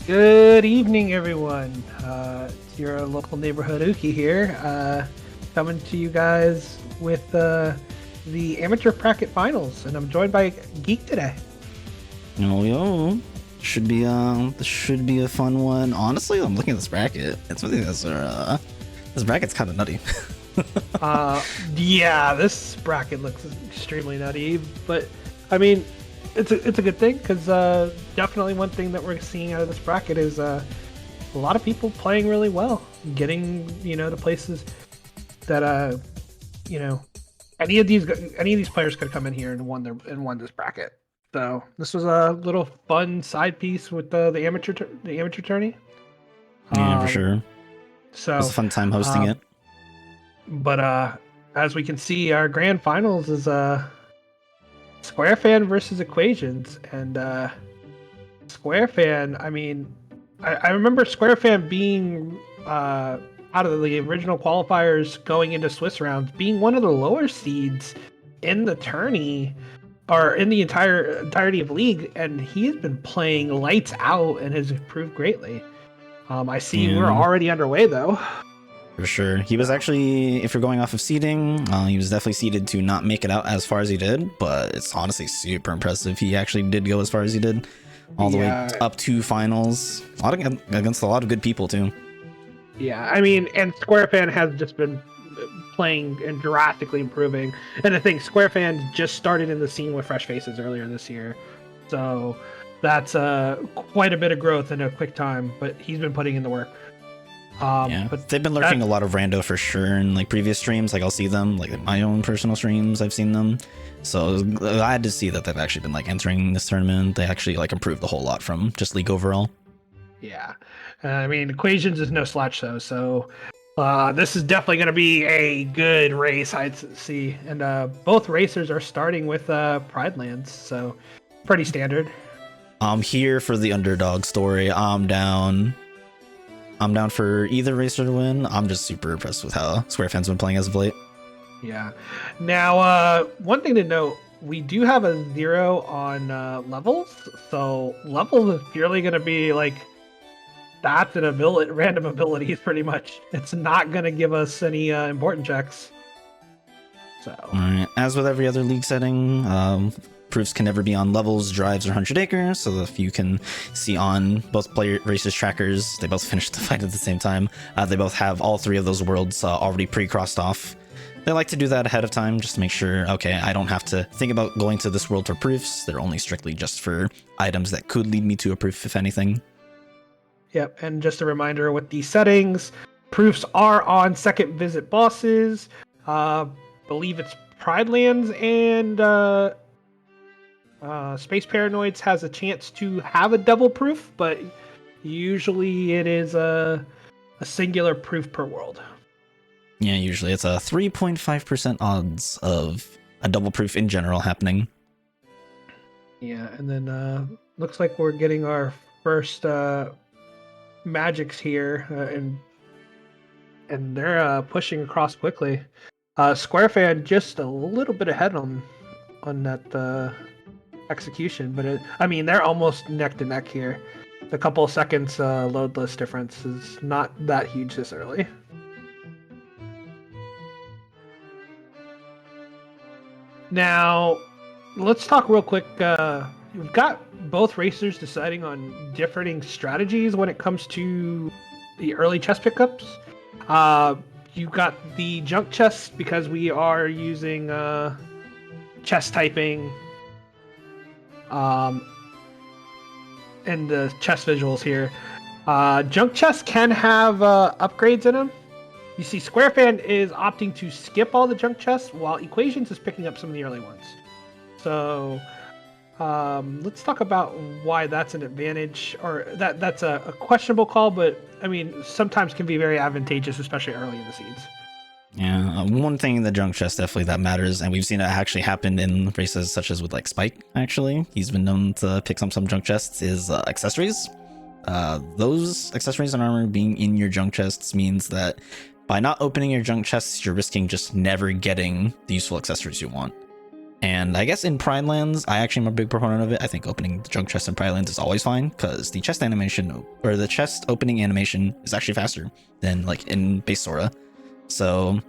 Good evening, everyone. It's your local neighborhood Uki here, coming to you guys with the amateur bracket finals, and I'm joined by Geek today. Yo, this should be a fun one. Honestly, I'm looking at this bracket. This bracket's kind of nutty. Yeah, this bracket looks extremely nutty, but I mean, it's a good thing because definitely one thing that we're seeing out of this bracket is a lot of people playing really well, getting to places that any of these players could come in here and won this bracket. So this was a little fun side piece with the amateur tourney. Yeah, for sure. So It was a fun time hosting it. But as we can see, our grand finals is Squarefan versus Equations, and Squarefan. I mean, I remember Squarefan being out of the original qualifiers going into Swiss rounds, being one of the lower seeds in the tourney or in the entirety of league, and he's been playing lights out and has improved greatly. I see we're already underway though. For sure. He was actually, if you're going off of seeding, he was definitely seeded to not make it out as far as he did, but it's honestly super impressive. He actually did go as far as he did, all the way up to finals. Against a lot of good people too. Yeah, I mean, and Squarefan has just been playing and drastically improving. And I think Squarefan just started in the scene with fresh faces earlier this year, so that's quite a bit of growth in a quick time. But he's been putting in the work. But they've been lurking a lot of rando for sure in like previous streams. Like I'll see them like in my own personal streams. I've seen them, so I had to see that they've actually been like entering this tournament. They actually like improved a whole lot from just league overall. Yeah, I mean, Equations is no slouch though, so this is definitely going to be a good race, I'd see. And both racers are starting with Pride Lands, so pretty standard. I'm here for the underdog story. I'm down for either racer to win. I'm just super impressed with how Squarefan's been playing as of late. Yeah. Now, one thing to note, we do have a 0 on levels. So levels is purely going to be like stats and random abilities, pretty much. It's not going to give us any important checks. So. All right. As with every other league setting, proofs can never be on levels, drives, or 100 acres. So if you can see on both player racers trackers, they both finished the fight at the same time. They both have all three of those worlds already pre-crossed off. They like to do that ahead of time just to make sure, okay, I don't have to think about going to this world for proofs. They're only strictly just for items that could lead me to a proof, if anything. Yep, and just a reminder with these settings, proofs are on second visit bosses. Believe it's Pride Lands and Space Paranoids has a chance to have a double proof, but usually it is a singular proof per world. Yeah, usually it's a 3.5% odds of a double proof in general happening. Yeah, and then looks like we're getting our first magics here, and they're pushing across quickly. Squarefan just a little bit ahead on that execution, but I mean they're almost neck to neck here. A couple of seconds load list difference is not that huge this early. Now, let's talk real quick. We've got both racers deciding on differing strategies when it comes to the early chest pickups. You've got the junk chests because we are using chest typing and the chest visuals here. Junk chests can have upgrades in them. You see, Squarefan is opting to skip all the junk chests, while Equations is picking up some of the early ones. So let's talk about why that's an advantage, or that's a questionable call, but I mean, sometimes can be very advantageous, especially early in the seeds. Yeah, one thing in the junk chest definitely that matters, and we've seen it actually happen in races such as with like Spike, actually. He's been known to pick up some junk chests, is accessories. Those accessories and armor being in your junk chests means that by not opening your junk chests, you're risking just never getting the useful accessories you want. And I guess in Pride Lands, I actually am a big proponent of it. I think opening the junk chest in Pride Lands is always fine because the chest animation or the chest opening animation is actually faster than like in base Sora. So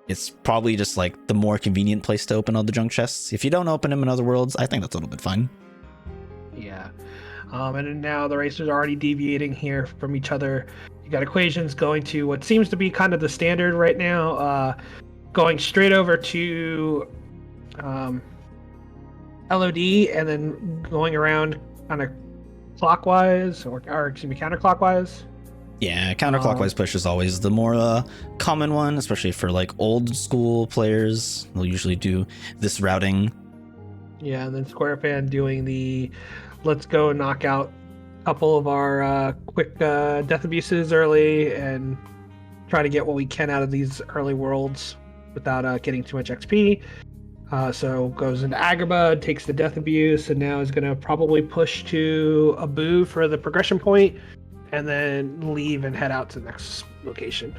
it's probably just like the more convenient place to open all the junk chests. If you don't open them in other worlds, I think that's a little bit fine. Yeah. And now the racers are already deviating here from each other. You got equations going to what seems to be kind of the standard right now, going straight over to LOD and then going around kind of clockwise or excuse me, counterclockwise. Yeah, counterclockwise push is always the more common one, especially for like old school players. They'll usually do this routing. Yeah, and then Squarefan doing the let's go knock out a couple of our quick death abuses early and try to get what we can out of these early worlds without getting too much XP. So goes into Agrabah, takes the death abuse, and now is going to probably push to Abu for the progression point, and then leave and head out to the next location.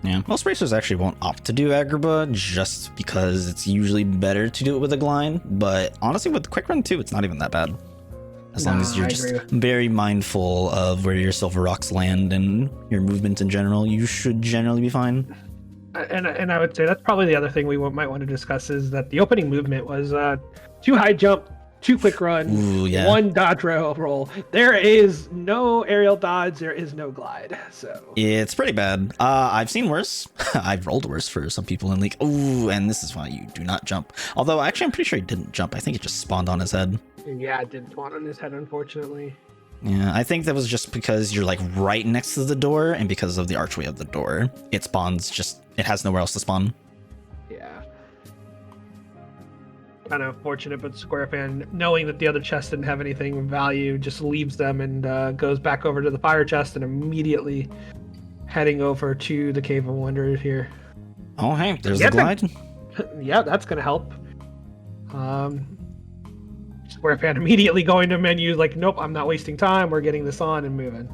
Yeah, most racers actually won't opt to do Agrabah just because it's usually better to do it with a glide. But honestly, with Quick Run 2, it's not even that bad. As long as you're just very mindful of where your silver rocks land and your movement in general, you should generally be fine. And I would say that's probably the other thing we might want to discuss is that the opening movement was 2 high jump, 2 quick run, Ooh, yeah. 1 dodge roll. There is no aerial dodge. There is no glide. So it's pretty bad. I've seen worse. I've rolled worse for some people in League. Ooh, and this is why you do not jump. Although actually, I'm pretty sure he didn't jump. I think it just spawned on his head. Yeah, it did spawn on his head, unfortunately. Yeah, I think that was just because you're like right next to the door, and because of the archway of the door, it spawns just, it has nowhere else to spawn. Yeah. Kind of fortunate, but Squarefan, knowing that the other chest didn't have anything of value, just leaves them and goes back over to the fire chest and immediately heading over to the Cave of Wonders here. Oh, hey, there's the glide. Yeah, that's going to help. Squarefan immediately going to menus like, nope, I'm not wasting time. We're getting this on and moving.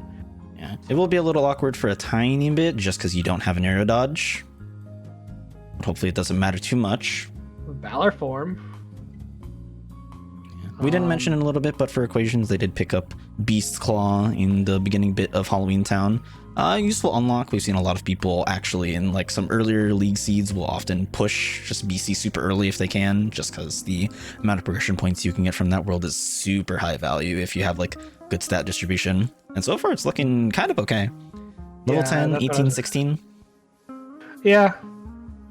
Yeah, it will be a little awkward for a tiny bit just because you don't have an aerial dodge. But hopefully it doesn't matter too much. Valor form. Yeah. We didn't mention it a little bit, but for equations, they did pick up Beast Claw in the beginning bit of Halloween Town. Useful unlock. We've seen a lot of people actually in like some earlier league seeds will often push just BC super early if they can, just because the amount of progression points you can get from that world is super high value if you have like good stat distribution. And so far it's looking kind of okay. Level 10, 18, 16. Yeah.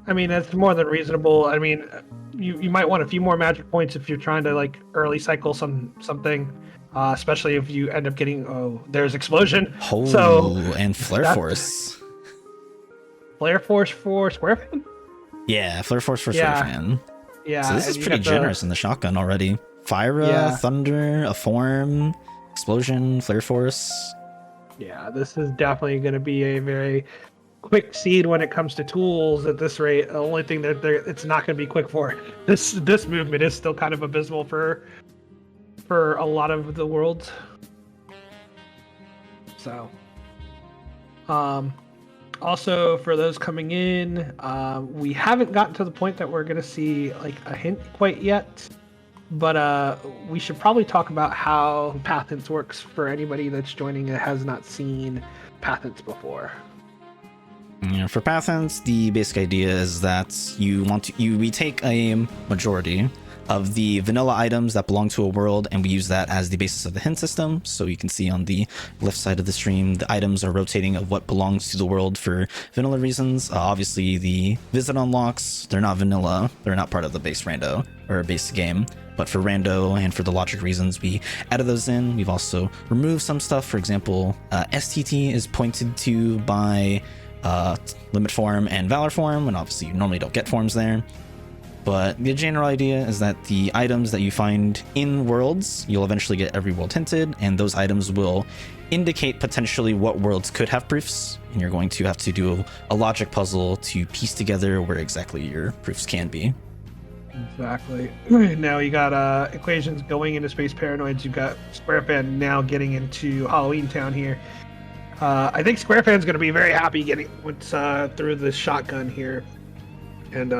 I mean, that's more than reasonable. I mean, you might want a few more magic points if you're trying to like early cycle something. Especially if you end up getting, there's explosion. Oh, so, and Flare Force. Flare Force for Squarefan? Yeah, Flare Force for Squarefan. Yeah. So this is pretty generous in the shotgun already. Fire, Thunder, a Form, Explosion, Flare Force. Yeah, this is definitely going to be a very quick seed when it comes to tools at this rate. The only thing that it's not going to be quick for. This movement is still kind of abysmal for a lot of the world. So also for those coming in, we haven't gotten to the point that we're going to see like a hint quite yet, but we should probably talk about how Path Hints works for anybody that's joining that has not seen Path Hints before. Yeah, for Path Hints, the basic idea is that we take a majority of the vanilla items that belong to a world, and we use that as the basis of the hint system. So you can see on the left side of the stream, the items are rotating of what belongs to the world for vanilla reasons. Obviously, the visit unlocks, they're not vanilla. They're not part of the base rando or base game. But for rando and for the logic reasons, we added those in. We've also removed some stuff. For example, STT is pointed to by limit form and valor form, and obviously you normally don't get forms there. But the general idea is that the items that you find in worlds, you'll eventually get every world hinted, and those items will indicate potentially what worlds could have proofs, and you're going to have to do a logic puzzle to piece together where exactly your proofs can be. Exactly. Now you got equations going into Space Paranoids. You've got Squarefan now getting into Halloween Town here. I think Squarefan's going to be very happy getting what's through the shotgun here, and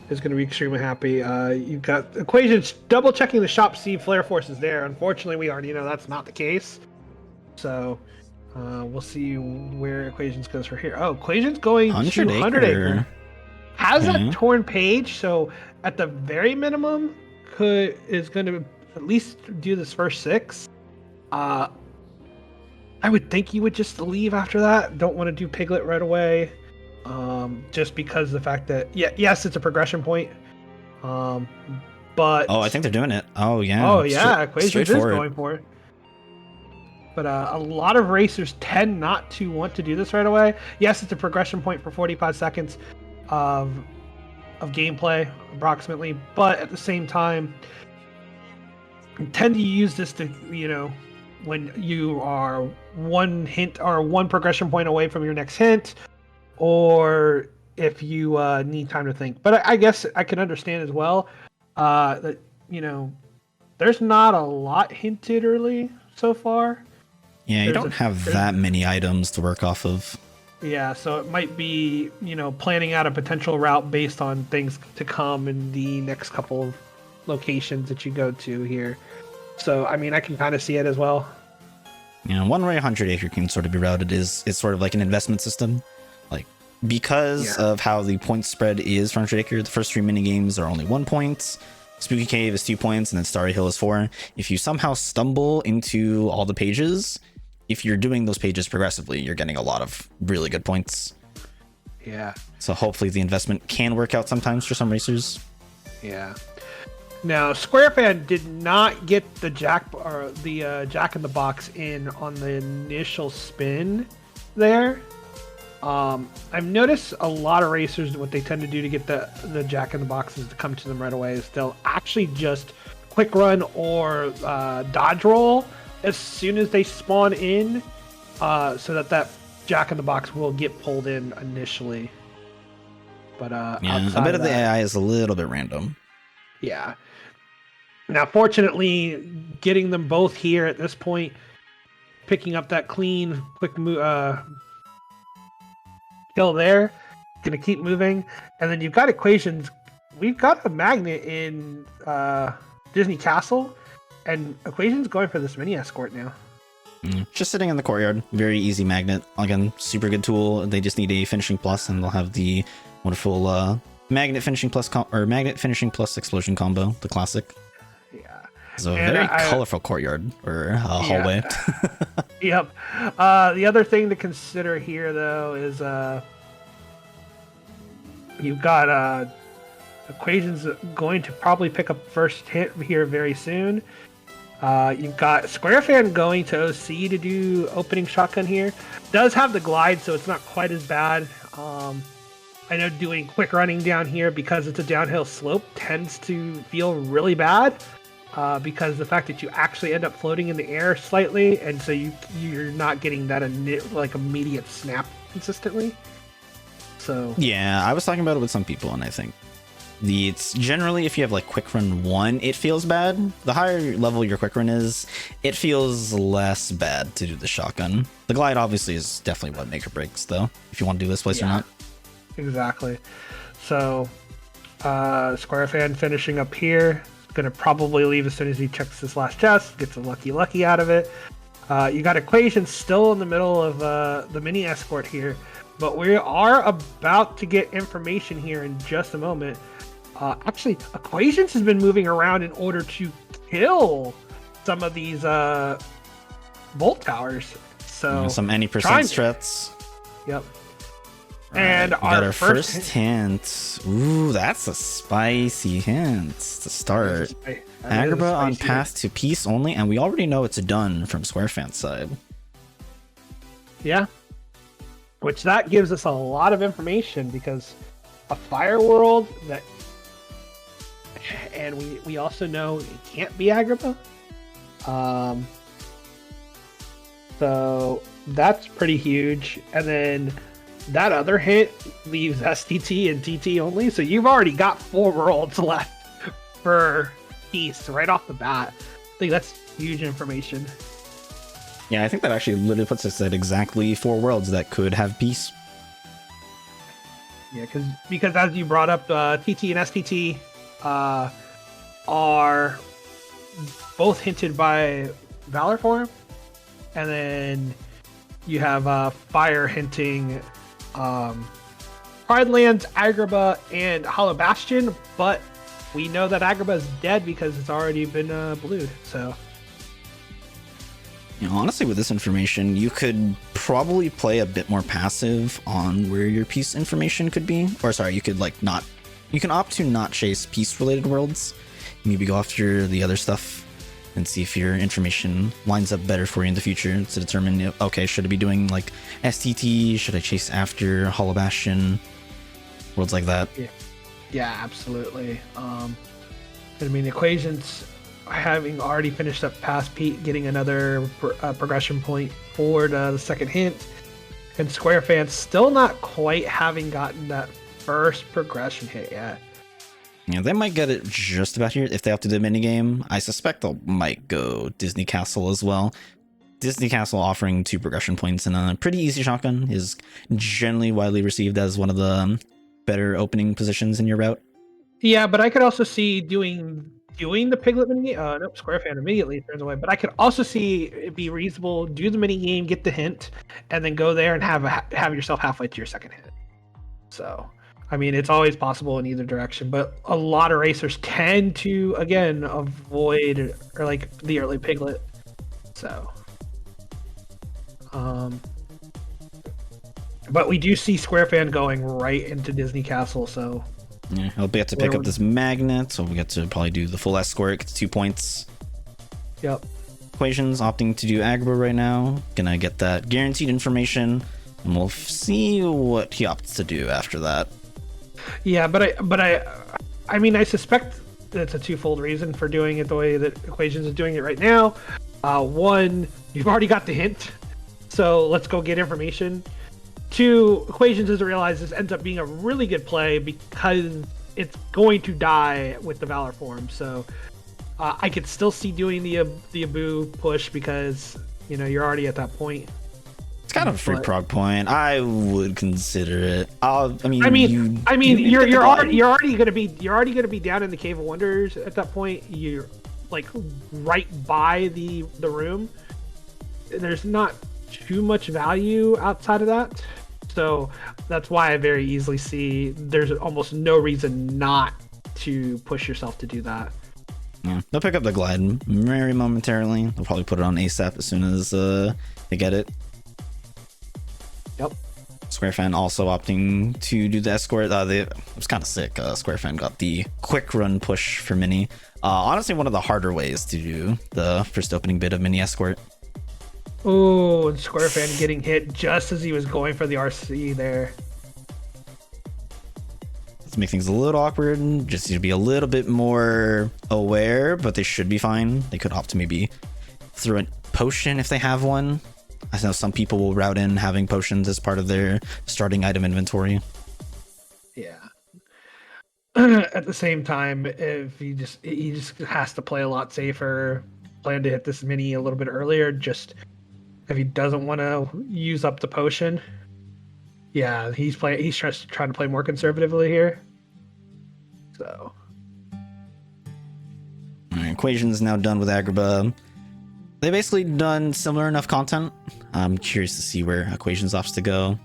is going to be extremely happy. You've got Equations double checking the shop, see Flare Force is there. Unfortunately, we already know that's not the case. So we'll see where Equations goes for here. Oh, Equations going 100 to 100 Acre. Has Okay. a torn page, so at the very minimum, is going to at least do this first 6. I would think you would just leave after that. Don't want to do Piglet right away, just because the fact that yes, it's a progression point, but Oh, I think they're doing it. Oh yeah. oh yeah, Equations is for going for it. But a lot of racers tend not to want to do this right away. Yes, it's a progression point for 45 seconds of gameplay, approximately. But at the same time, tend to use this to, when you are one hint or one progression point away from your next hint, or if you need time to think. But I guess I can understand as well that, there's not a lot hinted early so far. Yeah, you don't have that many items to work off of. Yeah, so it might be, planning out a potential route based on things to come in the next couple of locations that you go to here. So, I mean, I can kind of see it as well. One way 100 Acre can sort of be routed is it's sort of like an investment system. Like, because of how the point spread is for 100 Acre, the first 3 mini games are only 1 point. Spooky Cave is 2 points, and then Starry Hill is 4. If you somehow stumble into all the pages, if you're doing those pages progressively, you're getting a lot of really good points. Yeah. So hopefully the investment can work out sometimes for some racers. Yeah. Now, Squarefan did not get the Jack in the Box in on the initial spin there. I've noticed a lot of racers, what they tend to do to get the Jack in the Boxes to come to them right away is they'll actually just quick run or dodge roll as soon as they spawn in, so that Jack in the Box will get pulled in initially. But yeah, a bit of the AI is a little bit random. Yeah. Now, fortunately, getting them both here at this point, picking up that clean, quick kill there, gonna keep moving, and then you've got Equations. We've got a magnet in Disney Castle, and Equations going for this mini escort now. Just sitting in the courtyard, very easy magnet. Again, super good tool. They just need a finishing plus, and they'll have the wonderful magnet finishing plus magnet finishing plus explosion combo, the classic. Yeah. So a very colorful courtyard or hallway. Yep. The other thing to consider here, though, is you've got Equations going to probably pick up first hit here very soon. You've got Squarefan going to OC to do opening shotgun here. Does have the glide, so it's not quite as bad. I know doing quick running down here, because it's a downhill slope, tends to feel really bad, because the fact that you actually end up floating in the air slightly, and so you're not getting that immediate snap consistently. So yeah, I was talking about it with some people, and I think it's generally, if you have like quick run 1, it feels bad. The higher level your quick run is, it feels less bad to do the shotgun. The glide obviously is definitely what make or breaks, though, if you want to do this place or not. Exactly. So Squarefan finishing up here, gonna probably leave as soon as he checks this last chest, gets a lucky out of it. You got Equations still in the middle of the mini escort here, but we are about to get information here in just a moment. Actually, Equations has been moving around in order to kill some of these bolt towers. So some any percent strats. Yep. Right, and we got our first hint. Ooh, that's a spicy hint to start. Agrabah on path to peace only, and we already know it's done from Squarefan side. Yeah. Which that gives us a lot of information, because a fire world that, and we also know it can't be Agrabah. So that's pretty huge. And then that other hint leaves STT and TT only, so you've already got 4 worlds left for peace right off the bat. I think that's huge information. Yeah, I think that actually literally puts us at exactly 4 worlds that could have peace. Yeah, because as you brought up, TT and STT are both hinted by Valor form, and then you have Fire hinting Pride Lands, Agrabah, and Hollow Bastion, but we know that Agrabah is dead because it's already been blued, so... You know, honestly, with this information, you could probably play a bit more passive on where your piece information could be. Or sorry, you could like not... You can opt to not chase piece-related worlds. Maybe go after the other stuff and see if your information lines up better for you in the future to determine, if, okay, should I be doing like STT? Should I chase after Hollow Bastion? Worlds like that. Yeah, absolutely. I mean, Equations, having already finished up past Pete, getting another progression point for the second hint, and Squarefan still not quite having gotten that first progression hit yet. Yeah, they might get it just about here if they have to do a minigame. I suspect they might go Disney Castle as well. Disney Castle offering 2 progression points and a pretty easy shotgun is generally widely received as one of the better opening positions in your route. Yeah, but I could also see doing the Piglet mini. Nope, Squarefan immediately turns away. But I could also see it be reasonable, do the mini game, get the hint, and then go there and have yourself halfway to your second hit. So, I mean, it's always possible in either direction. But a lot of racers tend to, again, avoid or like the early Piglet. So, but we do see Squarefan going right into Disney Castle. So. Yeah, I'll be able to pick up this magnet, so we get to probably do the full escort, get 2 points. Yep. Equations opting to do Agrabah right now. Gonna get that guaranteed information, and we'll see what he opts to do after that. Yeah, I mean, I suspect it's a twofold reason for doing it the way that Equations is doing it right now. One, you've already got the hint, so let's go get information. 2, Equations doesn't realize this ends up being a really good play because it's going to die with the Valor form. So I could still see doing the Abu push because, you know, you're already at that point. It's kind of a free prog point. I would consider it. You're already gonna be down in the Cave of Wonders at that point. You're like right by the room. There's not too much value outside of that. So that's why I very easily see there's almost no reason not to push yourself to do that. Yeah, they'll pick up the glide very momentarily. They'll probably put it on ASAP as soon as they get it. Yep. Squarefan also opting to do the escort. It was kind of sick. Squarefan got the quick run push for mini. Honestly, one of the harder ways to do the first opening bit of mini escort. Oh, and Squarefan getting hit just as he was going for the RC there. Let's make things a little awkward. Just need to be a little bit more aware, but they should be fine. They could opt to maybe throw a potion if they have one. I know some people will route in having potions as part of their starting item inventory. Yeah. At the same time, if he just has to play a lot safer, plan to hit this mini a little bit earlier, just if he doesn't want to use up the potion. Yeah, he's trying to play more conservatively here. So. Alright, Equations now done with Agrabah. They basically done similar enough content. I'm curious to see where Equations opts to go.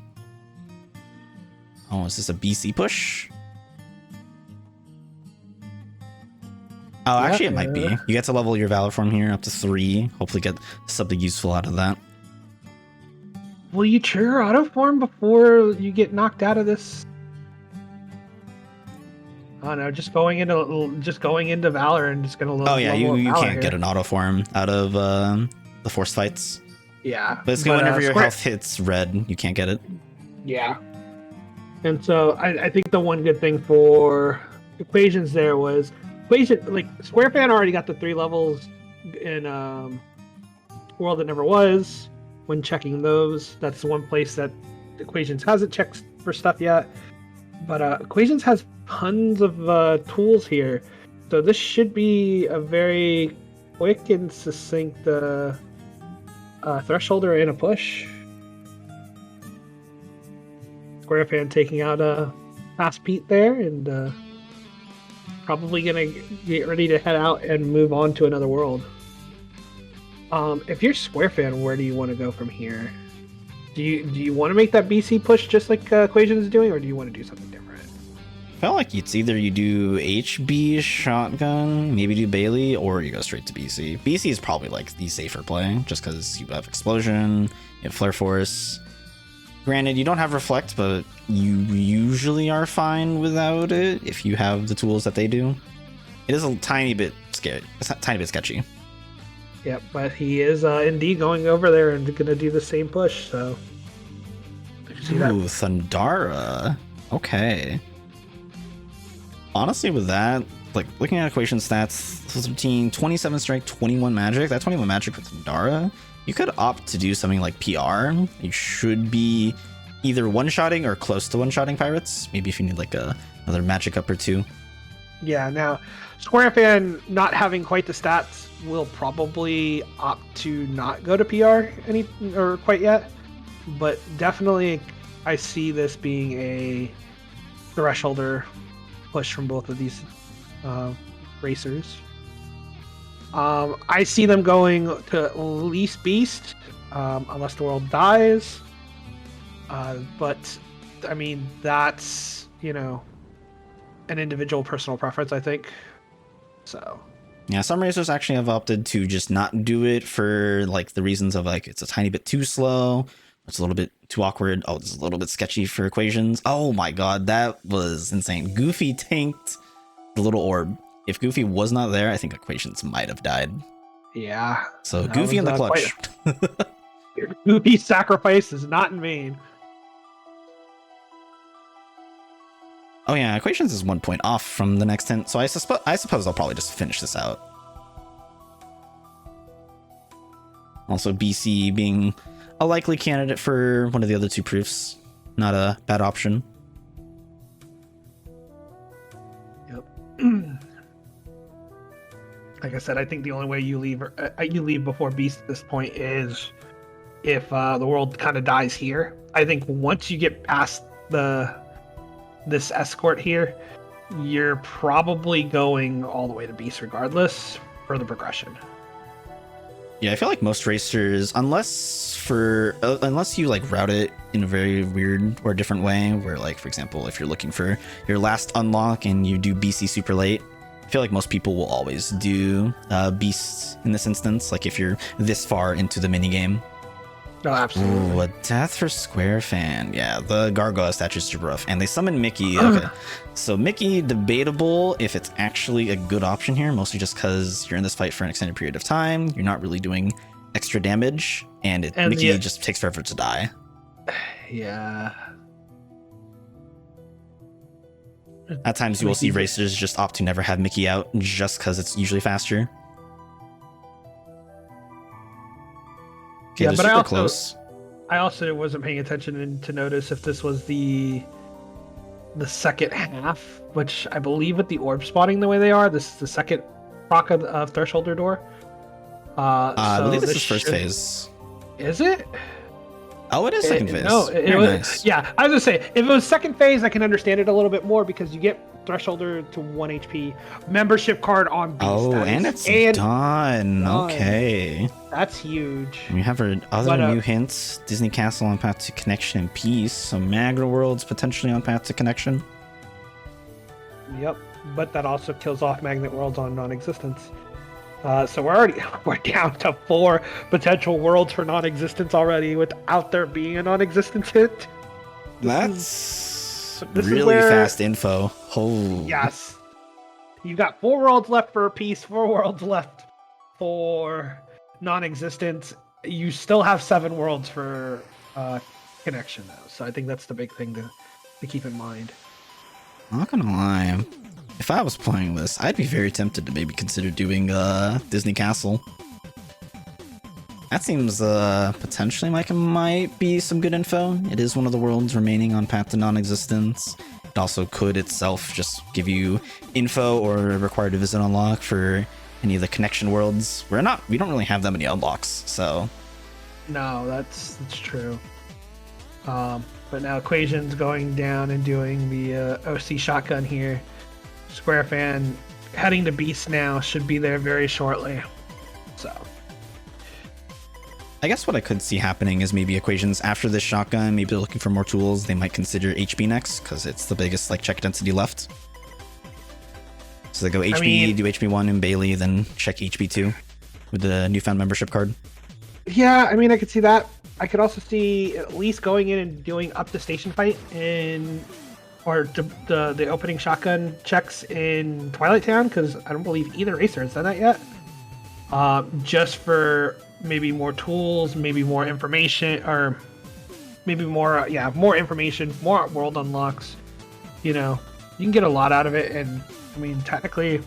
Oh, is this a BC push? Oh, yeah, actually it might be. You get to level your Valor form here up to 3. Hopefully get something useful out of that. Will you trigger auto form before you get knocked out of this? Oh no, just going into Valor and just gonna. Oh yeah, you can't get an auto form out of the force fights. Yeah, basically whenever your health hits red, you can't get it. Yeah, and so I think the one good thing for Equations there was Squarefan already got the 3 levels in World That Never Was. When checking those, that's the one place that Equations hasn't checked for stuff yet. But Equations has tons of tools here, so this should be a very quick and succinct thresholder and a push. Squarefan taking out past Pete there, and probably gonna get ready to head out and move on to another world. If you're Squarefan, where do you want to go from here? Do you want to make that BC push just like Equations is doing, or do you want to do something different? I felt like it's either you do HB shotgun, maybe do Bailey, or you go straight to BC. BC is probably like the safer play, just because you have explosion, you have flare force. Granted, you don't have reflect, but you usually are fine without it if you have the tools that they do. It is a tiny bit scary. It's a tiny bit sketchy. Yep, but he is indeed going over there and going to do the same push. So, ooh, Thundara. Okay. Honestly, with that, like looking at equation stats, 13, 27 strike, 21 magic. That 21 magic with Thundara, you could opt to do something like PR. You should be either one-shotting or close to one-shotting pirates. Maybe if you need like another magic up or two. Yeah, now Squarefan not having quite the stats will probably opt to not go to PR quite yet, but definitely I see this being a thresholder push from both of these racers. I see them going to at least Beast, unless the world dies. But I mean, that's, an individual personal preference, I think. So yeah, some racers actually have opted to just not do it for like the reasons of like it's a tiny bit too slow, it's a little bit too awkward. Oh, it's a little bit sketchy for equations. Oh my god, that was insane. Goofy tanked the little orb. If Goofy was not there, I think equations might have died. Yeah. So Goofy in the clutch. Goofy's sacrifice is not in vain. Oh yeah, equations is 1 point off from the next 10, so I suppose I'll probably just finish this out. Also, BC being a likely candidate for one of the other two proofs, not a bad option. Yep. Like I said, I think the only way you leave before Beast at this point is if the world kind of dies here. I think once you get past this escort here, you're probably going all the way to Beast regardless for the progression. Yeah, I feel like most racers, unless you like route it in a very weird or different way, where like, for example, if you're looking for your last unlock and you do BC super late, I feel like most people will always do Beasts in this instance, like if you're this far into the minigame. No, absolutely. Ooh, a death for Squarefan. Yeah, the gargoyle statues super rough. And they summon Mickey. Okay. So Mickey, debatable if it's actually a good option here, mostly just because you're in this fight for an extended period of time. You're not really doing extra damage, and Mickey just takes forever to die. Yeah. At times you will see racers just opt to never have Mickey out just because it's usually faster. Okay, yeah, but I also wasn't paying attention to notice if this was the second half, which I believe with the orb spawning the way they are, this is the second proc of Thresholder Door. I believe this is first phase. Is it? Oh, it is second phase. No, it was. Nice. Yeah, I was gonna say if it was second phase, I can understand it a little bit more because you get Thresholder to 1 HP membership card on Beast. Oh, and it's done. Okay, that's huge. We have our other new hints: Disney Castle on path to connection and peace. Some Magra worlds potentially on path to connection. Yep, but that also kills off Magnet worlds on non-existence. So we're down to 4 potential worlds for non-existence already without there being a non-existence hit. That's really fast info. Oh. Yes. You've got 4 worlds left for peace, 4 worlds left for non-existence. You still have 7 worlds for connection though. So I think that's the big thing to keep in mind. I'm not gonna lie. If I was playing this, I'd be very tempted to maybe consider doing Disney Castle. That seems potentially like it might be some good info. It is one of the worlds remaining on path to non-existence. It also could itself just give you info or require to visit unlock for any of the connection worlds. We don't really have that many unlocks, so. No, that's true. But now Equation's going down and doing the OC shotgun here. Squarefan heading to Beast now, should be there very shortly. So I guess what I could see happening is maybe Equations after this shotgun, maybe they're looking for more tools. They might consider HB next because it's the biggest like check density left. So they go HB, do HB1 and Bailey, then check HB2 with the newfound membership card. Yeah, I mean, I could see that. I could also see at least going in and doing up the station fight or the opening shotgun checks in Twilight Town, because I don't believe either racer has done that yet. Just for maybe more tools, maybe more information, or maybe more, more information, more world unlocks. You know, you can get a lot out of it, and I mean, technically,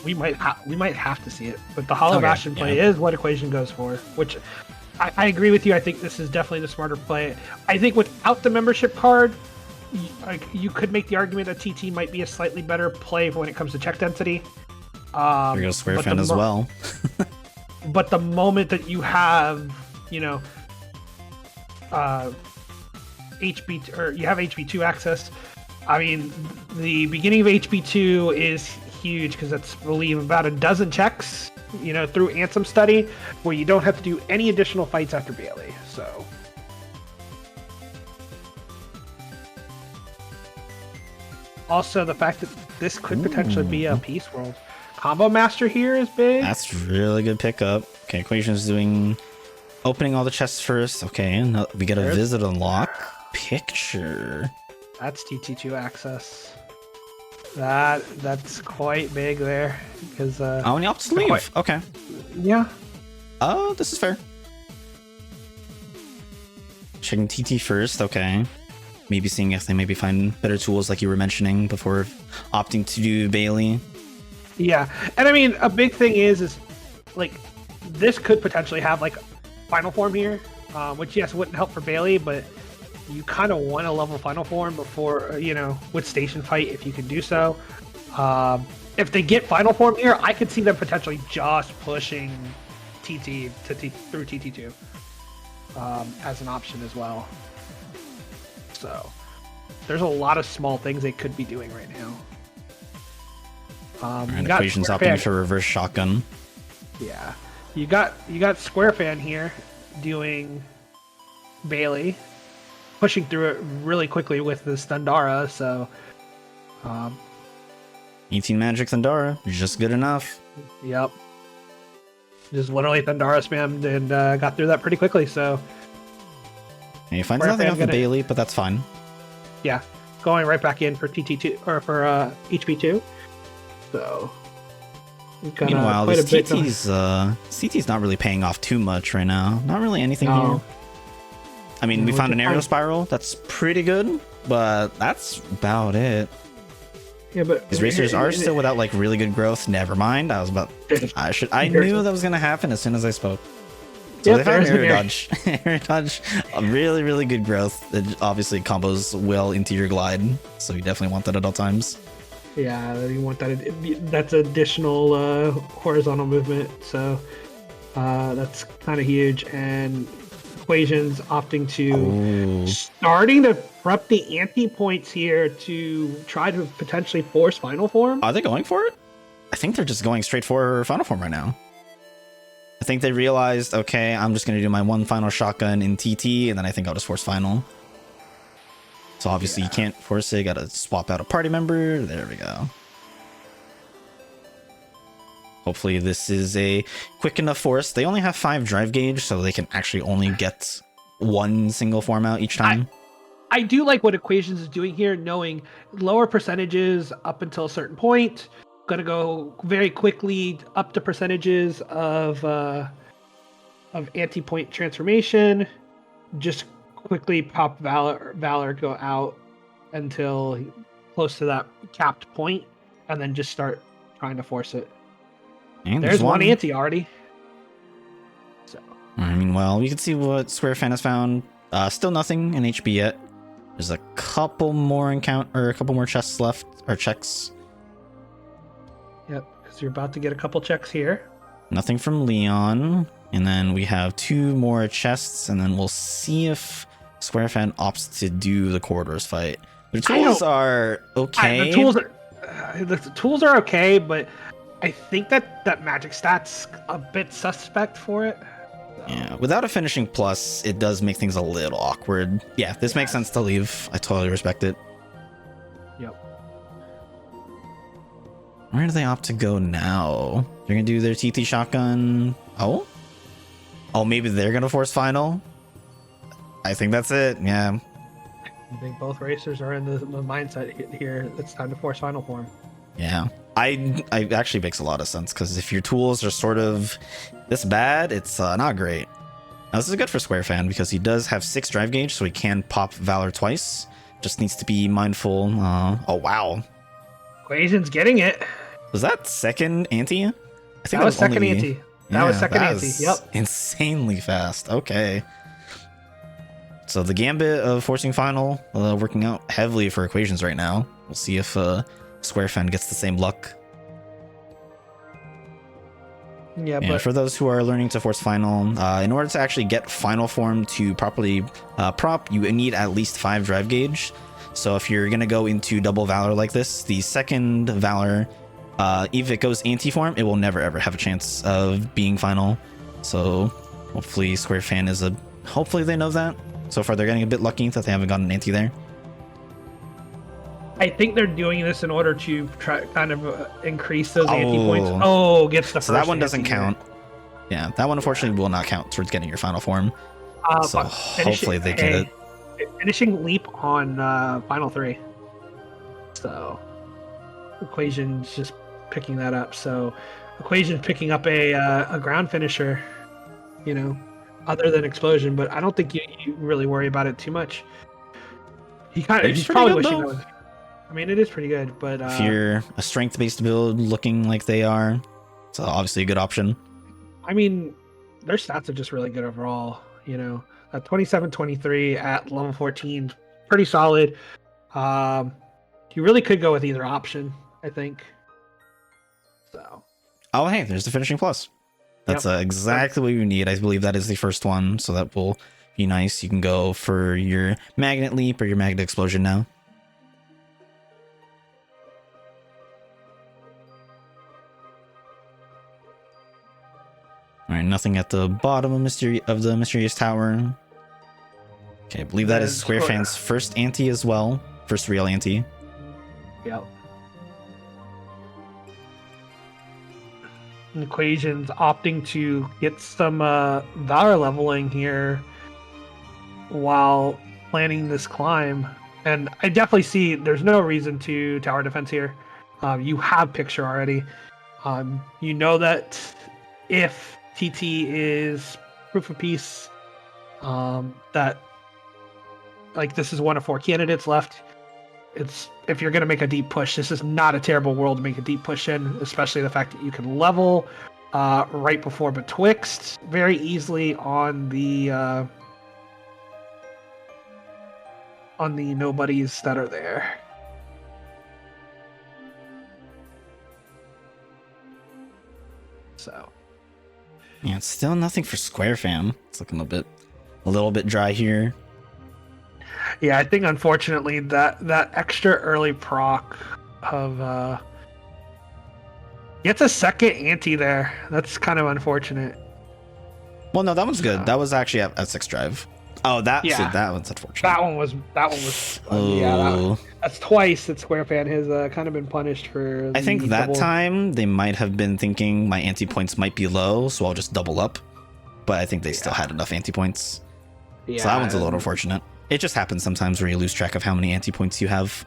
we might have to see it. But the Hollow Bastion play is what Equation goes for, which I agree with you. I think this is definitely the smarter play. I think without the membership card, you could make the argument that TT might be a slightly better play when it comes to check density. There goes Squarefan as well. But the moment that you have, you know, HB or you have HB2 access, I mean, the beginning of HB2 is huge because that's, I believe, about a dozen checks, you know, through Ansem study, where you don't have to do any additional fights after Bailey. So also the fact that this could potentially be a Peace World. Combo Master here is big. That's really good pickup. Okay, Equation's doing opening all the chests first. Okay, now we get a visit unlock picture. That's TT2 access. That's quite big there because oh, and you have to leave. Okay. Yeah. Oh, this is fair. Checking TT first. Okay. Maybe seeing if they maybe find better tools like you were mentioning before opting to do Bailey. Yeah, and I mean, a big thing is like this could potentially have like final form here, which yes wouldn't help for Bailey, but you kind of want a level final form before, you know, with station fight if you can do so. If they get final form here, I could see them potentially just pushing TT through TT2 as an option as well. So there's a lot of small things they could be doing right now. And Equation's opting for reverse shotgun. Yeah, you got Squarefan here doing Bailey, pushing through it really quickly with the Thundara. So 18 magic Thundara, just good enough. Yep, just literally Thundara spammed and got through that pretty quickly. So he finds nothing off the Bailey, but that's fine. Yeah, going right back in for TT2 or for HP2. So meanwhile, this CT's not really paying off too much right now. Not really anything here. I mean, we found an aerial spiral. That's pretty good, but that's about it. Yeah, but his racers are still without like really good growth. Never mind. I knew that was gonna happen as soon as I spoke. So they found aerial dodge. Aerial dodge, a really, really good growth. It obviously combos well into your glide, so you definitely want that at all times. Yeah, you want that. That's additional horizontal movement, so that's kind of huge. And Equations opting to starting to prep the anti-points here to try to potentially force final form. Are they going for it? I think they're just going straight for final form right now. I think they realized, okay, I'm just going to do my one final shotgun in TT, and then I think I'll just force final. So obviously you can't force it, gotta swap out a party member. There we go. Hopefully this is a quick enough force. They only have 5 drive gauge, so they can actually only get one single form out each time. I do like what Equations is doing here, knowing lower percentages up until a certain point. Gonna go very quickly up to percentages of anti-point transformation. Just quickly pop Valor go out until close to that capped point, and then just start trying to force it. And there's one anti already. So I mean, well, you can see what Squarefan has found. Still nothing in HB yet. There's a couple more a couple more chests left, or checks. Yep, because you're about to get a couple checks here. Nothing from Leon, and then we have 2 more chests, and then we'll see if Squarefan opts to do the corridors fight. Their tools are okay. The tools are okay, but I think that magic stat's a bit suspect for it. So. Yeah, without a finishing plus, it does make things a little awkward. Yeah, this makes sense to leave. I totally respect it. Yep. Where do they opt to go now? They're gonna do their TT shotgun. Oh, maybe they're gonna force final. I think that's it. Yeah. I think both racers are in the mindset here. It's time to force final form. Yeah. I actually makes a lot of sense, because if your tools are sort of this bad, it's not great. Now this is good for Squarefan because he does have 6 drive gauge, so he can pop Valor twice. Just needs to be mindful. Oh wow. Equation's getting it. Was that second ante? I think that was second ante. That was second ante. Yep. Insanely fast. Okay. So the gambit of forcing final working out heavily for Equations right now. We'll see if Squarefan gets the same luck. Yeah, and but for those who are learning to force final, in order to actually get final form to properly prop, you need at least 5 drive gauge. So if you're gonna go into double Valor like this, the second Valor, if it goes anti form, it will never ever have a chance of being final. So hopefully Squarefan is hopefully they know that. So far they're getting a bit lucky that they haven't gotten an anti there. I think they're doing this in order to try kind of increase those anti points. Oh, gets the first. So that one doesn't count. Yeah, that one unfortunately will not count towards getting your final form. So hopefully they get it. Finishing leap on final 3. So Equation's just picking that up. So Equation's picking up a ground finisher, other than explosion. But I don't think you really worry about it too much. He's probably wishing that was. I mean, it is pretty good, but if you're a strength-based build looking like they are, it's obviously a good option. I mean, their stats are just really good overall. 27-23 at level 14, pretty solid. You really could go with either option, I think. So. Oh, hey, there's the finishing plus. That's exactly what you need. I believe that is the first one, so that will be nice. You can go for your magnet leap or your magnet explosion now. All right, nothing at the bottom of the mysterious tower. Okay, I believe that is Squarefan's first ante as well. First real ante. Yep. Equations opting to get some Valor leveling here while planning this climb. And I definitely see there's no reason to tower defense here. You have picture already. You know that if TT is proof of peace, that this is one of 4 candidates left. If you're going to make a deep push, this is not a terrible world to make a deep push in, especially the fact that you can level right before Betwixt very easily on the nobodies that are there. So yeah, it's still nothing for Squarefan. It's looking a little bit dry here. Yeah, I think unfortunately that extra early proc of gets a second ante there. That's kind of unfortunate. Well, no, that one's good. That was actually at 6 drive. Oh, that one's unfortunate. That one was that's twice that Squarefan has kind of been punished for. I think that time they might have been thinking my anti points might be low, so I'll just double up. But I think they still had enough anti points. Yeah, so that one's a little unfortunate. It just happens sometimes where you lose track of how many anti points you have.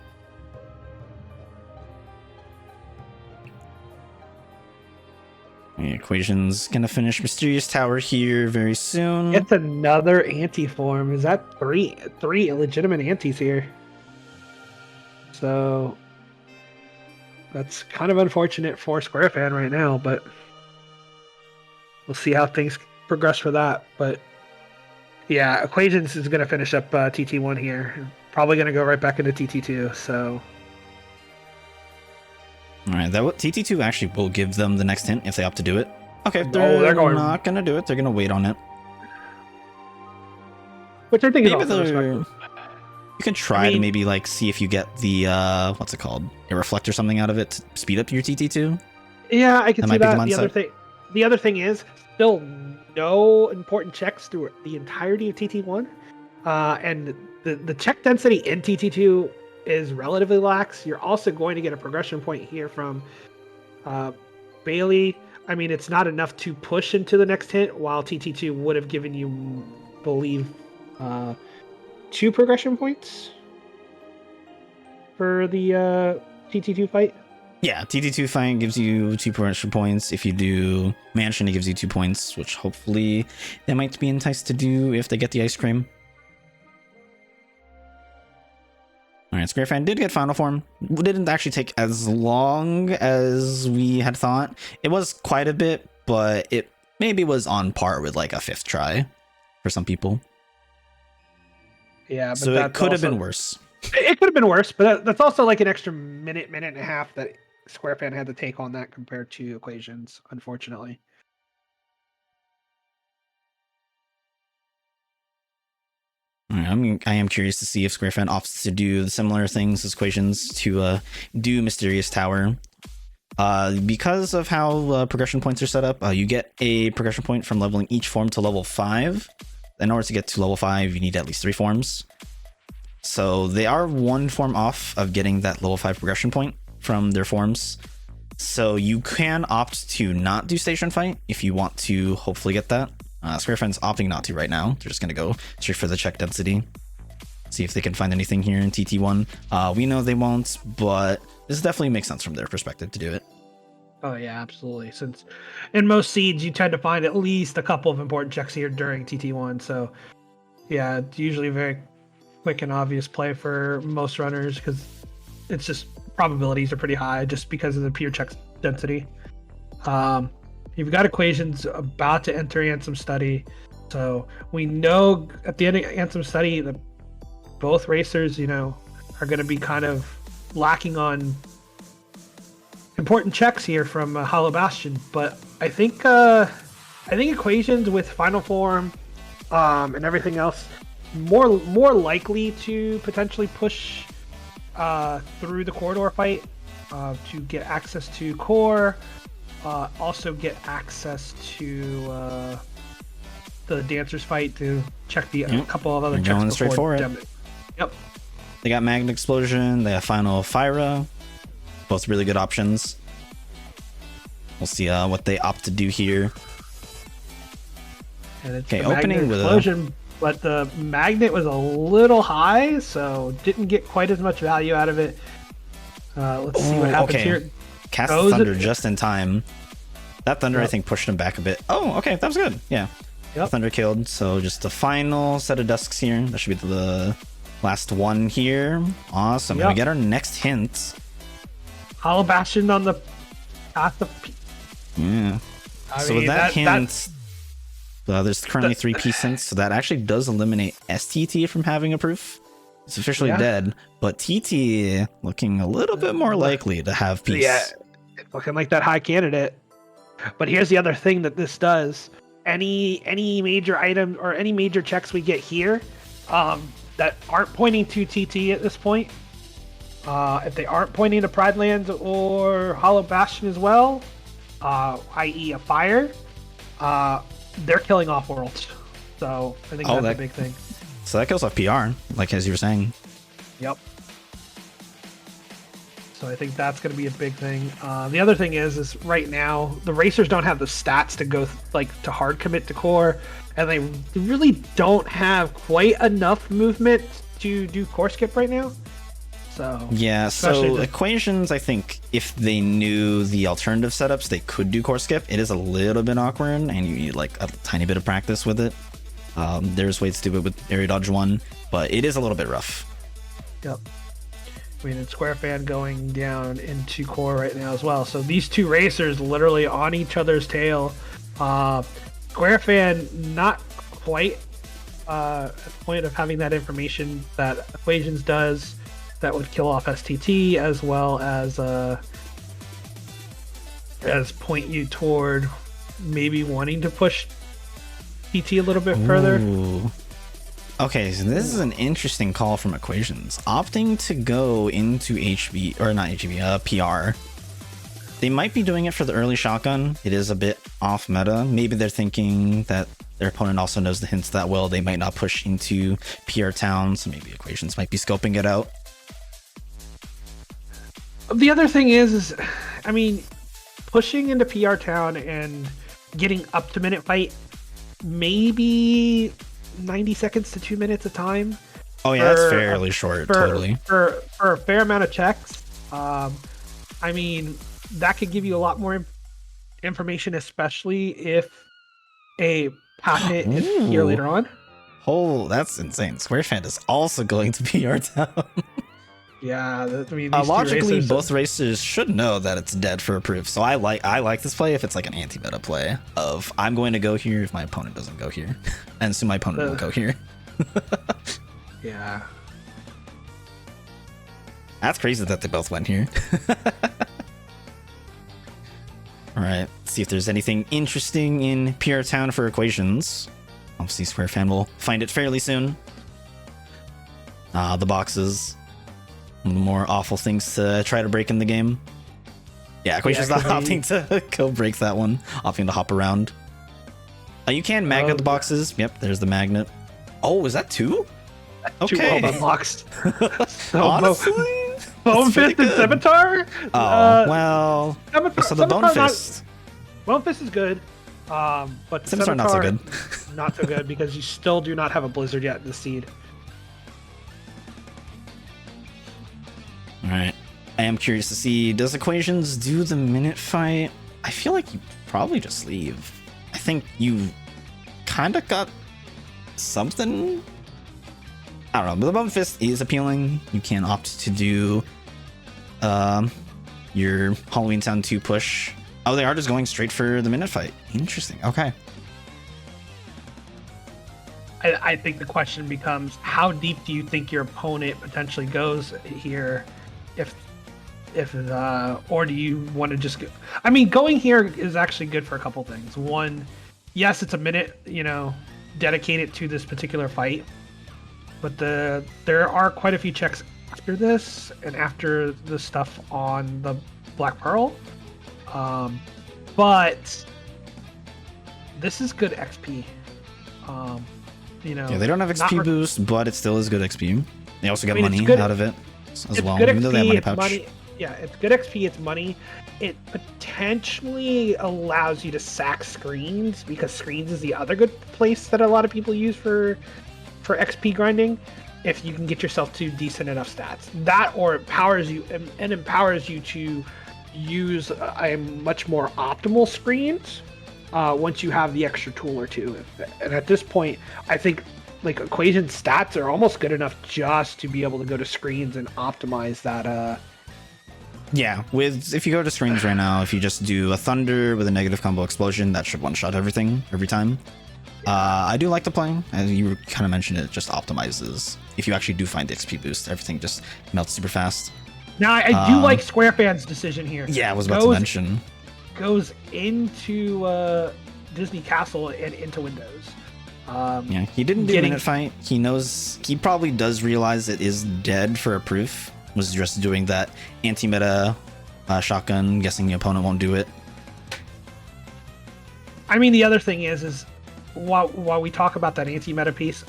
The Equation's gonna finish Mysterious Tower here very soon. It's another anti form. Is that three illegitimate antis here? So that's kind of unfortunate for Squarefan right now, but we'll see how things progress for that. But yeah, Equations is going to finish up TT1 here. Probably going to go right back into TT2. So, all right, TT2 actually will give them the next hint if they opt to do it. Okay, if they're not going to do it, they're going to wait on it. which I think is Maybe also respectable. you can try to maybe like see if you get the what's it called, a reflect or something out of it to speed up your TT2. Yeah, I can see might be the that. mindset. The other thing is still no important checks through the entirety of TT1, and the check density in TT2 is relatively lax. You're also going to get a progression point here from Bailey. I mean, it's not enough to push into the next hit, while TT2 would have given you, believe, 2 progression points for the TT2 fight. Yeah, TT2 fight gives you 2 progression points. If you do Mansion, it gives you 2 points, which hopefully they might be enticed to do if they get the ice cream. All right, Squarefan did get final form. Didn't actually take as long as we had thought. It was quite a bit, but it maybe was on par with like a 5th try for some people. Yeah, but so it could have been worse. It could have been worse, but that's also like an extra minute and a half that Squarefan had to take on that compared to Equations, unfortunately. I am curious to see if Squarefan opts to do the similar things as Equations to do Mysterious Tower. Because of how progression points are set up, you get a progression point from leveling each form to level 5. In order to get to level 5, you need at least 3 forms. So they are 1 form off of getting that level 5 progression point from their forms. So you can opt to not do Station Fight if you want to hopefully get that. Squarefan's opting not to right now. They're just going to go straight for the check density. See if they can find anything here in TT1. We know they won't, but this definitely makes sense from their perspective to do it. Oh yeah, absolutely. Since in most seeds you tend to find at least a couple of important checks here during TT1. So yeah, it's usually a very quick and obvious play for most runners because it's just probabilities are pretty high just because of the pure check density. You've got Equations about to enter Anthem Study. So we know at the end of Anthem Study that both racers, are going to be kind of lacking on important checks here from Hollow Bastion. But I think Equations with Final Form and everything else more likely to potentially push through the corridor fight to get access to core. Also get access to the dancers fight to check the couple of other checks. Going straight for it. Yep. They got Magnet Explosion. They have Final Fyra. Both really good options. We'll see what they opt to do here. And it's opening with explosion, but the magnet was a little high, so didn't get quite as much value out of it. Let's see what happens here. Cast the Thunder just in time. That Thunder, I think, pushed him back a bit. Oh, okay, that was good. Yeah. Yep. Thunder killed. So just the final set of dusks here. That should be the last one here. Awesome. Yep. We get our next hint. Hollow Bastion on the path of. Yeah. So with that hint, there's currently 3 piece hints. So that actually does eliminate STT from having a proof. It's officially dead, but TT looking a little bit more likely to have peace. Yeah, looking like that high candidate. But here's the other thing that this does. Any major item or any major checks we get here that aren't pointing to TT at this point, if they aren't pointing to Pride Lands or Hollow Bastion as well, i.e. a fire, they're killing off worlds. So I think that's a big thing. So that kills off PR, like as you were saying. Yep. So I think that's going to be a big thing. The other thing is right now the racers don't have the stats to go to hard commit to core, and they really don't have quite enough movement to do core skip right now. So yeah, so Equations, I think if they knew the alternative setups, they could do core skip. It is a little bit awkward, and you need like a tiny bit of practice with it. There's ways to do it with Area Dodge 1, but it is a little bit rough. Yep. I mean, it's Squarefan going down into core right now as well. So these two racers literally on each other's tail. Squarefan not quite at the point of having that information that Equations does that would kill off STT, as well as point you toward maybe wanting to push TT a little bit further. Okay, so this is an interesting call from Equations. Opting to go into HB, or not HB, PR. They might be doing it for the early shotgun. It is a bit off meta. Maybe they're thinking that their opponent also knows the hints that well. They might not push into PR town, so maybe Equations might be scoping it out. The other thing is I mean, pushing into PR town and getting up to minute fight, maybe 90 seconds to 2 minutes of time. Oh yeah, that's fairly short, totally. For a fair amount of checks. I mean, that could give you a lot more information, especially if a packet is here later on. Oh, that's insane. Squarefan is also going to PR town. Yeah, I mean, logically, both racers should know that it's dead for a proof. So I like this play if it's like an anti-meta play of I'm going to go here if my opponent doesn't go here, and so my opponent will go here. Yeah, that's crazy that they both went here. All right, let's see if there's anything interesting in PR Town for Equations. Obviously, Squarefan will find it fairly soon. The boxes. One of the more awful things to try to break in the game. Yeah, Equations not opting to go break that one. Opting to hop around. You can magnet the boxes. Yep, there's the magnet. Oh, is that two? Okay. 2 unlocked. Honestly? Bone Fist and Scimitar? Oh, well. So the Bone Fist. Bone Fist is good. But Scimitar not so good. Not so good because you still do not have a Blizzard yet in the seed. Alright. I am curious to see, does Equations do the minute fight? I feel like you probably just leave. I think you kind of got something. I don't know, but the Bone Fist is appealing. You can opt to do your Halloween Town 2 push. Oh, they are just going straight for the minute fight. Interesting. Okay. I think the question becomes, how deep do you think your opponent potentially goes here? Or do you want to just go? I mean, going here is actually good for a couple things. One, yes, it's a minute, dedicated to this particular fight, but there are quite a few checks after this and after the stuff on the Black Pearl. But this is good XP. Yeah, they don't have XP boost, but it still is good XP. They also get money out of it as well, good even though they have money pouch. Money. Yeah, it's good XP, it's money. It potentially allows you to sack screens, because screens is the other good place that a lot of people use for XP grinding, if you can get yourself to decent enough stats. That, or empowers you to use a much more optimal screens once you have the extra tool or two. And at this point, I think like Equation stats are almost good enough just to be able to go to screens and optimize that. Yeah, if you go to screens right now, if you just do a Thunder with a negative combo explosion, that should one-shot everything every time. I do like the play, as you kind of mentioned, it just optimizes. If you actually do find the XP boost, everything just melts super fast. Now, I do like Squarefan's decision here. Yeah, I was about to mention. Goes into Disney Castle and into Windows. Yeah, he didn't do a minute fight. He knows, he probably does realize it is dead for a proof. Was just doing that anti-meta shotgun, guessing the opponent won't do it. I mean, the other thing is while we talk about that anti-meta piece,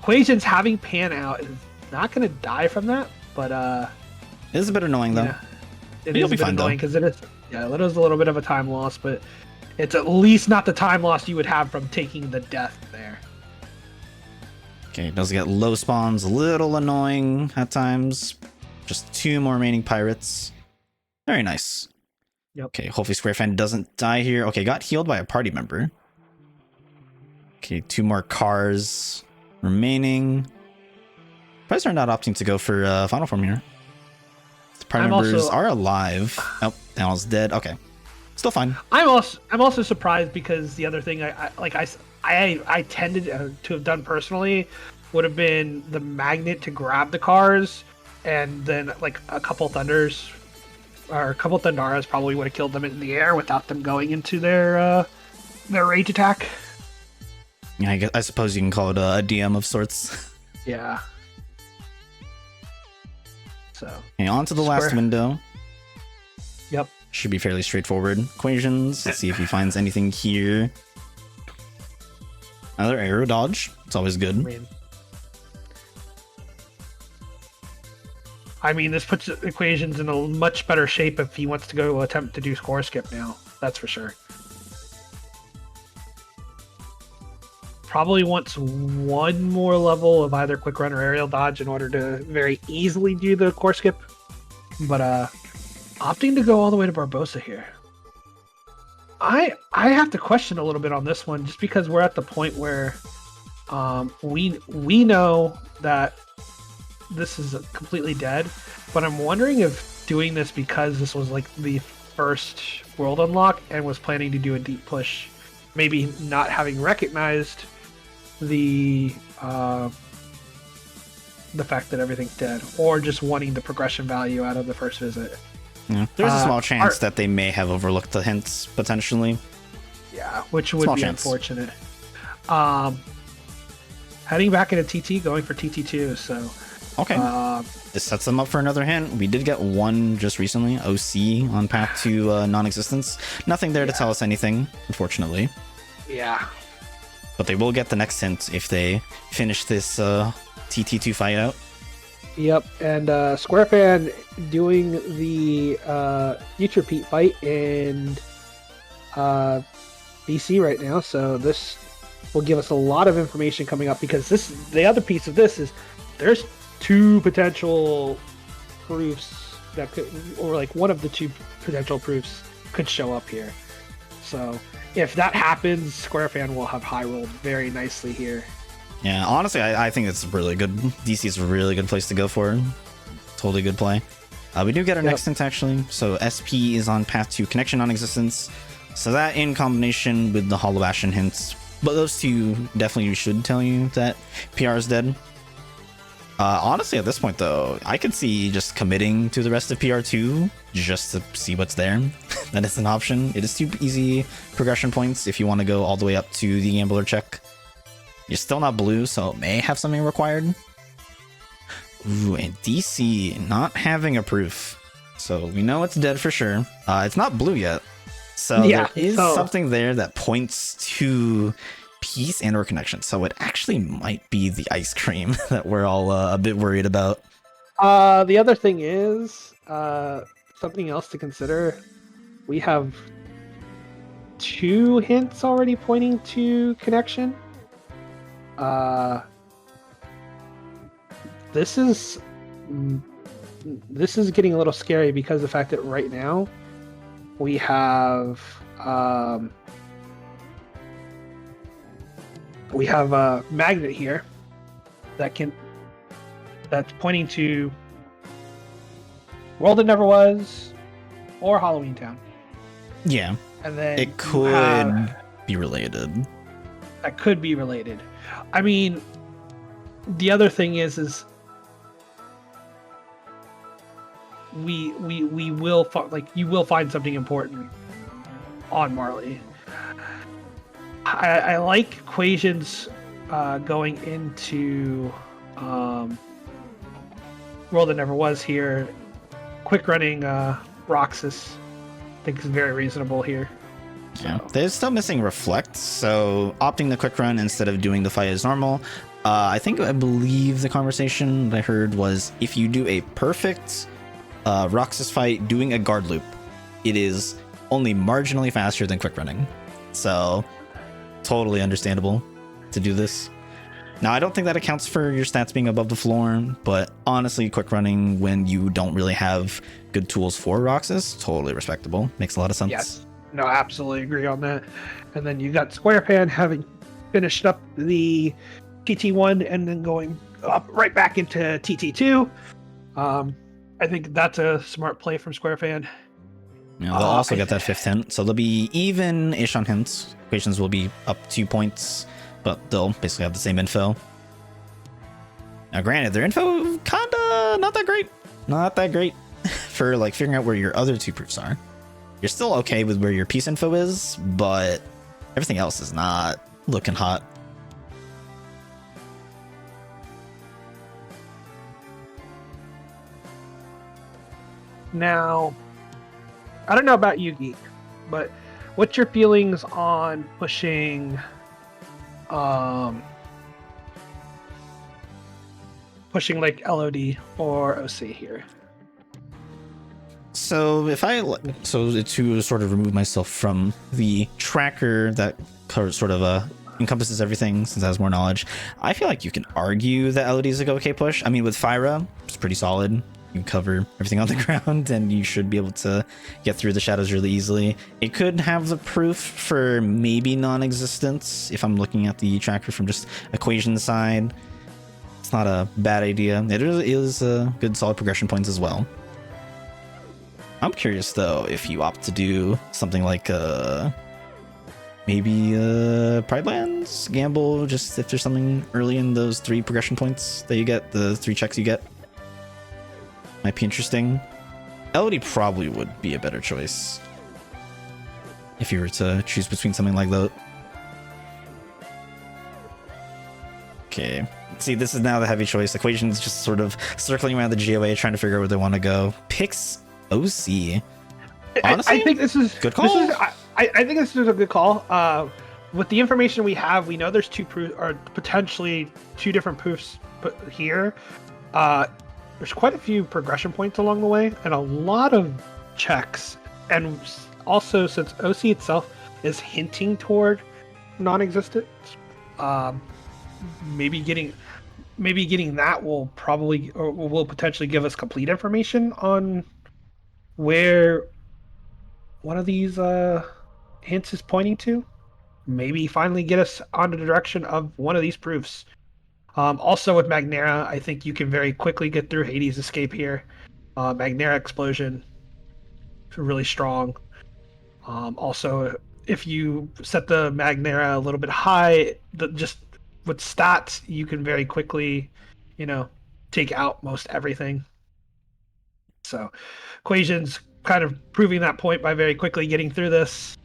Equations having pan out is not going to die from that, but it is a bit annoying though. Yeah, it is a bit annoying because it is a little bit of a time loss, but it's at least not the time loss you would have from taking the death there. Okay, it does get low spawns, a little annoying at times. Just 2 more remaining pirates. Very nice. Yep. Okay, hopefully Squarefan doesn't die here. Okay, got healed by a party member. Okay, 2 more cars remaining. Surprised they're not opting to go for final form here. The party members are alive. Oh, Daniel's dead. Okay, still fine. I'm also surprised because the other thing I tended to have done personally would have been the magnet to grab the cars, and then like a couple Thunders or a couple Thundaras probably would have killed them in the air without them going into their rage attack. I suppose you can call it a DM of sorts. Yeah. So. Okay, on to the last window. Yep. Should be fairly straightforward. Equations. Let's see if he finds anything here. Another arrow dodge. It's always good. I mean, this puts equations in a much better shape if he wants to go attempt to do score skip now. That's for sure. Probably wants one more level of either quick run or aerial dodge in order to very easily do the core skip. But opting to go all the way to Barbosa here. I have to question a little bit on this one just because we're at the point where we know that this is completely dead, but I'm wondering if doing this because this was like the first world unlock and was planning to do a deep push, maybe not having recognized the fact that everything's dead, or just wanting the progression value out of the first visit. Yeah. There's a small chance that they may have overlooked the hints potentially. Yeah, which would be unfortunate. Heading back into TT, going for TT2, so okay. This sets them up for another hint. We did get one just recently, OC on path to non-existence. Nothing there to tell us anything, unfortunately. Yeah. But they will get the next hint if they finish this TT2 fight out. Yep, and Squarefan doing the Future Pete fight in BC right now, so this will give us a lot of information coming up, because the other piece of this is there's two potential proofs that could, or like one of the two potential proofs could show up here. So if that happens, Squarefan will have high rolled very nicely here. Yeah, honestly, I think it's really good. DC is a really good place to go for. Totally good play. We do get our next hint, actually. So SP is on path to connection non-existence. So that in combination with the Hollow Ashen hints. But those two definitely should tell you that PR is dead. Honestly, at this point, though, I could see just committing to the rest of PR2 just to see what's there. That is an option. It is 2 easy progression points if you want to go all the way up to the Gambler check. You're still not blue, so it may have something required. Ooh, and DC not having a proof. So we know it's dead for sure. It's not blue yet. So there is something there that points to peace and or connection. So it actually might be the ice cream that we're all a bit worried about. The other thing is something else to consider. We have 2 hints already pointing to connection. This is getting a little scary because of the fact that right now we have a magnet here that's pointing to World That Never Was or Halloween Town. Yeah, and then it could be related. That could be related. I mean, the other thing is we will you will find something important on Marley. I like equations going into World That Never Was here. Quick running Roxas, I think is very reasonable here. Yeah, they're still missing Reflect, so opting the quick run instead of doing the fight as normal. I believe the conversation that I heard was if you do a perfect Roxas fight doing a guard loop, it is only marginally faster than quick running. So totally understandable to do this. Now, I don't think that accounts for your stats being above the floor, but honestly, quick running when you don't really have good tools for Roxas, totally respectable. Makes a lot of sense. Yes. No, absolutely agree on that. And then you got Squarefan having finished up the TT1 and then going up right back into TT2. I think that's a smart play from Squarefan. Yeah, they'll also get that 5th hint, so they'll be even-ish on hints. Equations will be up 2 points, but they'll basically have the same info. Now, granted, their info kinda not that great. Not that great for like figuring out where your other 2 proofs are. You're still okay with where your peace info is, but everything else is not looking hot. Now, I don't know about you, Geek, but what's your feelings on pushing like LOD or OC here? So to sort of remove myself from the tracker that sort of encompasses everything, since it has more knowledge, I feel like you can argue that LOD is a okay push. I mean, with Fyra, it's pretty solid. You can cover everything on the ground, and you should be able to get through the shadows really easily. It could have the proof for maybe non-existence if I'm looking at the tracker from just equation side. It's not a bad idea. It is good solid progression points as well. I'm curious though if you opt to do something like maybe Pride Lands gamble, just if there's something early in those 3 progression points that you get, the 3 checks you get. Might be interesting. LOD probably would be a better choice if you were to choose between something like that. Okay. See, this is now the heavy choice. Equations just sort of circling around the GOA, trying to figure out where they want to go. Picks OC. Honestly, I think this is good call. I think this is a good call. With the information we have, we know there's 2 proofs, or potentially 2 different proofs here. There's quite a few progression points along the way, and a lot of checks. And also, since OC itself is hinting toward non-existence, maybe getting that will probably, or will potentially give us complete information on where one of these hints is pointing to. Maybe finally get us onto the direction of one of these proofs. Also with Magnera, I think you can very quickly get through Hades' escape here. Magnera explosion is really strong. Also, if you set the Magnera a little bit high, just with stats, you can very quickly, take out most everything. So, Equations kind of proving that point by very quickly getting through this.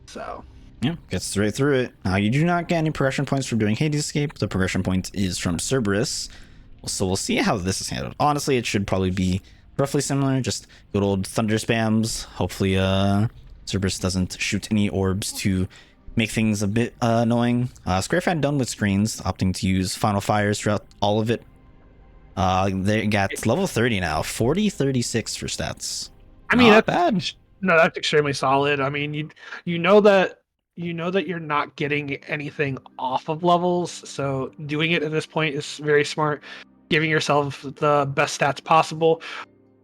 So. Yeah, gets right through it. Now, you do not get any progression points from doing Hades Escape. The progression point is from Cerberus. So we'll see how this is handled. Honestly, it should probably be roughly similar. Just good old thunder spams. Hopefully, Cerberus doesn't shoot any orbs to make things a bit annoying. Squarefan done with screens, opting to use Final Fires throughout all of it. They got level 30 now. 40-36 for stats. I mean, not that's bad. No, that's extremely solid. I mean, you know that you're not getting anything off of levels, so doing it at this point is very smart. Giving yourself the best stats possible.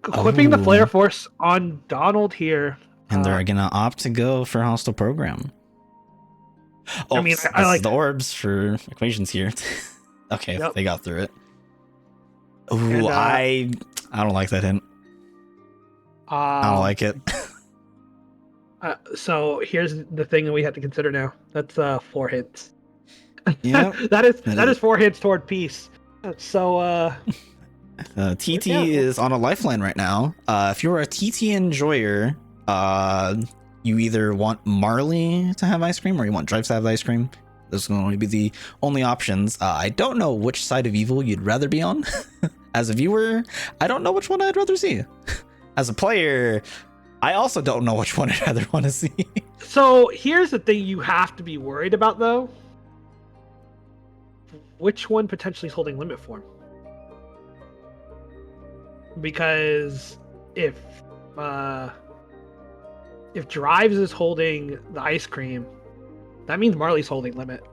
Equipping the Flare Force on Donald here. And they're gonna opt to go for Hostile Program. Oh, I mean, I like the orbs for equations here. Okay, yep. They got through it. Ooh, and, I don't like that hint. I don't like it. So here's the thing that we have to consider now. That's 4 hits. Yeah, that is 4 hits toward peace. So TT is on a lifeline right now. If you're a TT enjoyer, you either want Marley to have ice cream or you want Drives to have ice cream. Those are going to be the only options. I don't know which side of evil you'd rather be on. As a viewer, I don't know which one I'd rather see. As a player, I also don't know which one I'd rather want to see. So here's the thing you have to be worried about, though. Which one potentially is holding limit form? Because if Drives is holding the ice cream, that means Marley's holding limit.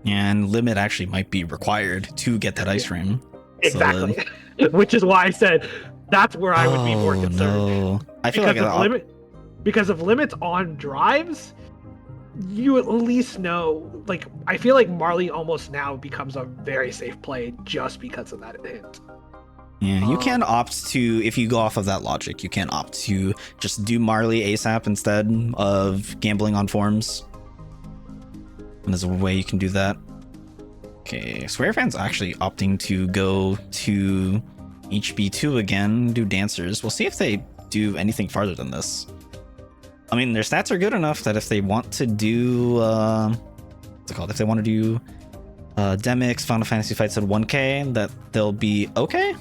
And limit actually might be required to get that ice cream. Exactly. So, which is why I said that's where I would be more concerned. No. I feel because of limits on Drives, you at least know, I feel like Marley almost now becomes a very safe play just because of that hint. Yeah, you can opt to, if you go off of that logic, you can opt to just do Marley ASAP instead of gambling on forms. And there's a way you can do that. Okay, Squarefan's actually opting to go to HB2 again, do Dancers. We'll see if they do anything farther than this. I mean, their stats are good enough that if they want to do, what's it called? If they want to do Demix, Final Fantasy Fights at 1K, that they'll be okay.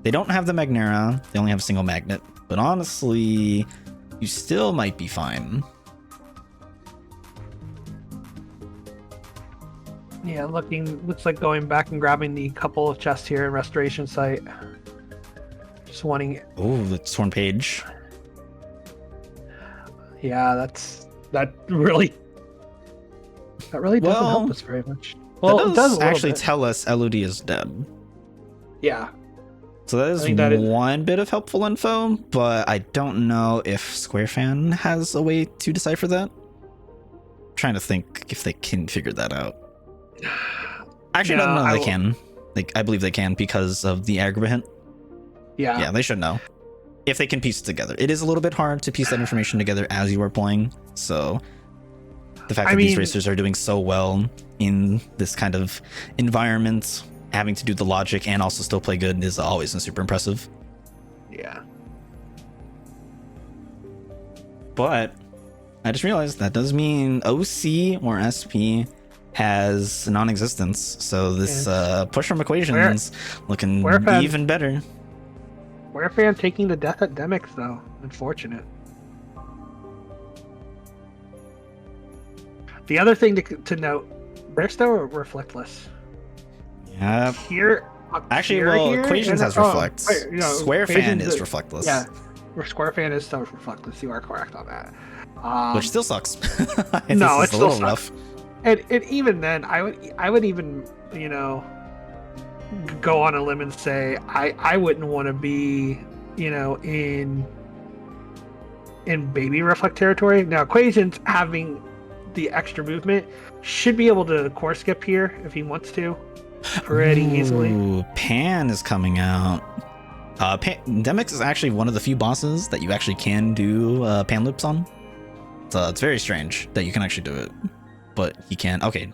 They don't have the Magnera. They only have a single magnet. But honestly, you still might be fine. Yeah, looks like going back and grabbing the couple of chests here in Restoration Site. Just wanting. Oh, the torn page. Yeah, that really doesn't help us very much. Well, that it does actually bit. tell us Elodie is dead. Yeah. So that is one bit of helpful info, but I don't know if Squarefan has a way to decipher that. I'm trying to think if they can figure that out. Actually, no, they can. I believe they can because of the aggregate hint. Yeah, they should know. If they can piece it together. It is a little bit hard to piece that information together as you are playing, so the fact that these racers are doing so well in this kind of environment, having to do the logic and also still play good, is always super impressive. Yeah. But I just realized that does mean OC or SP has non-existence, so this push from equations looking even better. Squarefan taking the death at Demix, though. Unfortunate. The other thing to note, they're still reflectless. Yeah. Here, equations has reflect. Squarefan is reflectless. Yeah, Squarefan is still reflectless. You are correct on that. Which still sucks. No, it's a little rough. And even then, I would even go on a limb and say I wouldn't want to be in baby reflect territory. Now equations having the extra movement should be able to core skip here if he wants to pretty easily. Pan is coming out. Demix is actually one of the few bosses that you actually can do pan loops on. So it's very strange that you can actually do it, but he can. Okay,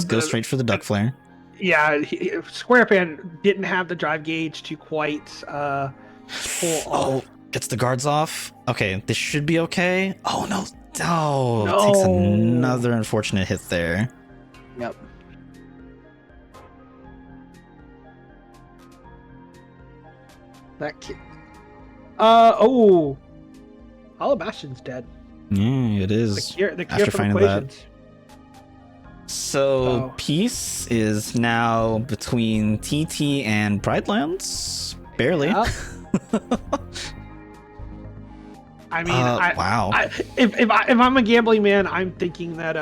go straight for the duck flare. Yeah, Squarefan didn't have the drive gauge to quite pull off. Gets the guards off. Okay, this should be okay. Oh no. Takes another unfortunate hit there. Yep. That kid. Hollow Bastion's dead. Yeah, it is. The cure after from finding equations. that. So peace is now between TT and Pridelands. Barely. Yep. I mean, wow. If I'm a gambling man, I'm thinking that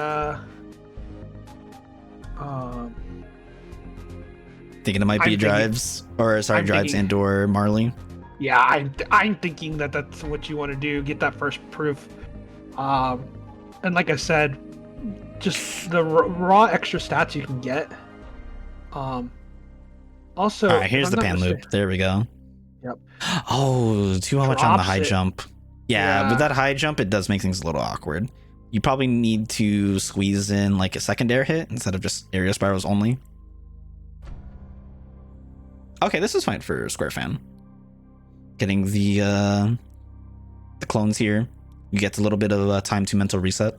thinking it might be drives and/or Marley. Yeah, I'm thinking that that's what you want to do. Get that first proof, and like I said, just the raw extra stats you can get. Also, all right, here's the pan loop. There we go. Yep. Oh, too much on the high jump. Yeah, with that high jump, it does make things a little awkward. You probably need to squeeze in like a second air hit instead of just area spirals only. Okay, this is fine for Squarefan. Getting the clones here, you get a little bit of time to mental reset.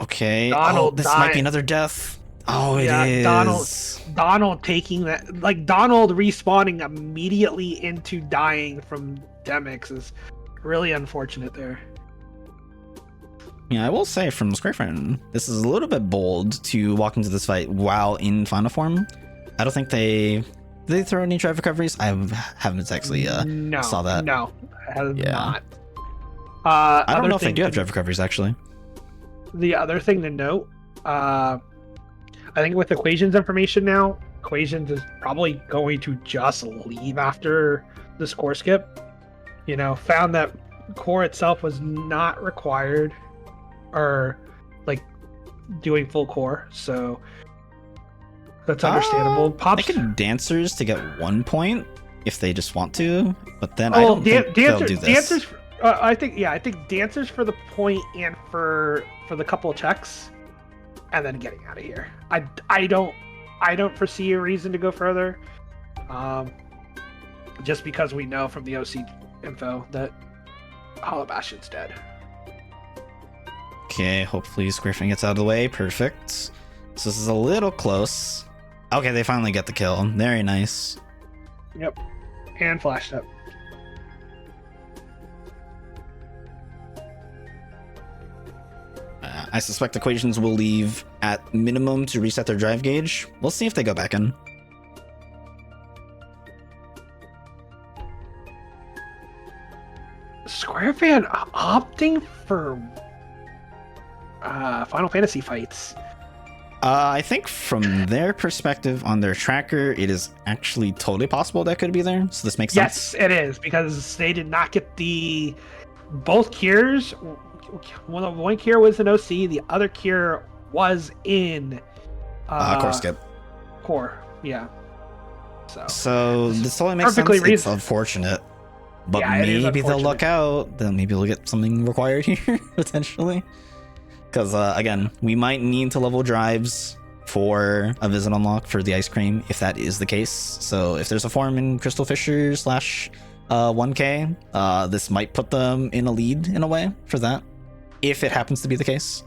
Okay, this might be another death. Oh, it is. Donald taking that, like Donald respawning immediately into dying from Demix is really unfortunate there. Yeah, I will say from Squarefan, this is a little bit bold to walk into this fight while in final form. I don't think they throw any drive recoveries. I haven't exactly saw that. No, I have not. I don't know if they do have drive recoveries actually. The other thing to note, I think with equations information now, equations is probably going to just leave after the score skip. Found that core itself was not required or like doing full core, so that's understandable. They can dancers to get 1 point if they just want to, but then I don't think they'll do this. Dancers, I think dancers for the point and for the couple of checks, and then getting out of here. I don't foresee a reason to go further, just because we know from the OC info that Hollow Bastion's dead. Okay, hopefully Squarefan gets out of the way. Perfect. So this is a little close. Okay, they finally get the kill. Very nice. Yep. And flashed up. I suspect equations will leave at minimum to reset their drive gauge. We'll see if they go back in. Squarefan opting for Final Fantasy fights. I think from their perspective on their tracker, it is actually totally possible that could be there. So this makes sense. Yes, it is, because they did not get both cures. One cure was in OC, the other cure was in Core skip. Core, yeah. So this totally makes sense. It's unfortunate. But yeah, maybe they'll luck out. Then maybe they'll get something required here, potentially. Because, again, we might need to level drives for a visit unlock for the ice cream, if that is the case. So if there's a form in Crystal Fisher / 1K, this might put them in a lead in a way for that, if it happens to be the case.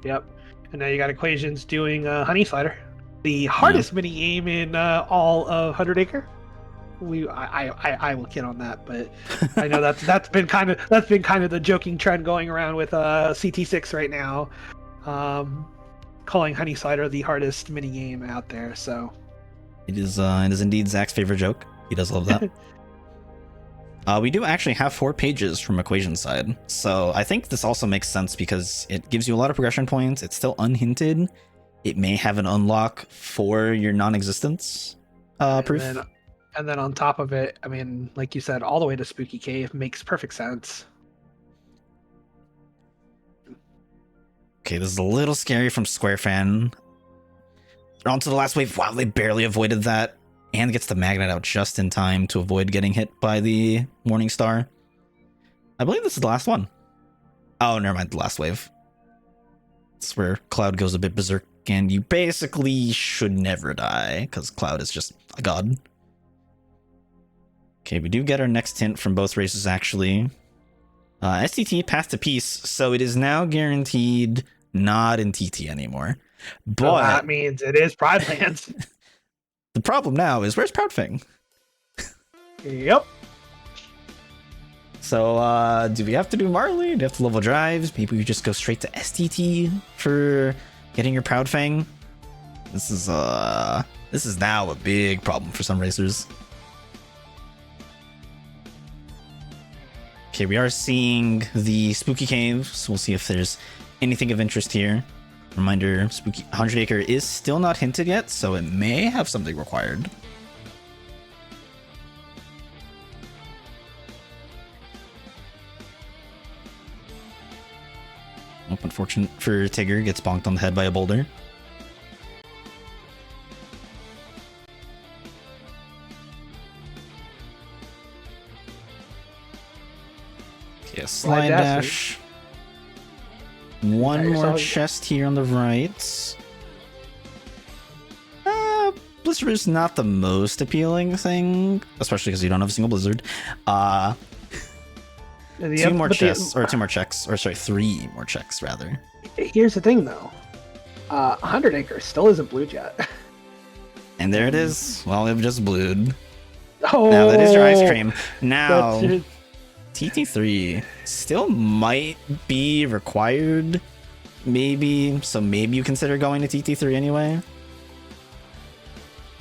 Yep. And now you got equations doing Honey Slider, the hardest mini game in all of 100 Acre. I will kid on that, but I know that's been kind of the joking trend going around with CT6 right now, calling Honey Slider the hardest mini game out there. So it is indeed Zach's favorite joke. He does love that. We do actually have 4 pages from equation side, so I think this also makes sense because it gives you a lot of progression points. It's still unhinted. It may have an unlock for your non-existence proof. And then on top of it, I mean, like you said, all the way to Spooky Cave makes perfect sense. Okay, this is a little scary from Squarefan. They're on to the last wave. Wow, they barely avoided that. And gets the magnet out just in time to avoid getting hit by the Morning Star. I believe this is the last one. Oh, never mind, the last wave. It's where Cloud goes a bit berserk, and you basically should never die, because Cloud is just a god. Okay, we do get our next hint from both races, actually. STT passed a piece, so it is now guaranteed not in TT anymore. But well, that means it is Pride Lands. The problem now is, where's Proudfang? Yep. So, do we have to do Marley? Do we have to level drives? Maybe we just go straight to STT for getting your Proudfang? This is now a big problem for some racers. Okay, we are seeing the Spooky Cave, so we'll see if there's anything of interest here. Reminder, Spooky 100 Acre is still not hinted yet, so it may have something required. Oh, unfortunate for Tigger, gets bonked on the head by a boulder. Okay, slide dash. One more chest here on the right. Blizzard is not the most appealing thing, especially because you don't have a single Blizzard. Three more checks, rather. Here's the thing, though. 100 Acre still isn't blue jet. And there it is. Well, it just blued. Oh, now that is your ice cream. Now, TT3 still might be required. Maybe. So maybe you consider going to TT3 anyway.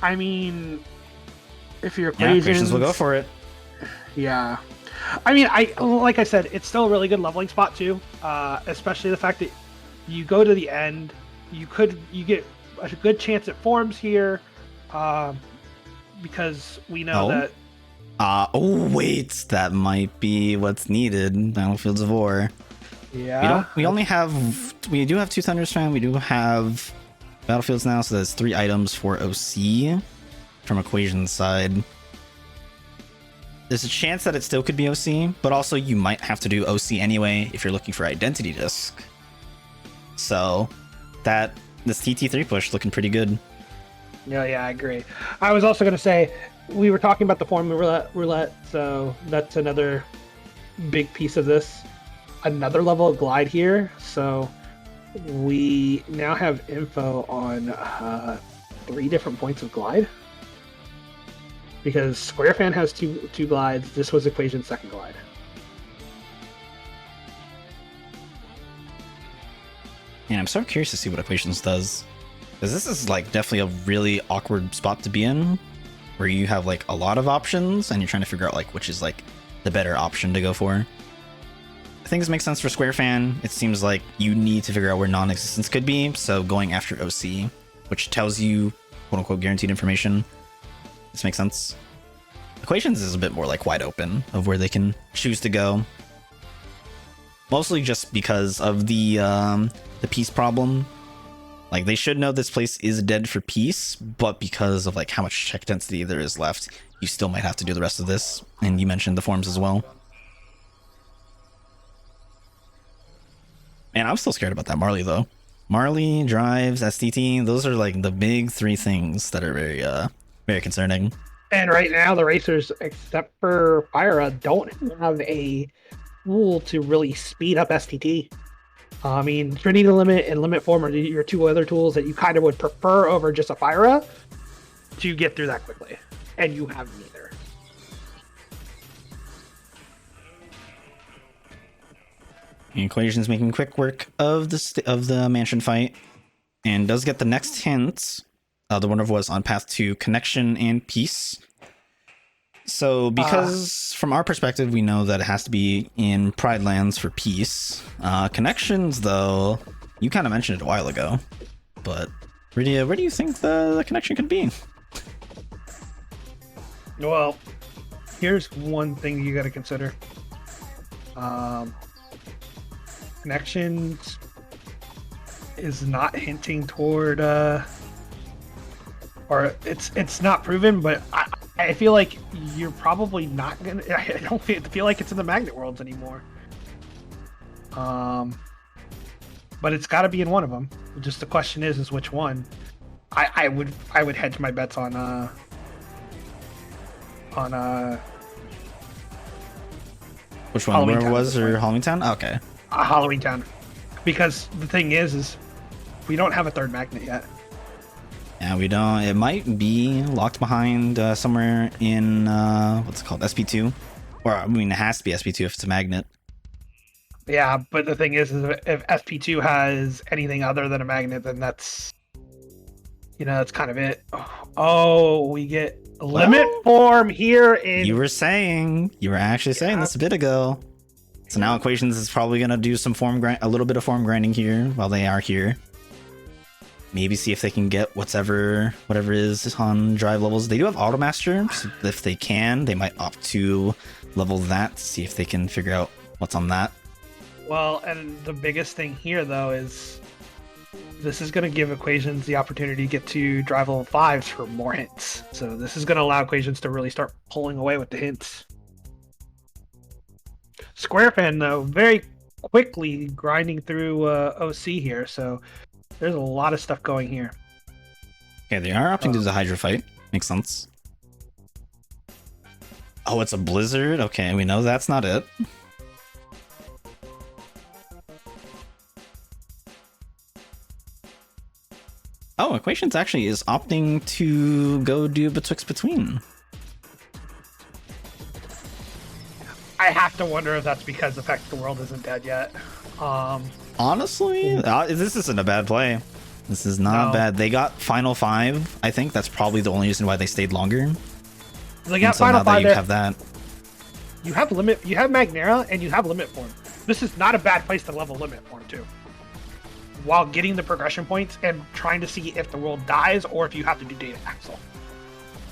I mean, if your equations will go for it. Yeah. I mean, like I said, it's still a really good leveling spot too. Especially the fact that you go to the end, you get a good chance at forms here, because we know that. Oh wait, that might be what's needed. Battlefields of War. Yeah. We do have 2 Thunderstrand. We do have Battlefields now, so there's 3 items for OC from Equation's side. There's a chance that it still could be OC, but also you might have to do OC anyway if you're looking for Identity Disc. So this TT3 push looking pretty good. Yeah, I agree. I was also going to say, we were talking about the form roulette, so that's another big piece of this. Another level of glide here, so we now have info on 3 different points of glide. Because Squarefan has two glides. This was Equation's second glide. And I'm so curious to see what Equations does. Because this is like definitely a really awkward spot to be in, where you have like a lot of options and you're trying to figure out like which is like the better option to go for. I think this makes sense for Squarefan. It seems like you need to figure out where non-existence could be, so going after OC, which tells you quote-unquote guaranteed information. This makes sense. Equations is a bit more like wide open of where they can choose to go. Mostly just because of the peace problem. Like, they should know this place is dead for peace, but because of like how much check density there is left, you still might have to do the rest of this. And you mentioned the forms as well. Man, I'm still scared about that Marley though. Marley, drives, STT, those are like the big 3 things that are very concerning. And right now, the racers, except for Fyra, don't have a tool to really speed up STT. I mean, Trinity Limit and Limit Form are your 2 other tools that you kind of would prefer over just a Fyra to get through that quickly. And you have neither. Equations making quick work of the mansion fight, and does get the next hint. The winner was on path to connection and peace. So, because from our perspective, we know that it has to be in Pride Lands for peace. Connections, though, you kind of mentioned it a while ago, but where do you think the connection could be? Well, here's one thing you got to consider. Connections is not hinting toward, or it's not proven, but I feel like you're probably not gonna. I don't feel like it's in the Magnet Worlds anymore. But it's got to be in one of them. Just the question is which one. I would hedge my bets on which one? Where was or Halloween Town? Okay. Halloween Town, because the thing is we don't have a 3rd magnet yet. Yeah, we don't. It might be locked behind somewhere in what's it called, SP2, or I mean, it has to be SP2 if it's a magnet. Yeah, but the thing is if SP2 has anything other than a magnet, then that's kind of it. Oh, we get limit form here in. You were actually saying this a bit ago. So now Equations is probably gonna do some a little bit of form grinding here while they are here. Maybe see if they can get whatever is on drive levels. They do have Automaster, so if they can, they might opt to level that to see if they can figure out what's on that. Well, and the biggest thing here, though, is this is going to give Equations the opportunity to get to drive level 5s for more hints. So this is going to allow Equations to really start pulling away with the hints. Squarefan, though, very quickly grinding through OC here, so there's a lot of stuff going here. Okay, they are opting to do the Hydra fight. Makes sense. Oh, it's a Blizzard? Okay, we know that's not it. Oh, Equations actually is opting to go do Betwixt Between. I have to wonder if that's because the fact that the world isn't dead yet. Honestly, this isn't a bad play. This is not bad. They got Final 5. I think that's probably the only reason why they stayed longer. They got Final 5 you have that. You have Magnera, and you have Limit Form. This is not a bad place to level Limit Form too, while getting the progression points and trying to see if the world dies or if you have to do Data Axle.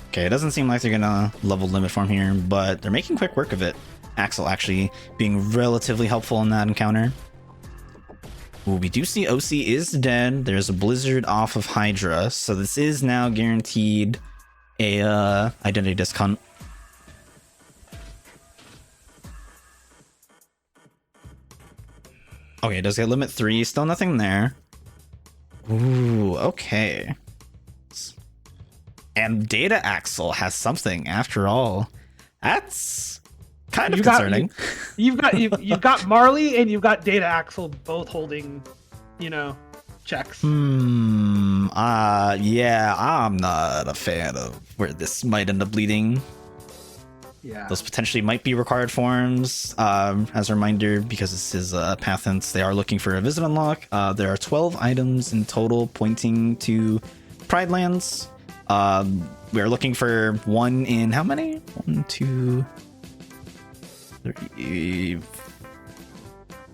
Okay, it doesn't seem like they're gonna level Limit Form here, but they're making quick work of it. Axel actually being relatively helpful in that encounter. Ooh, we do see OC is dead. There's a Blizzard off of Hydra, so this is now guaranteed a identity discount. Okay, it does get limit 3. Still nothing there. Ooh, okay. And Data Axle has something after all. That's kind of concerning. You've got Marley and you've got Data Axle both holding, checks. Yeah, I'm not a fan of where this might end up leading. Yeah. Those potentially might be required forms. As a reminder, because this is path hints, they are looking for a visit unlock. There are 12 items in total pointing to Pride Lands. We are looking for one in how many? 1, 2, 3,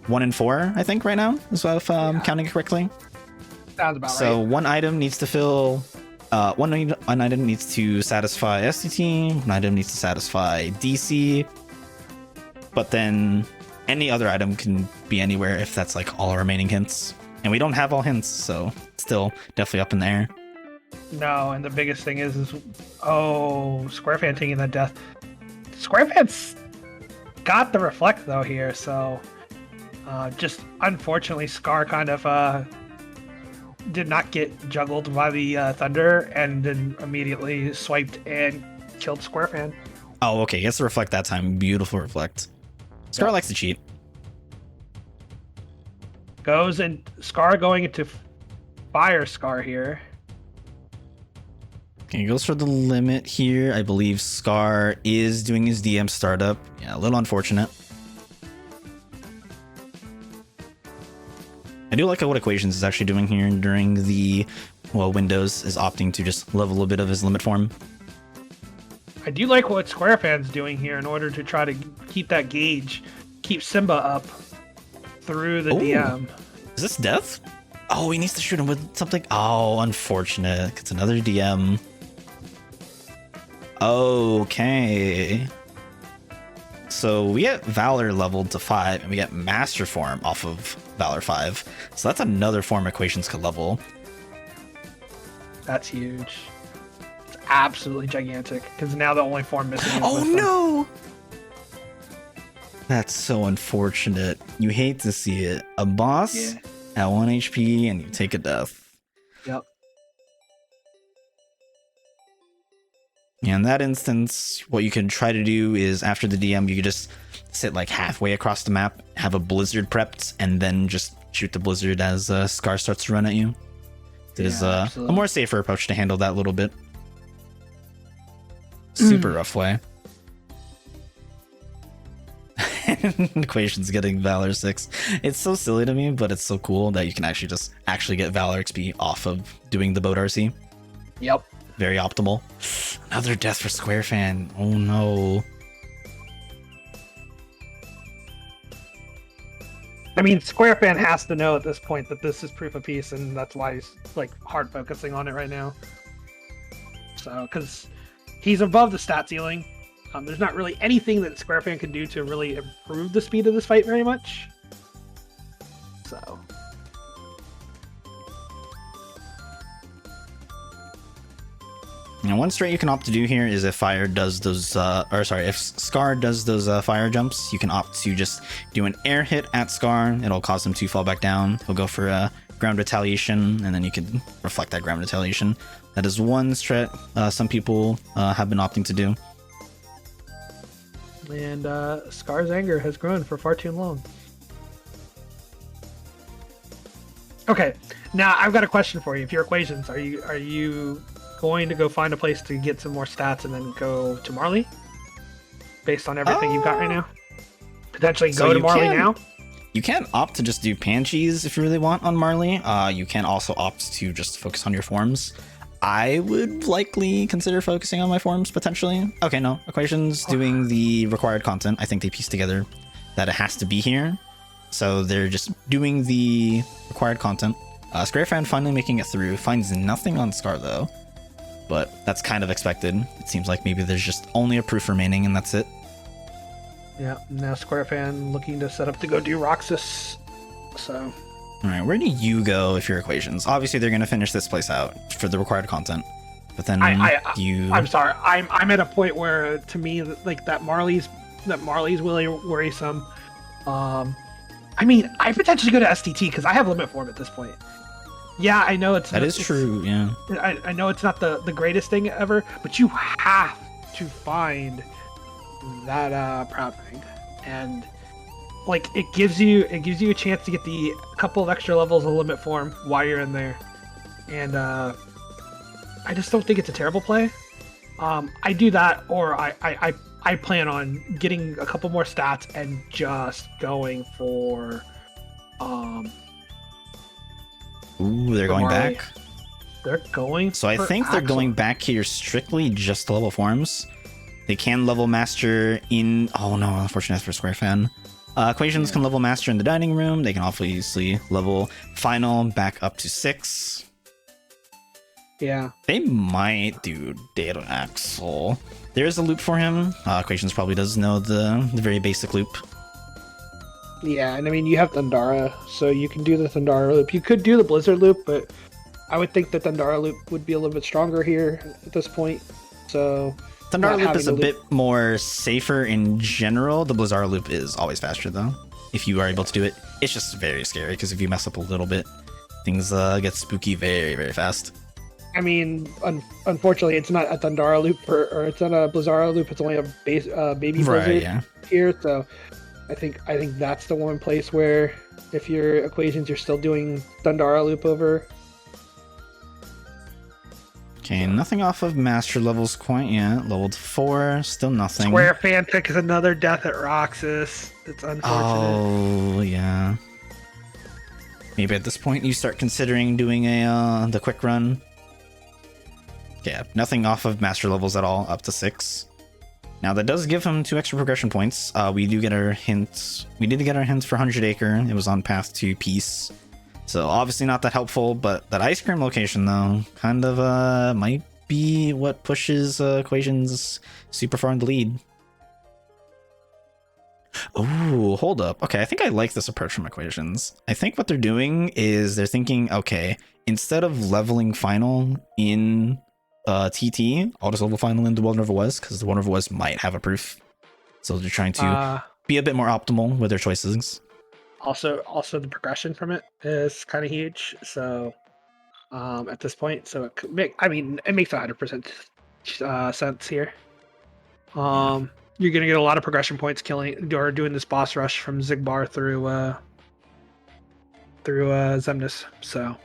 1 in 4, I think, right now, is if I'm counting it correctly. Sounds about right. So one item needs to fill. One item needs to satisfy STT. One item needs to satisfy DC. But then any other item can be anywhere if that's like all remaining hints. And we don't have all hints, so it's still definitely up in the air. No, and the biggest thing is Squarefan taking that death. Squarefan's got the reflect though here, so just unfortunately Scar kind of did not get juggled by the thunder and then immediately swiped and killed Squarefan. Oh, okay. Gets to reflect that time. Beautiful reflect. Scar likes to cheat. Goes and Scar going into fire Scar here. Okay, he goes for the limit here. I believe Scar is doing his DM startup. Yeah, a little unfortunate. I do like what Equations is actually doing here during the, well, Windows is opting to just level a bit of his limit form. I do like what Squarefan's doing here in order to try to keep that gauge, keep Simba up through the DM. Is this death? Oh, he needs to shoot him with something. Oh, unfortunate. It's another DM. Okay. So we get Valor leveled to 5, and we get Master Form off of Valor 5. So that's another form Equations could level. That's huge. It's absolutely gigantic, because now the only form missing is Oh no! That's so unfortunate. You hate to see it. A boss at 1 HP, and you take a death. Yep. In that instance, what you can try to do is after the DM, you could just sit like halfway across the map, have a blizzard prepped, and then just shoot the blizzard as Scar starts to run at you. It is a more safer approach to handle that little bit. Super rough way. Equations getting Valor 6. It's so silly to me, but it's so cool that you can actually get Valor XP off of doing the boat RC. Yep. Very optimal. Another death for Squarefan. Oh no. I mean, Squarefan has to know at this point that this is proof of peace, and that's why he's like hard focusing on it right now. So, because he's above the stat ceiling, there's not really anything that Squarefan can do to really improve the speed of this fight very much. So. Now, one strat you can opt to do here is if Fire does those, if Scar does those fire jumps, you can opt to just do an air hit at Scar. It'll cause him to fall back down. He'll go for a ground retaliation, and then you can reflect that ground retaliation. That is one strat some people have been opting to do. And Scar's anger has grown for far too long. Okay, now I've got a question for you. If your Equations, are you going to go find a place to get some more stats and then go to Marley based on everything you've got right now? Potentially go to Marley now? You can opt to just do Panchies if you really want on Marley. You can also opt to just focus on your forms. I would likely consider focusing on my forms potentially. Okay, no. Equations doing the required content. I think they pieced together that it has to be here. So they're just doing the required content. Squarefan finally making it through. Finds nothing on Scar though. But that's kind of expected. It seems like maybe there's just only a proof remaining and that's it. Yeah, now Squarefan looking to set up to go do Roxas. So. Alright, where do you go if you're Equations? Obviously they're gonna finish this place out for the required content. But then I'm sorry. I'm at a point where to me like that Marley's really worrisome. I mean, I potentially go to STT because I have limit form at this point. Yeah, I know that is true, yeah. I know it's not the greatest thing ever, but you have to find that proud thing. And like it gives you a chance to get the couple of extra levels of limit form while you're in there. and I just don't think it's a terrible play. I do that, or I plan on getting a couple more stats and just going for Ooh, they're going Marley. back. They're going. So I think they're going back here strictly just to level forms. They can level master in. Oh no, unfortunate for Squarefan. Equations can level master in the dining room. They can obviously level final back up to 6. Yeah. They might do Data Axle. There is a loop for him. Equations probably does know the very basic loop. Yeah, and I mean, you have Thundara, so you can do the Thundara loop. You could do the Blizzard loop, but I would think the Thundara loop would be a little bit stronger here at this point. So Thundara loop is a bit more safer in general. The Blizzard loop is always faster, though, if you are able to do it. It's just very scary, because if you mess up a little bit, things get spooky very, very fast. I mean, unfortunately, it's not a Thundara loop, or it's not a Blizzard loop. It's only a baby Blizzard here, so I think that's the one place where if your equations, you're still doing Thundara loop over. Okay, nothing off of master levels quite yet. Leveled 4, still nothing. Squarefan7 is another death at Roxas. It's unfortunate. Oh, yeah. Maybe at this point you start considering doing the quick run. Yeah, nothing off of master levels at all, up to 6. Now that does give him 2 extra progression points. We do get our hint. We did get our hint for 100 Acre. It was on path to peace. So obviously not that helpful, but that ice cream location though, kind of might be what pushes equations super far in the lead. Oh, hold up. Okay, I think I like this approach from equations. I think what they're doing is they're thinking, okay, instead of leveling final in TT, I'll just level final in the World Never Was, because the World Never Was might have a proof. So they're trying to be a bit more optimal with their choices. Also the progression from it is kind of huge. So at this point, so it could make, I mean, it makes 100% sense here. You're gonna get a lot of progression points killing or doing this boss rush from Zigbar through Zemnis. So,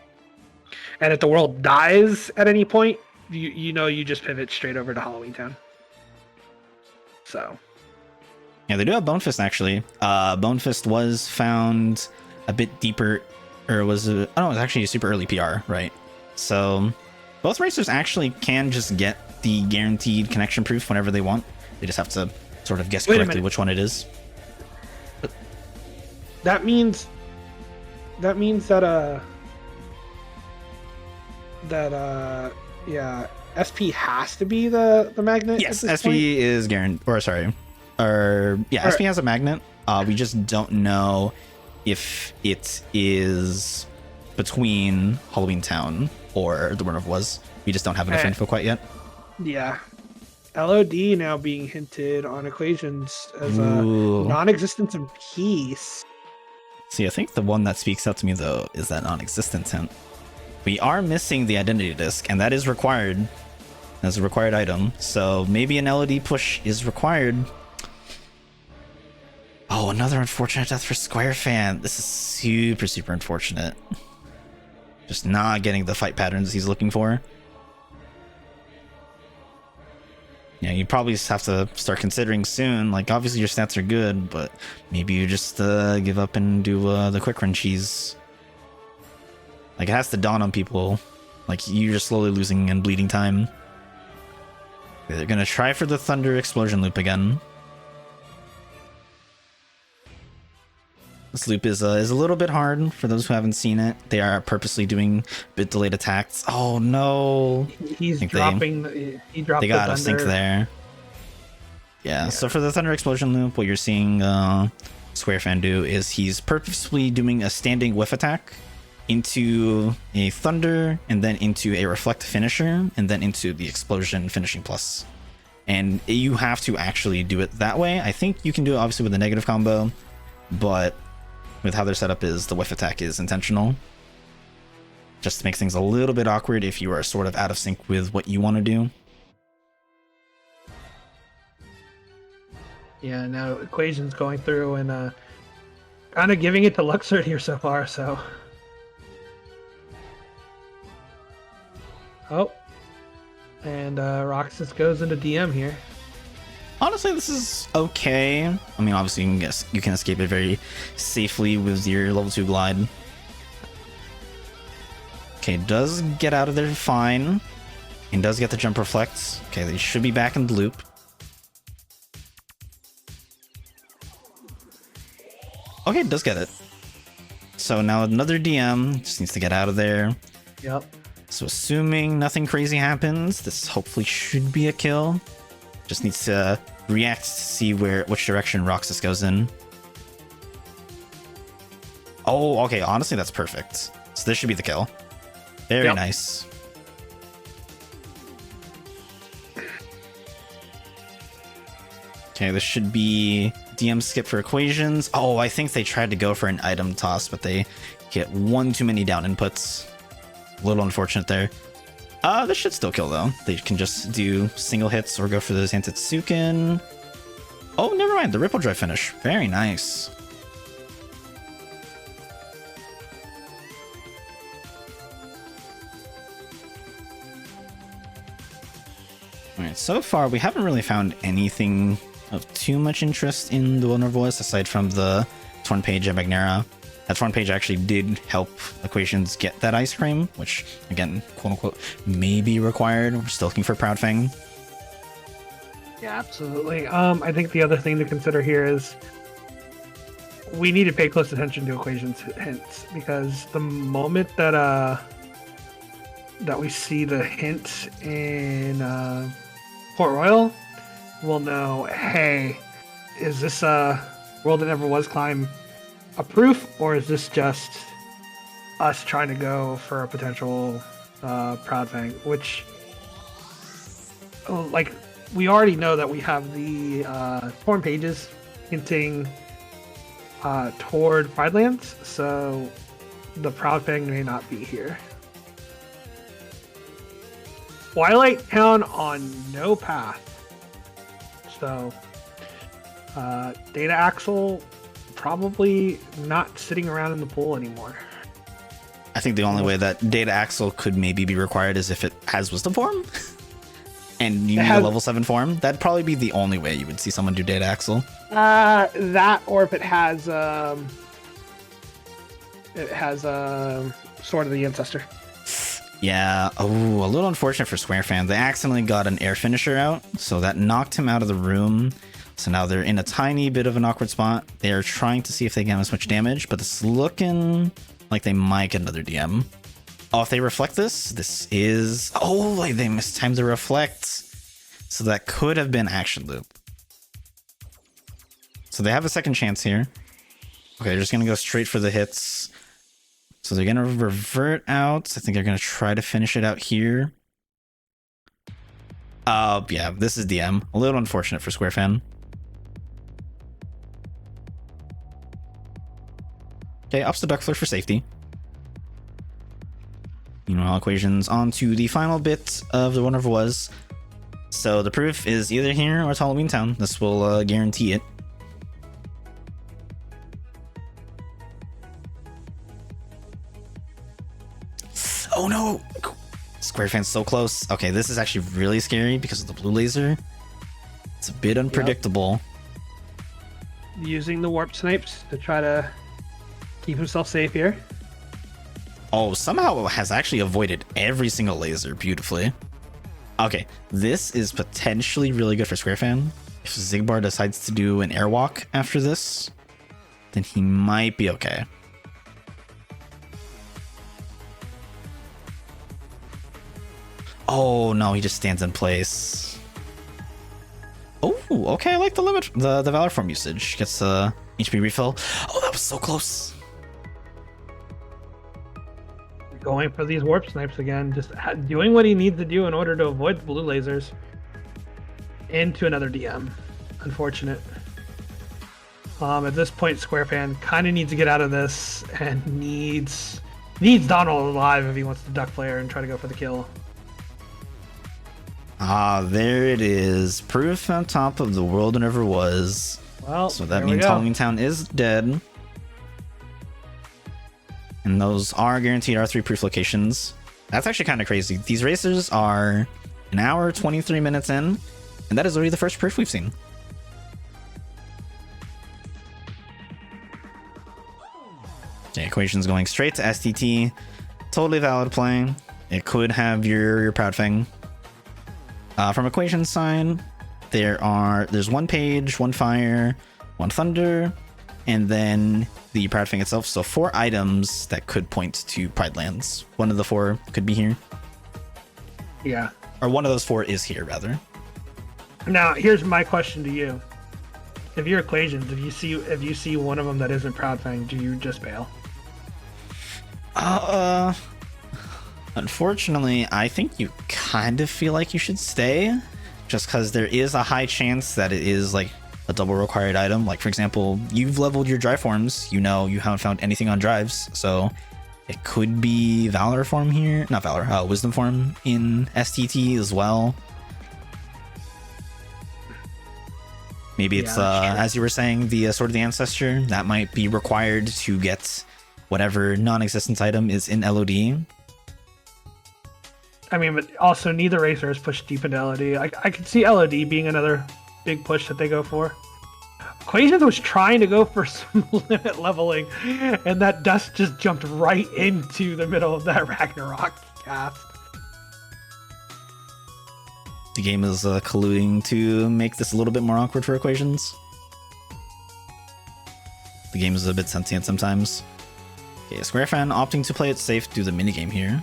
and if the world dies at any point, you know you just pivot straight over to Halloween Town. So. Yeah, they do have Bonefist actually. Bonefist was found a bit deeper, or was it? Oh, it was actually a super early PR, right? So both racers actually can just get the guaranteed connection proof whenever they want. They just have to sort of guess correctly which one it is. That means that yeah, SP has to be the magnet. Yes, SP is guaranteed. Or sorry. SP has a magnet. We just don't know if it is between Halloween Town or the World of Was. We just don't have enough info quite yet. Yeah. LOD now being hinted on equations as a non-existence and peace. See, I think the one that speaks out to me though is that non-existence hint. We are missing the identity disc, and that is required as a required item. So maybe an LOD push is required. Oh, another unfortunate death for Squarefan. This is super, super unfortunate. Just not getting the fight patterns he's looking for. Yeah, you probably just have to start considering soon. Like, obviously your stats are good, but maybe you just give up and do the quick run cheese. Like, it has to dawn on people. Like, you're just slowly losing and bleeding time. They're gonna try for the Thunder Explosion loop again. This loop is a little bit hard for those who haven't seen it. They are purposely doing bit delayed attacks. Oh no! He's dropping. He dropped. They got a sync there. Yeah. So for the Thunder Explosion loop, what you're seeing Squarefan do is he's purposely doing a standing whiff attack into a Thunder, and then into a Reflect finisher, and then into the Explosion finishing plus. And you have to actually do it that way. I think you can do it obviously with a negative combo, but with how their setup is, the whiff attack is intentional. Just to make things a little bit awkward if you are sort of out of sync with what you want to do. Yeah, now Equation's going through and kind of giving it to Luxord here so far, so. Oh, and Roxas goes into DM here. Honestly, this is okay. I mean, obviously, you can escape it very safely with your level 2 glide. Okay, does get out of there fine. And does get the jump reflect. Okay, they should be back in the loop. Okay, does get it. So now another DM. Just needs to get out of there. Yep. So assuming nothing crazy happens, this hopefully should be a kill. Just needs to react to see which direction Roxas goes in. Oh, okay. Honestly, that's perfect. So this should be the kill. Very nice. Okay, this should be DM skip for equations. Oh, I think they tried to go for an item toss, but they get one too many down inputs. A little unfortunate there. This should still kill, though. They can just do single hits or go for the Zantetsuken. Oh, never mind. The Ripple Drive finish. Very nice. Alright, so far we haven't really found anything of too much interest in the Wonder Voice aside from the Torn Page and Magnera. That Torn Page actually did help Equations get that ice cream, which, again, quote-unquote, may be required. We're still looking for Proudfang. Yeah, absolutely. I think the other thing to consider here is we need to pay close attention to Equations hints, because the moment that that we see the hint in Port Royal, we'll know, hey, is this World That Never Was climb a proof, or is this just us trying to go for a potential Proudfang? Which, like, we already know that we have the torn pages hinting toward Pridelands, so the Proudfang may not be here. Twilight Town on no path. So, Data Axle probably not sitting around in the pool anymore. I think the only way that Data Axle could maybe be required is if it has Wisdom Form. And you need a level 7 form. That'd probably be the only way you would see someone do Data Axle. That, or if it has Sword of the Ancestor. Yeah, oh, a little unfortunate for Squarefan. They accidentally got an air finisher out, so that knocked him out of the room. So now they're in a tiny bit of an awkward spot. They are trying to see if they can have as much damage, but it's looking like they might get another DM. Oh, if they reflect this is... Oh, like they mistimed the reflect. So that could have been action loop. So they have a second chance here. Okay, they're just going to go straight for the hits. So they're going to revert out. I think they're going to try to finish it out here. Yeah, this is DM. A little unfortunate for Squarefan. Okay, ups the Duckfleur for safety. Meanwhile, Equations on to the final bit of the Wonder Was. So the proof is either here or it's Halloween Town. This will guarantee it. Oh no! Squarefan's so close. Okay, this is actually really scary because of the blue laser. It's a bit unpredictable. Yep. Using the warp snipes to try to keep himself safe here. Oh, somehow it has actually avoided every single laser beautifully. Okay, this is potentially really good for Squarefan. If Zigbar decides to do an airwalk after this, then he might be okay. Oh no, he just stands in place. Oh, okay, I like the limit, the Valor Form usage. Gets HP refill. Oh, that was so close. Going for these warp snipes again, just doing what he needs to do in order to avoid the blue lasers. Into another DM. Unfortunate. At this point, Squarefan kind of needs to get out of this and needs Donald alive if he wants to duck player and try to go for the kill. Ah, there it is. Proof on top of the World That Never Was. Well, so that means Halloween Town is dead. And those are guaranteed R3 proof locations. That's actually kind of crazy. These races are an hour, 23 minutes in, and that is already the first proof we've seen. Okay, equations going straight to STT. Totally valid play. It could have your Proud Fang. From equation sign, there's one page, one fire, one thunder, and then the Proud Fang itself. So 4 items that could point to Pride Lands. One of the 4 could be here. Yeah. Or one of those 4 is here, rather. Now, here's my question to you. If your equations, if you see one of them that isn't Proud Fang, do you just bail? Unfortunately, I think you kind of feel like you should stay, just because there is a high chance that it is like a double required item. Like, for example, you've leveled your drive forms, you know you haven't found anything on drives, so it could be Valor form here, not Valor, Wisdom form in STT as well. Maybe it's as you were saying, the Sword of the Ancestor that might be required to get whatever non-existent item is in LOD. I mean, but also neither racer has pushed deep into LOD. I could see LOD being another big push that they go for. Equations was trying to go for some limit leveling, and that dust just jumped right into the middle of that Ragnarok cast. The game is colluding to make this a little bit more awkward for equations. The game is a bit sentient sometimes. Okay, Squarefan opting to play it safe, do the minigame here.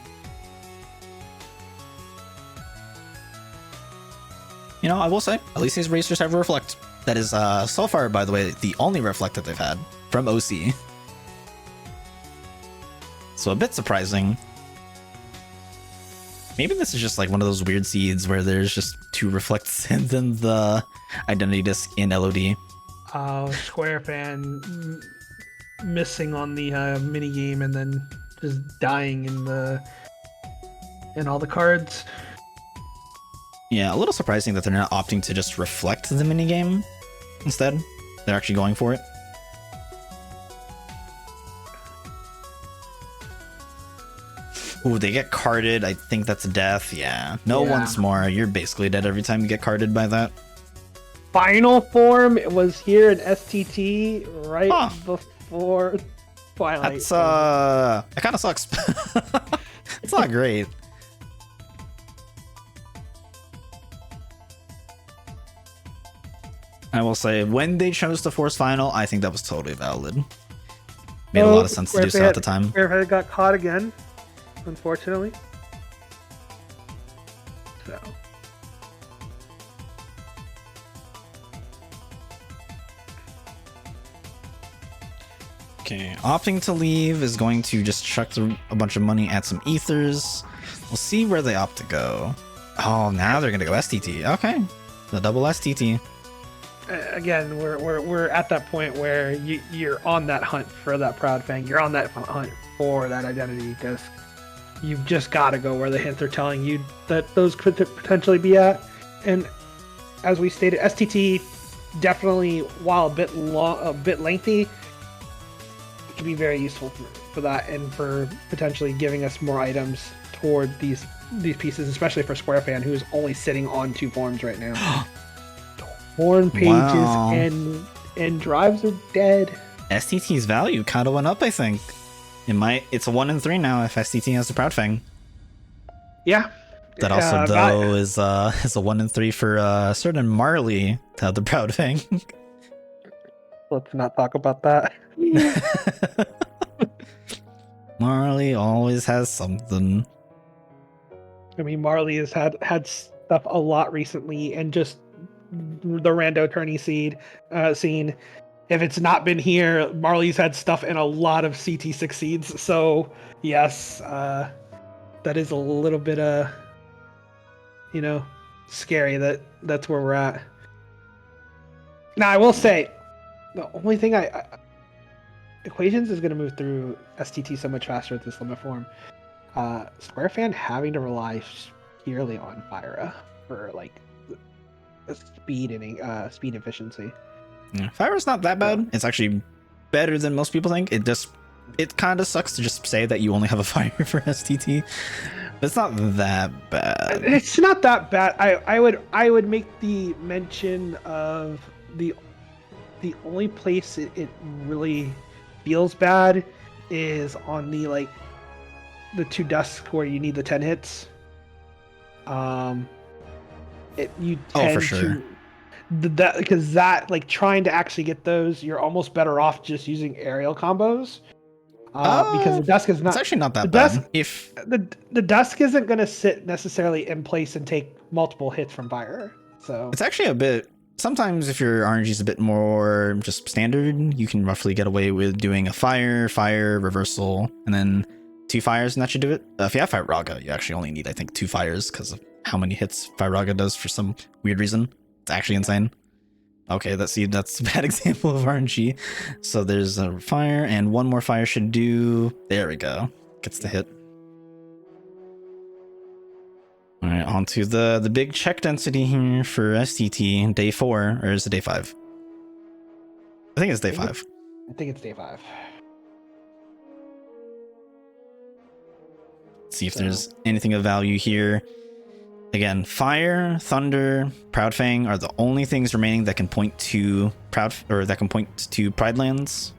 You know, I will say, at least these racers have a reflect. That is, so far, by the way, the only reflect that they've had from OC. So a bit surprising. Maybe this is just like one of those weird seeds where there's just 2 reflects and then the identity disc in LOD. Squarefan missing on the mini game and then just dying in all the cards. Yeah, a little surprising that they're not opting to just reflect the minigame instead. They're actually going for it. Ooh, they get carded. I think that's a death. Yeah. No, once more. You're basically dead every time you get carded by that. Final form was here in STT right before Twilight. That's, that kind of sucks. It's not great. I will say, when they chose to force final, I think that was totally valid. Made a lot of sense to do so at the time. Squarefan got caught again, unfortunately. So. Okay, opting to leave is going to just chuck a bunch of money at some ethers. We'll see where they opt to go. Oh, now they're gonna go STT. Okay, the double STT. Again, we're at that point where you're on that hunt for that Proud Fang. You're on that hunt for that identity disc. You've just got to go where the hints are telling you that those could potentially be at. And as we stated, STT definitely, while a bit lengthy, it can be very useful for that and for potentially giving us more items toward these pieces, especially for Squarefan, who's only sitting on 2 forms right now. Horn pages and drives are dead. STT's value kind of went up, I think. It's a 1 in 3 now if STT has the Proud Fang. Yeah. That also though is a 1 in 3 for a certain Marley to have the Proud Fang. Let's not talk about that. Marley always has something. I mean, Marley has had stuff a lot recently, and just the rando tourney scene. If it's not been here, Marley's had stuff in a lot of CT6 seeds. So yes, that is a little bit scary that's where we're at. Now I will say, the only thing Equations is going to move through STT so much faster with this limit form. Squarefan having to rely purely on Fyra for like speed and speed efficiency. Yeah, Fyra's not that bad. It's actually better than most people think. It kind of sucks to just say that you only have a fire for STT. It's not that bad. It's not that bad. I would make the mention of the only place it really feels bad is on the two dusks where you need the 10 hits. You tend For sure. to that because like trying to actually get those, you're almost better off just using aerial combos. Because the dusk is not. It's actually not that the bad. dusk, If the dusk isn't going to sit necessarily in place and take multiple hits from fire. So it's actually a bit. Sometimes if your RNG is a bit more just standard, you can roughly get away with doing a fire, reversal, and then 2 fires, and that should do it. If you have Fire Raga, you actually only need, I think, 2 fires because of how many hits Fire Raga does for some weird reason. It's actually insane. Okay, that's a bad example of RNG. So there's a fire, and 1 more fire should do. There we go. Gets the hit. All right, on to the big check density here for STT. Day 4, or is it day 5? I think it's day 5. I think it's day 5. Let's see if there's anything of value here. Again, Fire, Thunder, Proudfang are the only things remaining that can point to Pride Lands.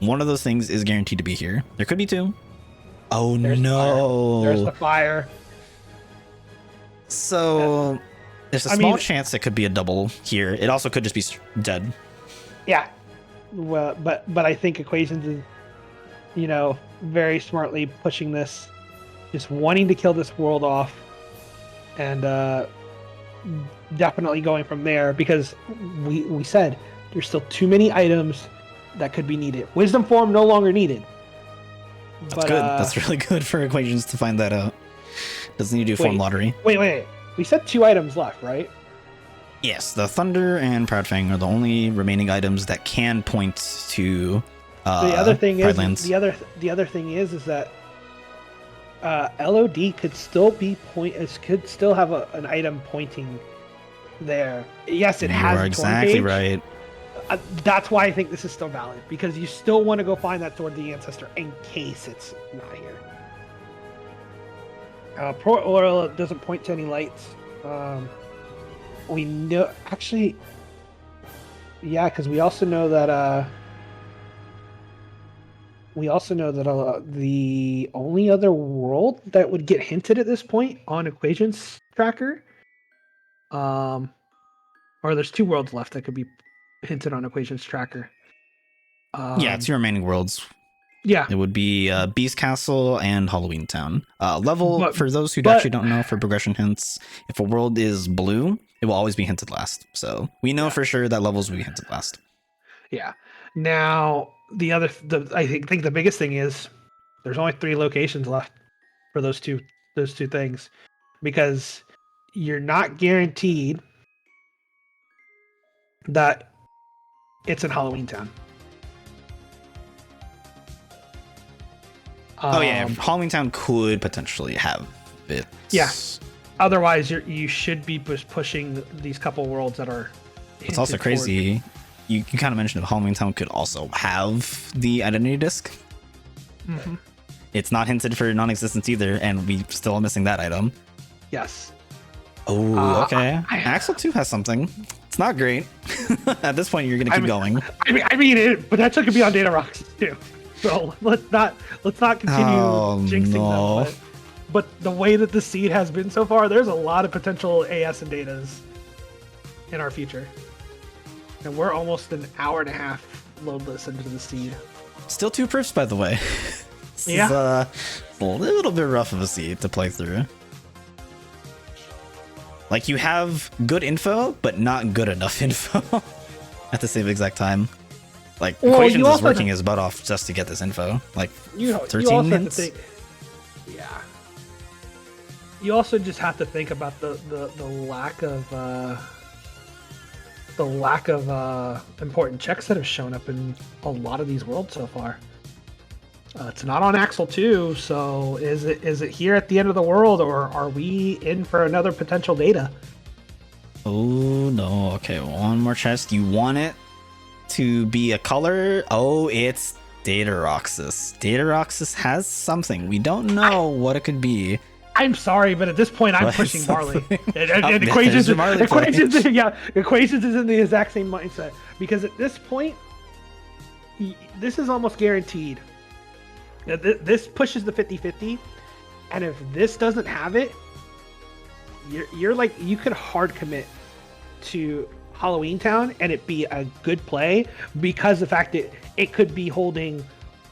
One of those things is guaranteed to be here. There could be 2. Oh, no. There's the fire. So there's a small chance it could be a double here. It also could just be dead. Yeah. Well, but I think Equations is, very smartly pushing this, just wanting to kill this world off. And definitely going from there, because we said there's still too many items that could be needed. Wisdom Form no longer needed. That's good. That's really good for Equations to find that out. Doesn't need to do Form Lottery. Wait. We said 2 items left, right? Yes, the Thunder and Proudfang are the only remaining items that can point to the other thing Pride is Lands. the other thing is that LOD could still could still have an item pointing there. Yes, it has. You are exactly right. That's why I think this is still valid, because you still want to go find that Sword of the Ancestor in case it's not here. Pro Oil doesn't point to any lights. We know, actually, yeah, because we also know that the only other world that would get hinted at this point on Equations Tracker, or there's 2 worlds left that could be hinted on Equations Tracker. 2 remaining worlds. Yeah, it would be Beast Castle and Halloween Town. Level, for those who actually don't know, for progression hints, if a world is blue, it will always be hinted last. So we know for sure that levels will be hinted last. Yeah. Now I think the biggest thing is there's only 3 locations left for those two things, because you're not guaranteed that it's in Halloween Town. Halloween Town could potentially have it. Yeah. Otherwise, you should be pushing these couple worlds that are. It's also crazy. You kind of mentioned that Halloween Town could also have the identity disc. Mm-hmm. It's not hinted for non-existence either, and we still are missing that item. Yes. Oh, okay. Axel 2 has something. It's not great. At this point, you're gonna keep going. I mean, it potentially could be on Data Rocks too. So let's not continue jinxing them. But the way that the seed has been so far, there's a lot of potential AS and datas in our future. And we're almost an hour and a half loadless into the seed. Still 2 proofs, by the way. This is a little bit rough of a seed to play through. Like, you have good info, but not good enough info at the same exact time. Like, Equations is working his butt off just to get this info. Like, 13 hints? You also just have to think about the lack of important checks that have shown up in a lot of these worlds so far. It's not on Axel 2, so is it here at the end of the world, or are we in for another potential data? Oh no, okay, 1 more chest. You want it to be a color? Oh, it's Data Roxas. Data Roxas has something. We don't know what it could be. I'm sorry, but at this point, I'm pushing Marley. And there's your Marley equations is in the exact same mindset because at this point, this is almost guaranteed. This pushes the 50-50, and if this doesn't have it, you're like you could hard commit to Halloween Town and it be a good play because the fact that it could be holding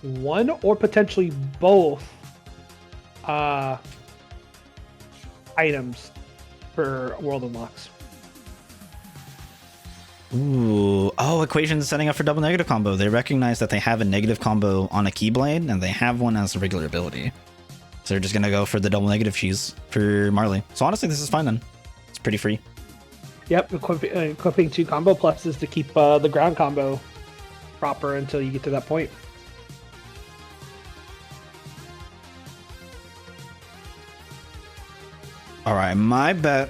one or potentially both items for World Unlocks. Ooh. Oh, Equations setting up for double negative combo. They recognize that they have a negative combo on a Keyblade, and they have one as a regular ability. So they're just going to go for the double negative cheese for Marley. So honestly, this is fine then. It's pretty free. Yep, equipping 2 combo pluses to keep the ground combo proper until you get to that point. All right, my bet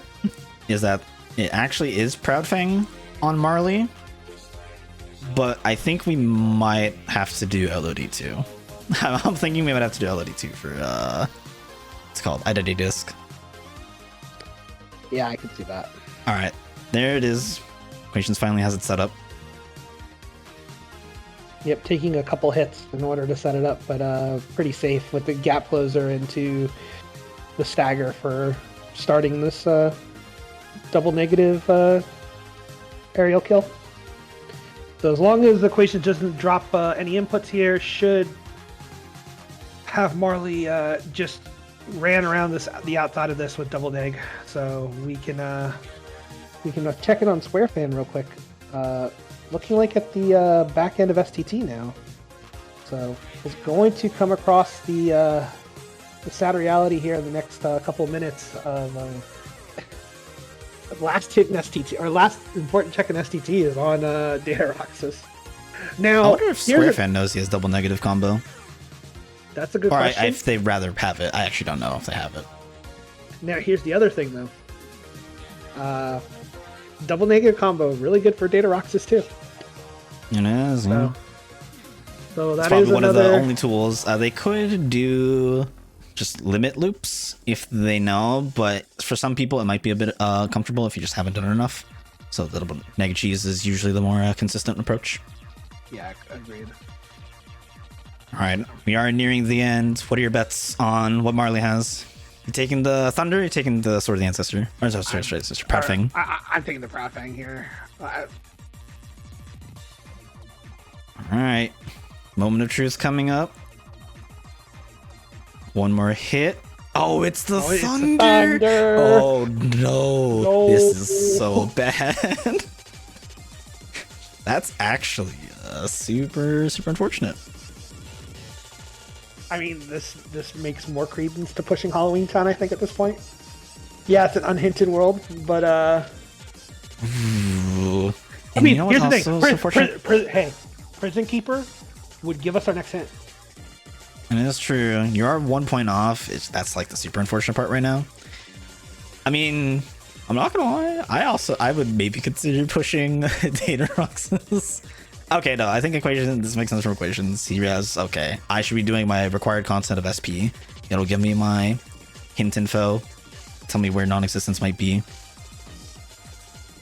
is that it actually is Proud Fang on Marley, but I think we might have to do LOD2. I'm thinking we might have to do LOD2 for it's called Identity Disc. Yeah, I can see that. All right, there it is. Equations finally has it set up. Yep, taking a couple hits in order to set it up, but pretty safe with the gap closer into the stagger for starting this double negative aerial kill. So as long as the equation doesn't drop any inputs here, should have Marley just ran around the outside of this with double neg. So we can check it on Squarefan real quick. Looking like at the back end of STT now. So it's going to come across the sad reality here in the next couple minutes of last hit in STT, or last important check in STT is on Data Roxas. Now, I wonder if Squarefan knows he has double negative combo. That's a good question. Or if they'd rather have it. I actually don't know if they have it. Now, here's the other thing, though. Double negative combo, really good for Data Roxas, too. It is, so that it's is one another... of the only tools. They could do just limit loops if they know, but for some people it might be a bit comfortable if you just haven't done it enough. So the double negative cheese is usually the more consistent approach. Yeah, agreed. All right, we are nearing the end. What are your bets on what Marley has? You taking the Thunder? Or you taking the Sword of the Ancestor? Or sorry, Proud Fang. I'm taking the Proud Fang here. All right, moment of truth coming up. One more hit. Oh, it's the Thunder. Oh no, this is so bad. That's actually super unfortunate. I mean, this makes more credence to pushing Halloween Town, I think, at this point. Yeah, it's an unhinted world, but Ooh. I mean, you know here's the thing. hey, Prison Keeper would give us our next hint. And it's true. You are 1 point off. That's like the super unfortunate part right now. I mean, I'm not gonna lie. I would maybe consider pushing Data Roxas. Okay, no, I think this makes sense from Equations. He has, okay, I should be doing my required content of SP. It'll give me my hint info. Tell me where non-existence might be.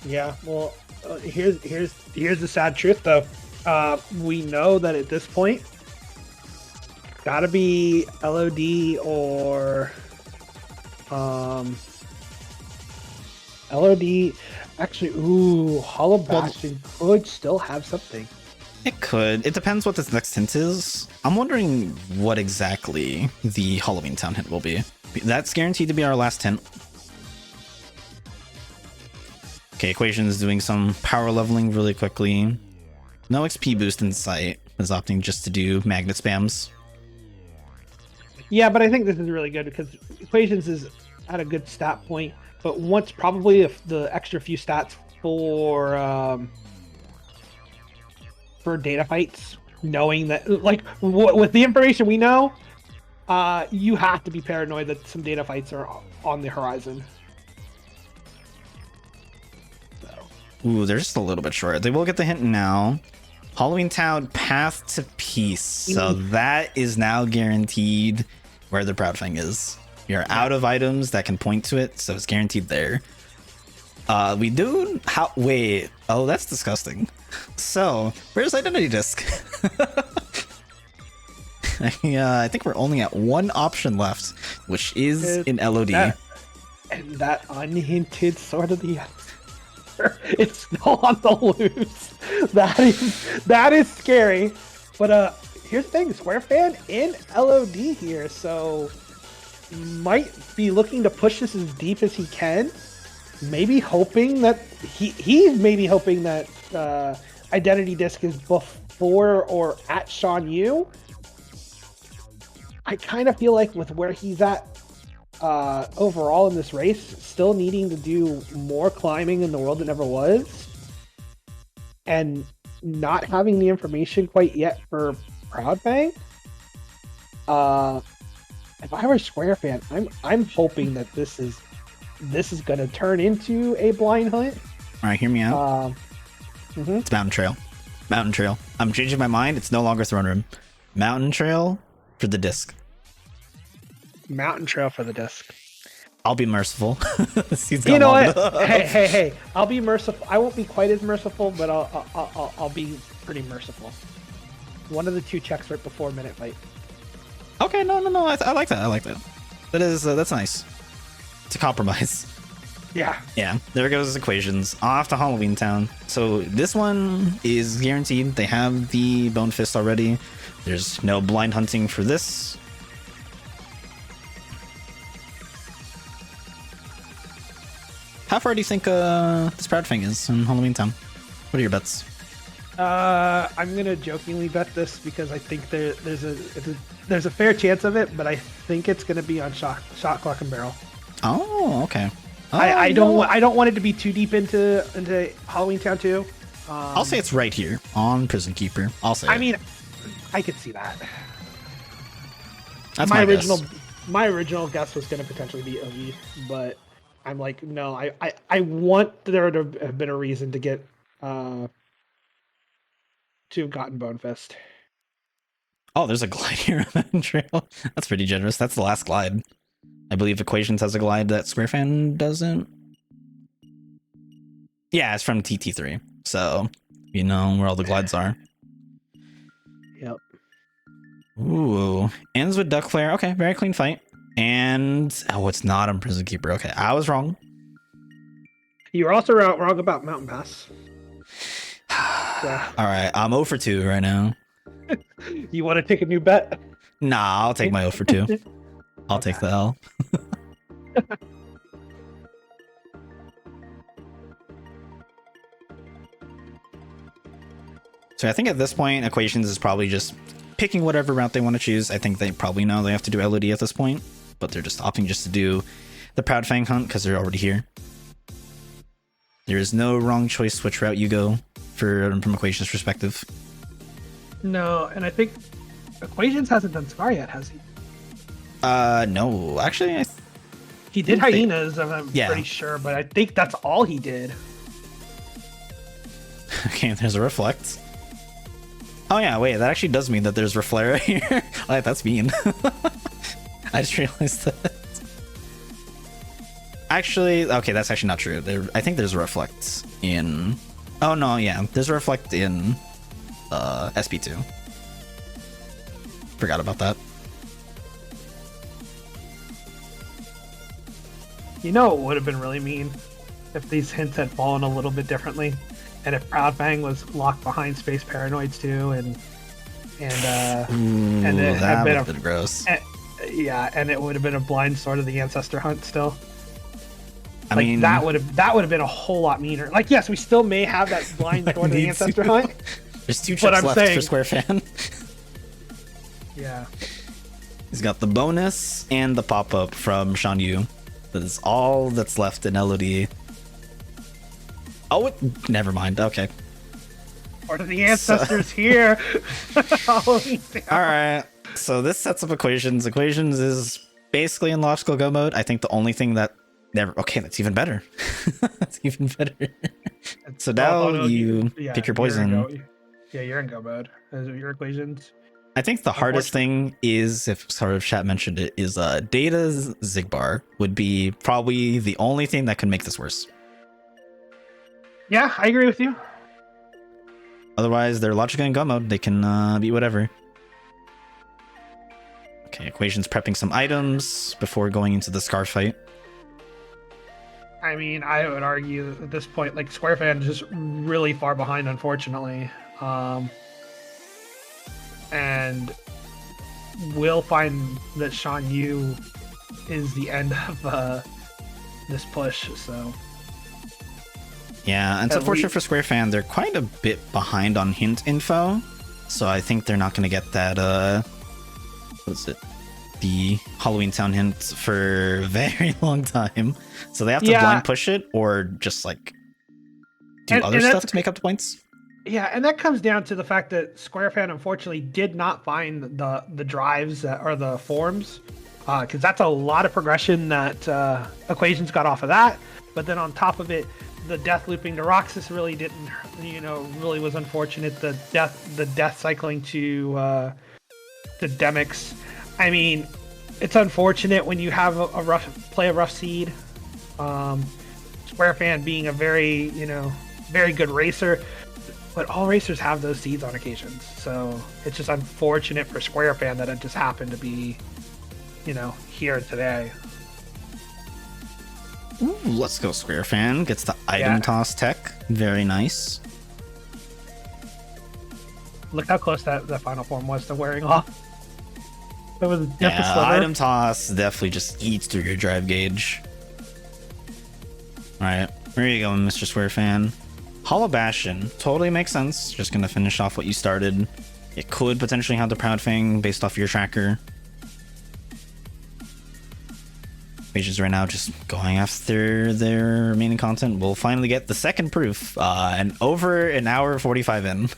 Yeah, well, here's the sad truth, though. We know that at this point, gotta be LOD or LOD. Actually, ooh, Hollow Bastion could still have something. It could. It depends what this next hint is. I'm wondering what exactly the Halloween Town hint will be. That's guaranteed to be our last hint. Okay, Equation is doing some power leveling really quickly. No XP boost in sight. Is opting just to do magnet spams. Yeah, but I think this is really good because Equations is at a good stat point. But once probably if the extra few stats for data fights, knowing that, like, with the information we know, you have to be paranoid that some data fights are on the horizon. So. Ooh, they're just a little bit short. They will get the hint now. Halloween Town, Path to Peace. So that is now guaranteed where the Proud Fang is. You're out of items that can point to it, so it's guaranteed there. We do wait. Oh, that's disgusting. So where's identity disc? I think we're only at one option left, which is in LOD. And that unhinted Sword of the Answer, it's still on the loose. That is scary. But here's the thing, Squarefan in LOD here, so might be looking to push this as deep as he can. Maybe hoping that he's maybe hoping that identity disc is before or at Sean Yu. I kind of feel like with where he's at overall in this race, still needing to do more climbing in the world that never was, and not having the information quite yet for Proudfang. If I were Squarefan, I'm hoping that this is going to turn into a blind hunt. All right, hear me out. It's Mountain Trail. Mountain Trail. I'm changing my mind. It's no longer Throne Room. Mountain Trail for the disc. Mountain Trail for the disc. I'll be merciful. You know what? Hey! I'll be merciful. I won't be quite as merciful, but I'll be pretty merciful. One of the two checks right before minute fight. Okay, no. I like that. I like that. That's nice. It's a compromise. Yeah. Yeah. There goes equations off to Halloween Town. So this one is guaranteed. They have the Bone Fist already. There's no blind hunting for this. How far do you think this Proudfang is in Halloween Town? What are your bets? I'm gonna jokingly bet this because I think there's a fair chance of it, but I think it's gonna be on shot clock and barrel. Oh, okay. I don't want it to be too deep into Halloween Town 2. I'll say it's right here on Prison Keeper. I'll say. I mean, I could see that. That's my original guess was going to potentially be OE, but I'm like, no, I want there to have been a reason to get to have gotten Bone Fist. Oh, there's a glide here on that trail. That's pretty generous. That's the last glide. I believe Equations has a glide that Squarefan doesn't. Yeah, it's from TT3. So, you know where all the glides are. Yep. Ooh. Ends with Duck Flare. Okay, very clean fight. And, oh, it's not on Prison Keeper. Okay, I was wrong. You were also wrong about Mountain Pass. All right, I'm 0 for 2 right now. You want to take a new bet? Nah, I'll take my 0 for 2. I'll take the L. So I think at this point, Equations is probably just picking whatever route they want to choose. I think they probably know they have to do LOD at this point, but they're just opting just to do the Proudfang hunt because they're already here. There is no wrong choice which route you go from Equations' perspective. No, and I think Equations hasn't done Scar yet, has he? No, actually, he did Hyenas. I'm yeah. pretty sure, but I think that's all he did. Okay, there's a Reflect. Oh yeah, wait, that actually does mean that there's Reflare here. Like, that's mean. I just realized that. Actually, okay, that's actually not true. I think there's a Reflect in... Oh no, yeah, there's a Reflect in SP2. Forgot about that. You know, it would have been really mean if these hints had fallen a little bit differently, and if Proudfang was locked behind Space Paranoids too, and it had been a gross. Yeah, and it would have been a blind Sword of the Ancestor hunt still. I mean, that would have been a whole lot meaner. Like, yes, we still may have that blind Sword of the Ancestor hunt. There's 2 chips left for Squarefan. Yeah. He's got the bonus and the pop-up from Sean Yu. That is all that's left in LOD. Oh, never mind. Okay. Sword of the Ancestors here. Alright. So this sets up Equations. Equations is basically in logical go mode. I think the only thing that never... Okay, that's even better. That's even better. So now you pick your poison. You're in go mode. Your Equations. I think the hardest thing is, if sort of chat mentioned it, is Data's Zigbar would be probably the only thing that could make this worse. Yeah, I agree with you. Otherwise, they're logic and gun mode. They can be whatever. Okay, Equations prepping some items before going into the Scar fight. I mean, I would argue at this point, like, Squarefan is just really far behind, unfortunately. And we'll find that Shan Yu is the end of this push, so... Yeah, and it's unfortunate for Squarefan. They're quite a bit behind on hint info, so I think they're not going to get that, what is it? The Halloween Town hint for a very long time. So they have to blind push it or just, like, do other stuff to make up the points. Yeah, and that comes down to the fact that Squarefan unfortunately did not find the drives or the forms, because that's a lot of progression that Equations got off of that. But then on top of it, the death looping to Roxas really didn't, really was unfortunate. The death cycling to Demix. I mean, it's unfortunate when you have a rough seed. Squarefan being a very, very good racer, but all racers have those seeds on occasions. So it's just unfortunate for Squarefan that it just happened to be, here today. Ooh, let's go Squarefan. Gets the item toss tech. Very nice. Look how close that final form was to wearing off. That was just a sliver. Item toss definitely just eats through your drive gauge. Alright, where are you going, Mr. Squarefan? Hollow Bastion totally makes sense. Just gonna finish off what you started. It could potentially have the Proud Fang based off your tracker. Pages right now just going after their remaining content. We'll finally get the second proof, and over an hour 45 in.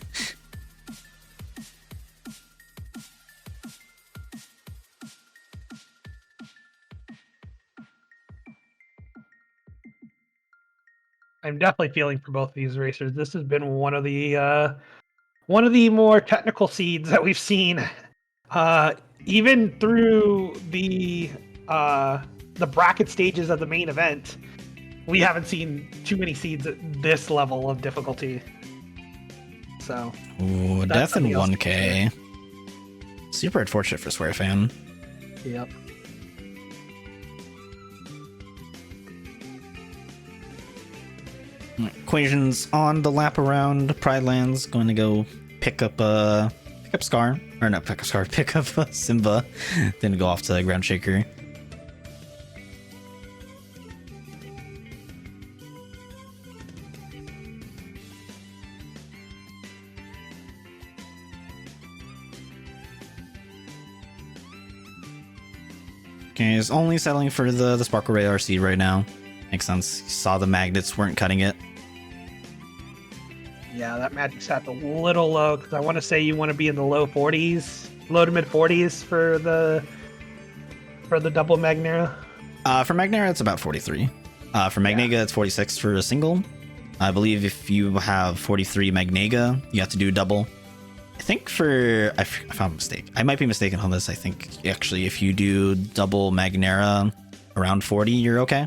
I'm definitely feeling for both of these racers. This has been one of the more technical seeds that we've seen, even through the bracket stages of the main event. We haven't seen too many seeds at this level of difficulty. So, ooh, death in 1K. Super unfortunate for Squarefan. Yep. Equations on the lap around Pride Lands, going to go pick up Scar, or not pick up Scar, pick up Simba, then go off to Ground Shaker. Okay, he's only settling for the Sparkle Ray RC right now. Makes sense. You saw the magnets weren't cutting it. Yeah, that magic set's a little low, because I want to say you want to be in the low 40s, low to mid 40s for the double Magnera. For Magnera, it's about 43. For Magnega, it's 46 for a single. I believe if you have 43 Magnega, you have to do double. I think I found a mistake. I might be mistaken on this. I think actually if you do double Magnera around 40, you're okay.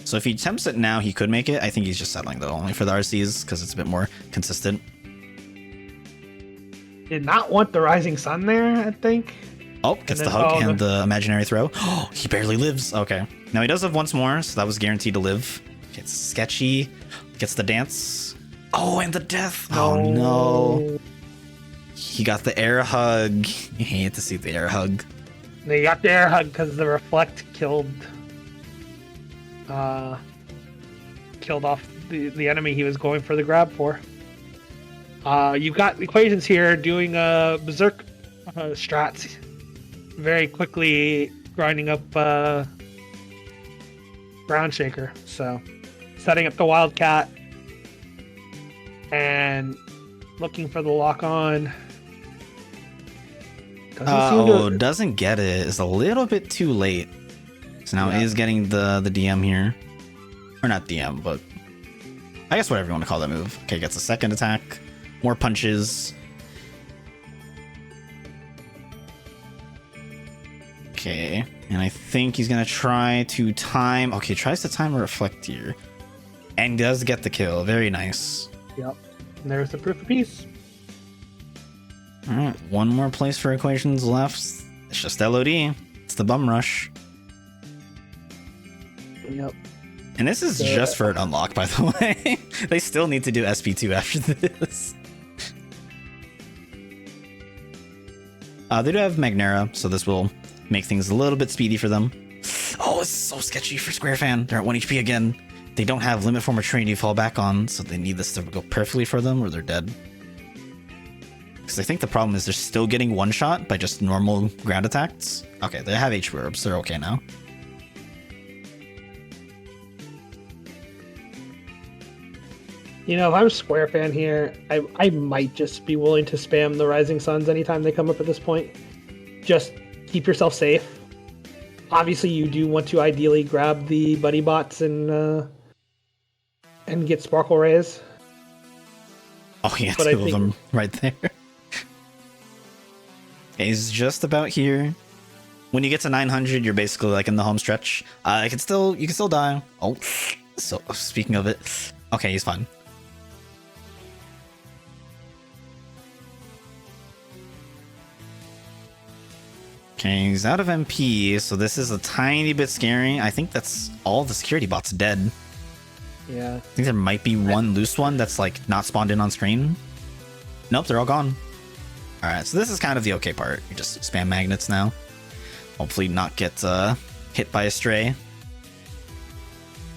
So if he attempts it now, he could make it. I think he's just settling though, only for the RCs, because it's a bit more consistent. Did not want the Rising Sun there, I think. Oh, gets the hug and the imaginary throw. Oh, he barely lives. Okay. Now he does have once more, so that was guaranteed to live. Gets sketchy. Gets the dance. Oh, and the death. No. Oh, no. He got the air hug. You hate to see the air hug. They got the air hug because the reflect killed off the enemy he was going for the grab for. You've got Equations here doing berserk strats, very quickly grinding up Ground Shaker. So setting up the Wildcat and looking for the lock on. Doesn't get it. It's a little bit too late. So now is getting the DM here. Or not DM, but I guess whatever you want to call that move. Okay, gets a second attack. More punches. Okay, and I think he's gonna try to time. Okay, tries to time a reflect here, and does get the kill. Very nice. Yep. And there's the proof of peace. All right, one more place for equations left. It's just LOD. It's the bum rush. Yep. And this is just for an unlock, by the way. They still need to do SP2 after this. They do have Magnera, so this will make things a little bit speedy for them. Oh, it's so sketchy for Squarefan. They're at 1 HP again. They don't have limit form or train to fall back on, so they need this to go perfectly for them or they're dead. Because I think the problem is they're still getting one shot by just normal ground attacks. Okay, they have H verbs, they're okay now. You know, if I'm Squarefan here, I might just be willing to spam the Rising Suns anytime they come up at this point. Just keep yourself safe. Obviously, you do want to ideally grab the buddy bots and get Sparkle Rays. Oh yeah, two of them right there. He's just about here. When you get to 900, you're basically like in the home stretch. You can still die. Oh, so speaking of it, okay, he's fine. Okay, he's out of MP, so this is a tiny bit scary. I think that's all the security bots dead. Yeah. I think there might be one loose one that's like not spawned in on screen. Nope, they're all gone. Alright, so this is kind of the okay part. You just spam magnets now. Hopefully not get hit by a stray.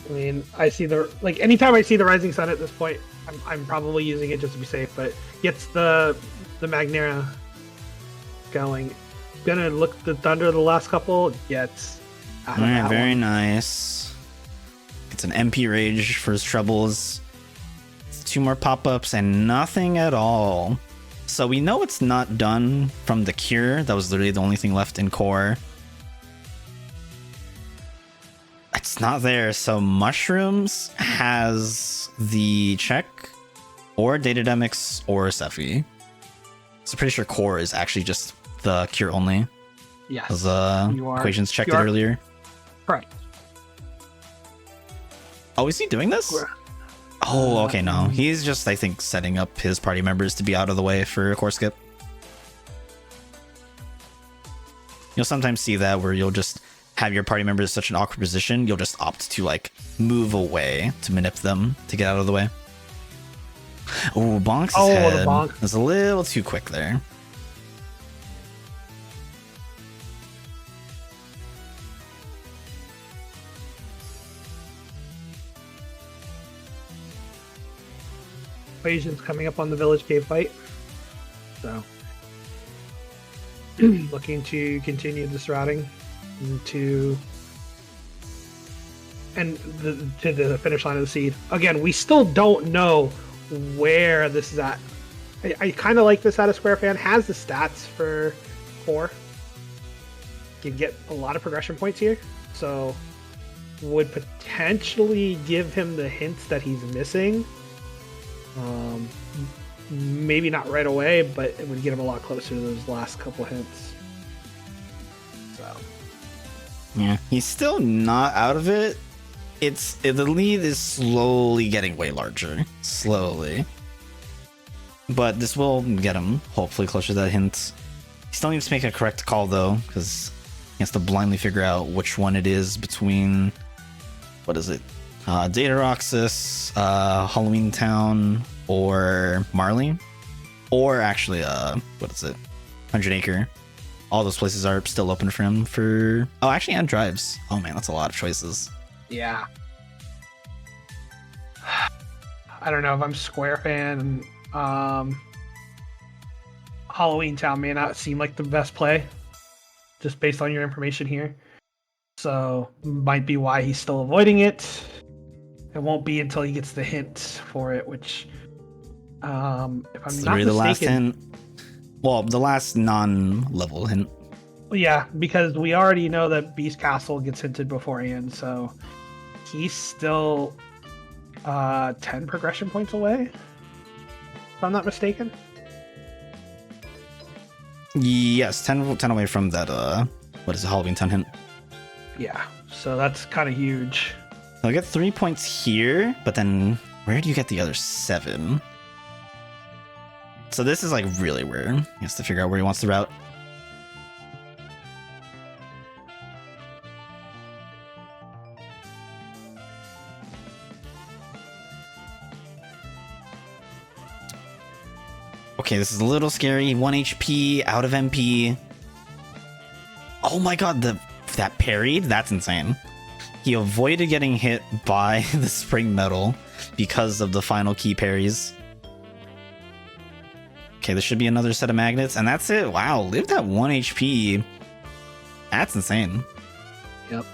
I mean, I see anytime I see the Rising Sun at this point, I'm probably using it just to be safe, but gets the Magnera going. Gonna look the Thunder the last couple, gets out of Alright, that very one. nice. It's an MP Rage for his troubles. 2 more pop-ups and nothing at all. So we know it's not done from the cure. That was literally the only thing left in core. It's not there. So Mushrooms has the check or Datademics or Sephi. So pretty sure core is actually just the cure only. Yes. As equations checked it earlier. Correct. Oh, is he doing this? Oh, okay, no. He's just, I think, setting up his party members to be out of the way for a core skip. You'll sometimes see that where you'll just have your party members in such an awkward position, you'll just opt to, like, move away to manip them to get out of the way. Oh, Bonk's head the bonk. was a little too quick there. Equations coming up on the Village Cave fight. So, looking to continue this routing to the finish line of the seed. Again, we still don't know where this is at. I kind of like this out of Squarefan. Has the stats for core. Can get a lot of progression points here. So, would potentially give him the hints that he's missing. Maybe not right away, but it would get him a lot closer to those last couple hints. So, yeah, he's still not out of it. The lead is slowly getting way larger, slowly. But this will get him hopefully closer to that hint. He still needs to make a correct call though, because he has to blindly figure out which one it is between. What is it? Data Roxas, Halloween Town, or Marley, or actually, what is it? 100 Acre. All those places are still open for him for. Oh, actually, and Drives. Oh man, that's a lot of choices. yeah. I don't know if I'm Squarefan. Halloween Town may not seem like the best play, just based on your information here. So, might be why he's still avoiding it. It won't be until he gets the hint for it, which, if I'm It's not literally mistaken, the last hint. Well, the last non-level hint. yeah, because we already know that Beast Castle gets hinted beforehand, so he's still 10 progression points away, if I'm not mistaken. Yes, 10 away from that what is a Halloween Town hint? Yeah, so that's kind of huge. I'll get 3 points here, but then where do you get the other 7? So this is like really weird. He has to figure out where he wants to route. Okay, this is a little scary. 1 HP, out of MP. Oh my god, that parried? That's insane. He avoided getting hit by the spring metal because of the final key parries. Okay, there should be another set of magnets, and that's it. Wow, lived at 1 HP. That's insane. Yep.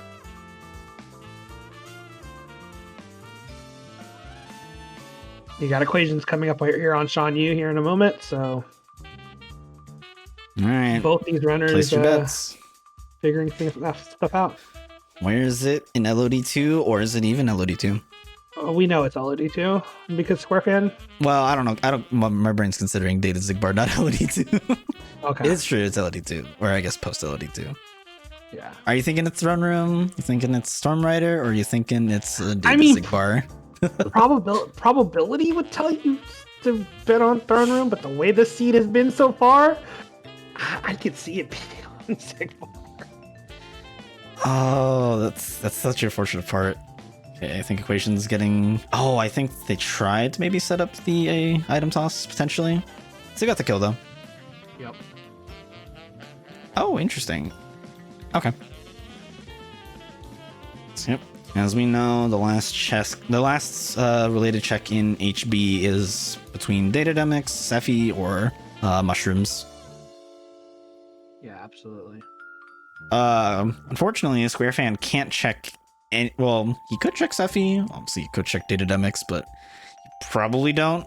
You got equations coming up here on Sean Yu here in a moment, so all right. Both these runners place your bets. Figuring stuff out. Where is it in LOD2, or is it even LOD2? We know it's LOD2 because Squarefan. Well, I don't know. My brain's considering Data Zigbar, not LOD2. Okay. It's true. It's LOD2, or I guess post LOD2. Yeah. Are you thinking it's Throne Room? You thinking it's Storm Rider, or are you thinking it's Data Zigbar? Probability would tell you to bet on Throne Room, but the way the seed has been so far, I could see it being on Zigbar. Oh, that's such a fortunate part. Okay, I think Equation's getting... Oh, I think they tried to maybe set up the item toss, potentially. So they got the kill, though. Yep. Oh, interesting. Okay. So, yep. As we know, the last related check in HB is between Datademics, Sephi, or Mushrooms. Yeah, absolutely. Unfortunately, a Squarefan can't check well, he could check Sephi. Obviously, he could check Datademics, but you probably don't.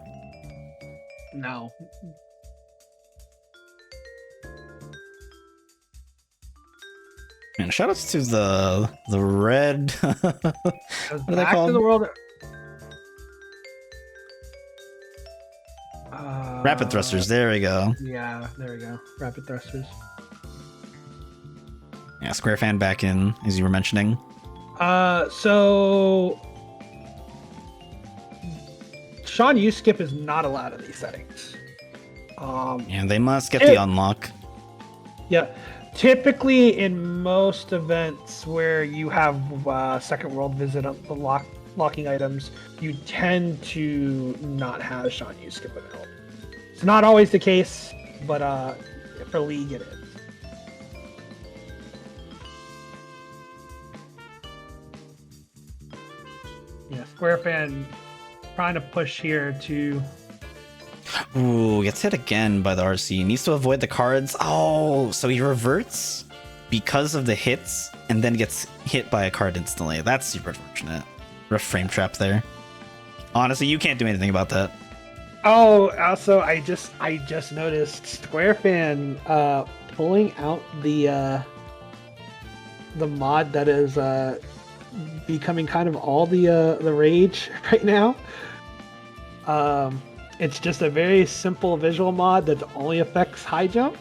No. Man, shoutouts to the red. What are they called? To the world. Rapid thrusters. There we go. Yeah, there we go. Rapid thrusters. Yeah, Squarefan back in, as you were mentioning. So Sean Yu skip is not allowed in these settings. Yeah, they must get the unlock. Yeah, typically in most events where you have second world visit the locking items, you tend to not have Sean Yu skip available. It's not always the case, but for League it is. Yeah, Squarefan trying to push here to... Ooh, gets hit again by the RC. Needs to avoid the cards. Oh, so he reverts because of the hits and then gets hit by a card instantly. That's super unfortunate. Rough frame trap there. Honestly, you can't do anything about that. Oh, also, I just noticed Squarefan pulling out the mod that is becoming kind of all the rage right now. It's just a very simple visual mod that only affects high jump.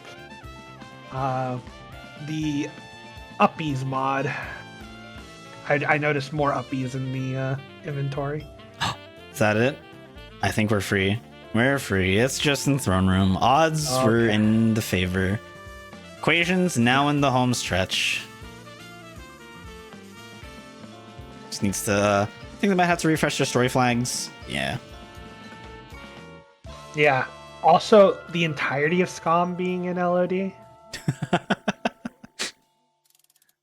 The uppies mod. I noticed more uppies in the inventory. Is that it? I think we're free. We're free. It's just in Throne Room. Odds were in the favor. Equations now in the home stretch. Just needs to... I think they might have to refresh their story flags. Yeah. Yeah. Also, the entirety of SCOM being in LOD.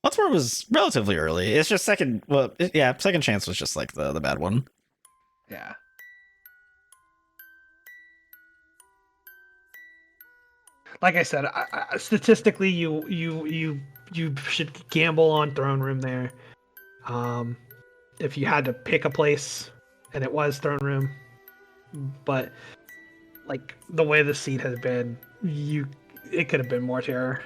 Once more was relatively early. It's just second... Well, yeah, second chance was just like the bad one. Yeah. Like I said, statistically, you should gamble on Throne Room there. If you had to pick a place, and it was Throne Room, but like the way the seat has been, it could have been more terror.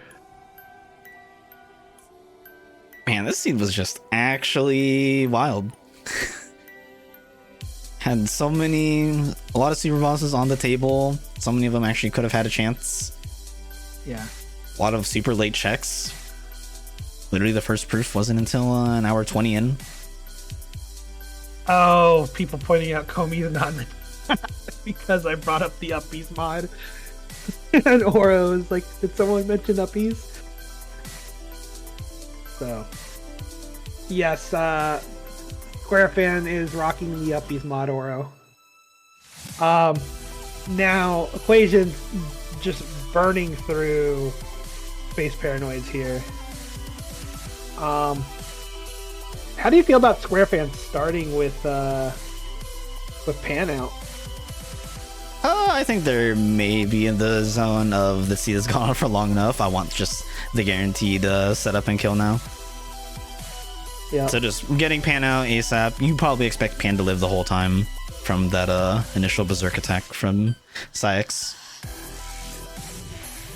Man, this seed was just actually wild. Had a lot of super bosses on the table. So many of them actually could have had a chance. Yeah. A lot of super late checks. Literally, the first proof wasn't until an hour 20 in. Oh, people pointing out Komi's not because I brought up the Uppies mod. And Oro was like, did someone mention Uppies? So, yes, Squarefan is rocking the Uppies mod Oro. Now, Equations just burning through Space Paranoids here. How do you feel about Squarefan starting with Pan out? I think they're maybe in the zone of the seed has gone on for long enough. I want just the guaranteed setup and kill now. Yeah. So just getting Pan out ASAP. You probably expect Pan to live the whole time from that initial berserk attack from Syx.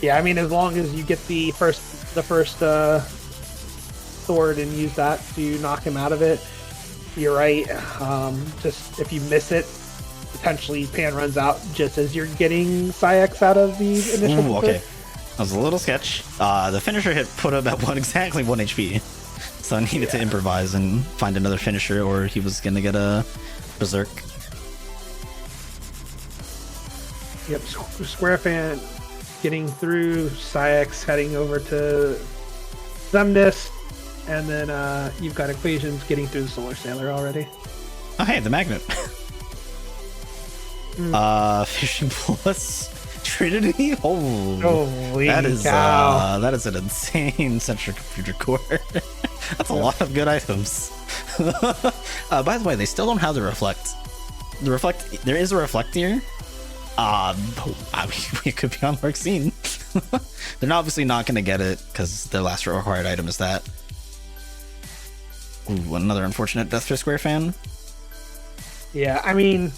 Yeah, I mean, as long as you get the first sword and use that to knock him out of it, you're right. Just if you miss it, potentially Pan runs out just as you're getting Syx out of the initial. Ooh, okay, that was a little sketch. The finisher hit put him at exactly 1 HP, so I needed to improvise and find another finisher, or he was gonna get a berserk. Yep, Squarefan getting through Syx, heading over to Zemnis, and then you've got Equations getting through the Solar Sailor already. Oh hey, the magnet. Fishing plus Trinity. Holy that is cow. That is an insane central computer core. That's a lot of good items. By the way, they still don't have the reflect. There is a reflect here. We could be on Larxene. They're obviously not going to get it because their last required item is that. Ooh, another unfortunate death for Squarefan. Yeah, I mean,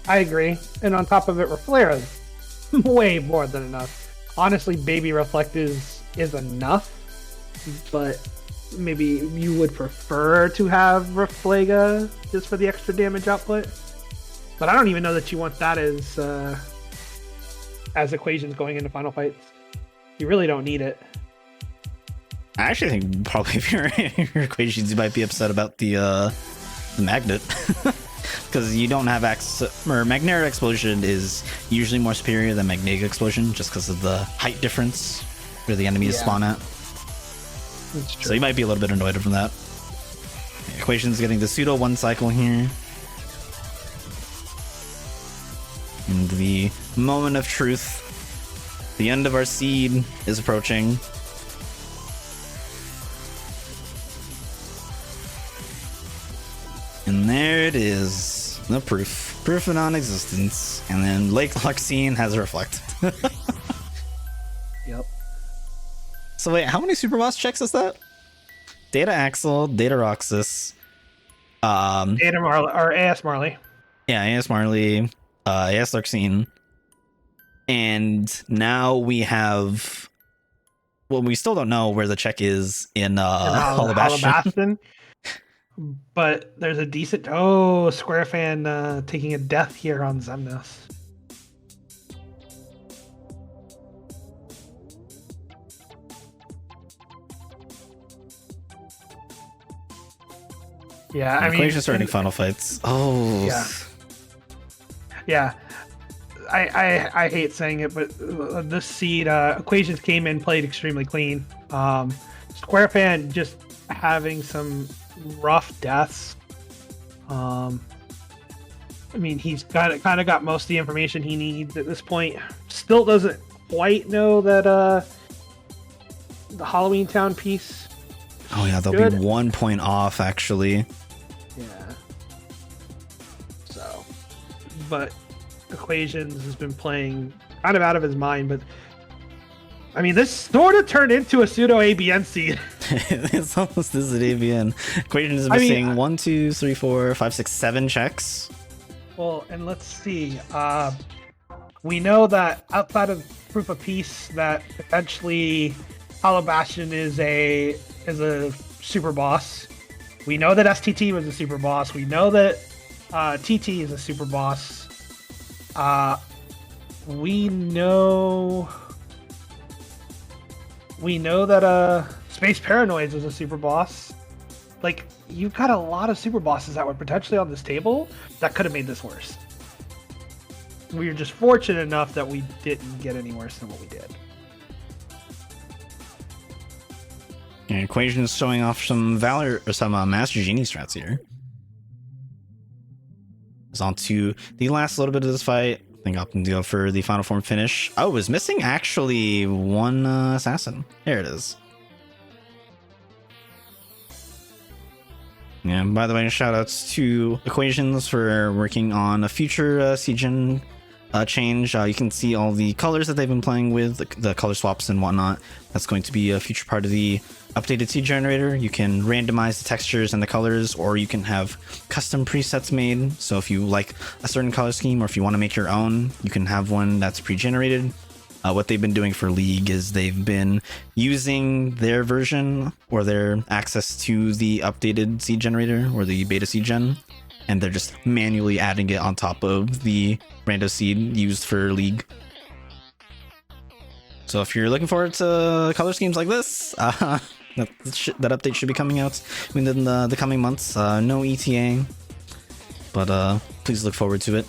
I agree. And on top of it, Reflera is way more than enough. Honestly, Baby Reflect is enough, but maybe you would prefer to have Reflega just for the extra damage output. But I don't even know that you want that as Equations going into final fights. You really don't need it. I actually think probably if you're your Equations, you might be upset about the magnet. Because you don't have access, or Magnetic Explosion is usually more superior than Magnetic Explosion just because of the height difference where the enemies spawn at. That's true. So you might be a little bit annoyed from that. Equations getting the pseudo 1 cycle here. And the moment of truth. The end of our seed is approaching. And there it is. The proof. Proof of non-existence. And then Lake Larxene has reflect. Yep. So wait, how many super boss checks is that? Data Axel, Data Roxas, Data Marley, or AS Marley. Yeah, AS Marley, AS Larxene. And now we have, well, we still don't know where the check is in Holobastion. But there's a decent Squarefan taking a death here on Zemnis. Yeah, I mean, Equations starting final fights. Oh, yeah. I hate saying it, but this seed Equations came in, played extremely clean. Squarefan just having some rough deaths. I mean, he's kind of got most of the information he needs at this point. Still doesn't quite know that the Halloween Town piece. Oh yeah, they'll be 1 point off actually. Yeah. So, but Equations has been playing kind of out of his mind. But I mean, this sort of turned into a pseudo ABN seed. It's almost this is an ABN. Equations is missing 1, 2, 3, 4, 5, 6, 7 checks. Well, and let's see. We know that outside of Proof of Peace, that potentially Holobastion is a super boss. We know that STT was a super boss. We know that TT is a super boss. We know that Space Paranoids was a super boss. Like, you've got a lot of super bosses that were potentially on this table that could have made this worse. We were just fortunate enough that we didn't get any worse than what we did. And Equations showing off some Valor or some Master Genie strats here. It's on to the last little bit of this fight. I think I'll go for the final form finish. Oh, it was missing actually one assassin. There it is. Yeah, by the way, shout outs to Equations for working on a future CGen change. You can see all the colors that they've been playing with, the color swaps and whatnot. That's going to be a future part of the updated seed generator. You can randomize the textures and the colors, or you can have custom presets made. So if you like a certain color scheme, or if you want to make your own, you can have one that's pre-generated. What they've been doing for League is they've been using their version or their access to the updated seed generator or the beta seed gen, and they're just manually adding it on top of the rando seed used for League. So if you're looking forward to color schemes like this, that update should be coming out within the coming months. No ETA, but please look forward to it.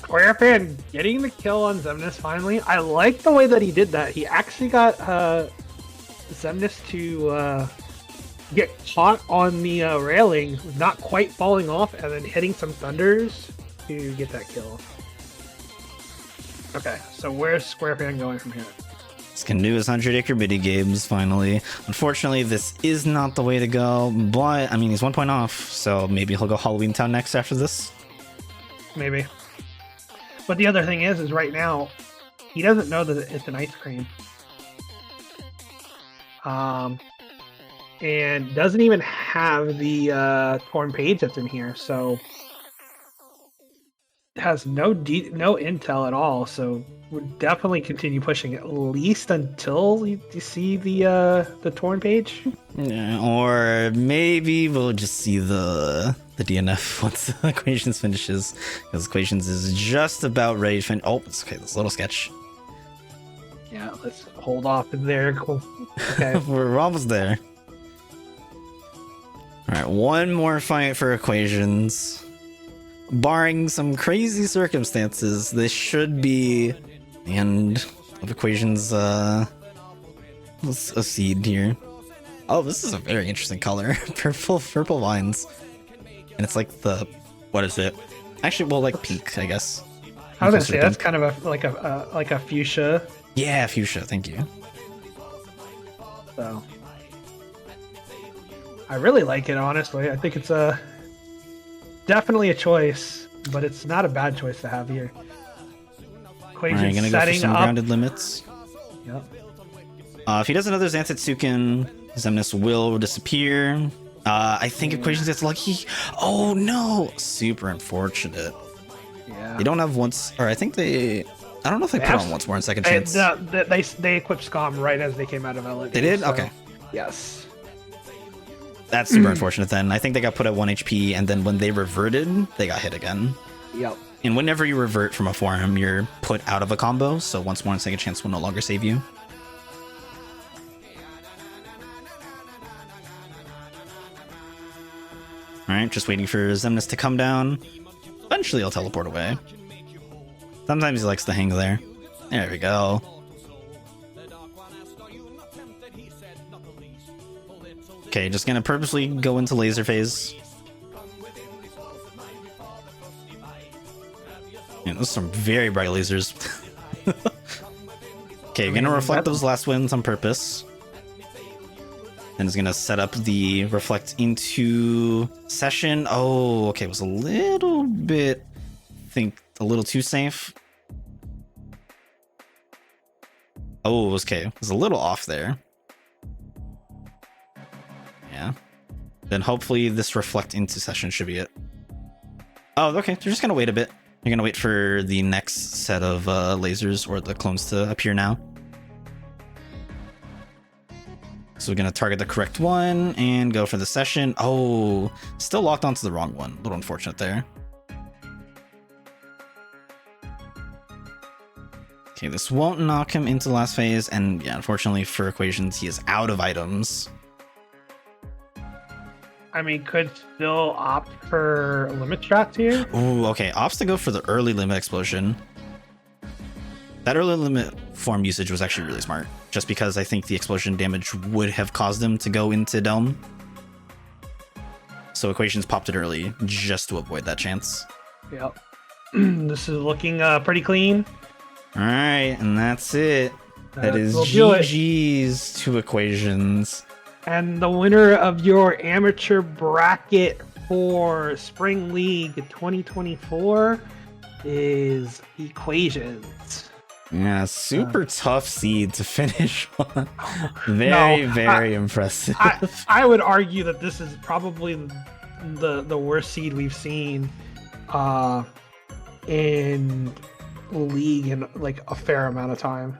Squarefan getting the kill on Xemnas finally. I like the way that he did that. He actually got Xemnas to get caught on the railing, not quite falling off, and then hitting some thunders to get that kill. Okay, so where's Squarefan going from here? This can do his 100-acre mini games finally. Unfortunately, this is not the way to go, but I mean, he's 1 point off, so maybe he'll go Halloween Town next after this. Maybe. But the other thing is right now, he doesn't know that it's an ice cream. And doesn't even have the torn page that's in here, so has no intel at all. So would definitely continue pushing at least until you see the torn page. Yeah, or maybe we'll just see the DNF once Equations finishes, because Equations is just about ready to finish. Oh, it's okay. This little sketch. Yeah, let's hold off in there. Cool. Okay, We're almost there. All right, one more fight for Equations. Barring some crazy circumstances, this should be the end of Equations. A seed here. Oh, this is a very interesting color. Purple vines. And it's like the, what is it? Actually, well, like pink, I guess. I was gonna say that's kind of like a fuchsia. Yeah, fuchsia. Thank you. So I really like it, honestly. I think it's definitely a choice, but it's not a bad choice to have here. Equations Alright, gonna go for some grounded limits. Yep. If he does another Xanthotsuken, Xemnas will disappear. I think Equations gets lucky. Oh no! Super unfortunate. Yeah. They don't have once, or I think they. I don't know if they put on once more and second chance. They equipped Scom right as they came out of LA. They did? So, okay. Yes. That's super unfortunate then. I think they got put at 1 HP, and then when they reverted, they got hit again. Yep. And whenever you revert from a form, you're put out of a combo, so once more and second chance will no longer save you. Alright, just waiting for Xemnas to come down. Eventually he'll teleport away. Sometimes he likes to hang there. There we go. Okay, just gonna purposely go into laser phase. Man, those are some very bright lasers. Okay, you're gonna reflect those last winds on purpose. Then it's gonna set up the reflect into session. Oh, okay, it was a little bit, I think, a little too safe. Oh, it was okay. It was a little off there. Yeah. Then hopefully this reflect into session should be it. Oh, okay. They're just gonna wait a bit. You're gonna wait for the next set of lasers or the clones to appear now. So we're gonna target the correct one and go for the session. Oh, still locked onto the wrong one. A little unfortunate there. Okay, this won't knock him into the last phase, and yeah, unfortunately for Equations, he is out of items. I mean, could still opt for limit strats here. Ooh, okay, opts to go for the early limit explosion. That early limit form usage was actually really smart, just because I think the explosion damage would have caused him to go into Dome. So Equations popped it early just to avoid that chance. Yep. This is looking pretty clean. All right, and that's it. That is we'll GG's to Equations. And the winner of your amateur bracket for Spring League 2024 is Equations. Yeah, super tough seed to finish on. Very impressive. I would argue that this is probably the worst seed we've seen in League in like a fair amount of time.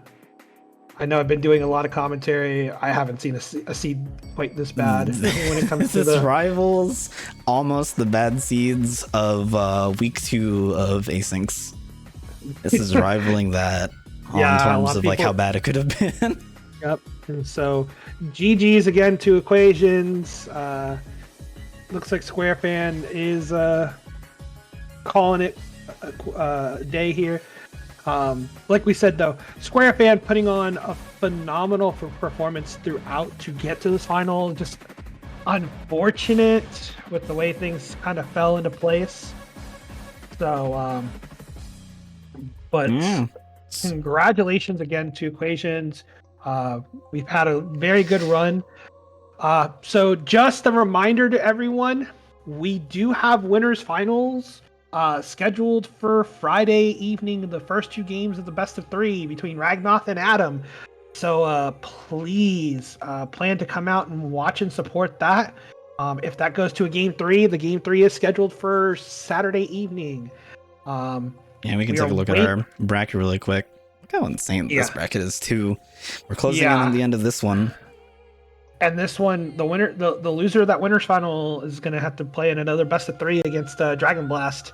I know I've been doing a lot of commentary. I haven't seen a seed quite this bad when it comes to this rivals almost the bad seeds of week 2 of Asyncs. This is rivaling that in terms of like how bad it could have been. Yep. And so GG's again to Equations. Looks like Squarefan is calling it a day here. Like we said though, Squarefan putting on a phenomenal performance throughout to get to this final. Just unfortunate with the way things kind of fell into place. So, but congratulations again to Equations. We've had a very good run. So just a reminder to everyone, we do have winners finals scheduled for Friday evening, the first 2 games of the best of 3 between Ragnoth and Adam. So please plan to come out and watch and support that. If that goes to a game 3, the game 3 is scheduled for Saturday evening. Yeah, we can take a look at our bracket really quick. Look how insane this bracket is too. We're closing in on the end of this one. And this one, the winner, the loser of that winners final is going to have to play in another best of 3 against Dragon Blast,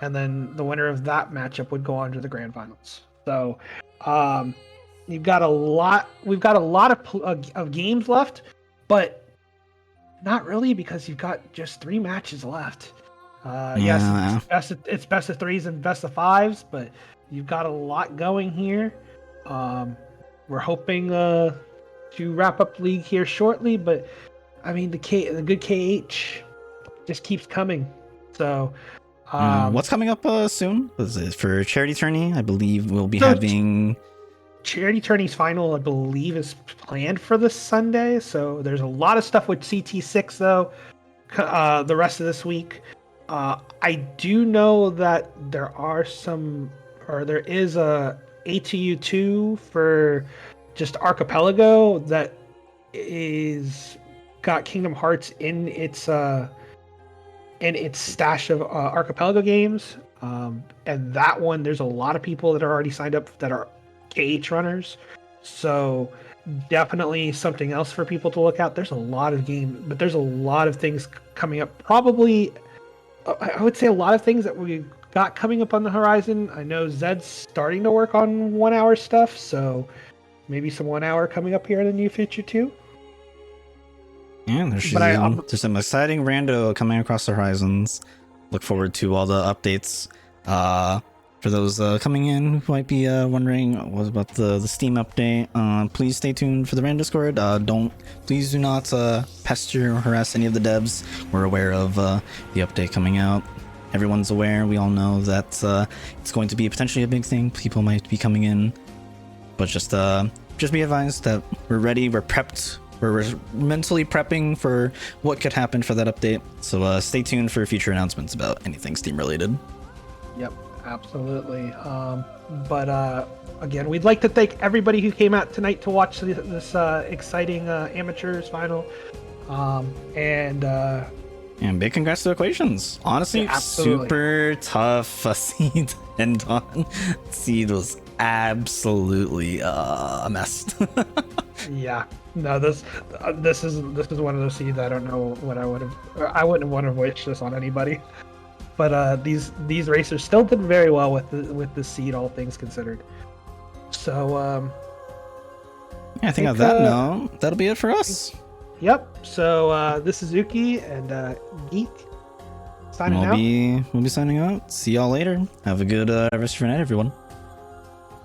and then the winner of that matchup would go on to the grand finals. So, you've got a lot. We've got a lot of games left, but not really because you've got just 3 matches left. Yes, it's best of 3s and best of 5s, but you've got a lot going here. We're hoping to wrap up League here shortly, but I mean the good KH just keeps coming. So what's coming up soon? Was it for charity tourney? I believe we'll be having charity tourney's final. I believe is planned for this Sunday. So there's a lot of stuff with CT6 though. The rest of this week, I do know that there is a ATU2 for just Archipelago that is got Kingdom Hearts in its stash of Archipelago games, and that one there's a lot of people that are already signed up that are KH runners, so definitely something else for people to look at. There's a lot of games, but there's a lot of things coming up. Probably I would say a lot of things that we got coming up on the horizon. I know Zed's starting to work on 1 hour stuff, so maybe some 1 hour coming up here in the near future too. Yeah, there's some exciting rando coming across the horizons. Look forward to all the updates. For those coming in who might be wondering what about the Steam update, please stay tuned for the Rand Discord. Please do not pester or harass any of the devs. We're aware of the update coming out. Everyone's aware. We all know that it's going to be potentially a big thing. People might be coming in, but just be advised that we're ready. We're prepped. We're mentally prepping for what could happen for that update. So stay tuned for future announcements about anything Steam related. Yep. Absolutely. But again, we'd like to thank everybody who came out tonight to watch this exciting amateurs final. And big congrats to Equations. Honestly, super tough seed to end on. Seed was absolutely a mess. Yeah. No, this is one of those seeds I don't know what I wouldn't want to wish this on anybody. But these racers still did very well with the seed, all things considered. So, Yeah, I think on that note, that'll be it for us. Yep. So this is Uki and Geek signing out. We'll be signing out. See y'all later. Have a good rest of your night, everyone.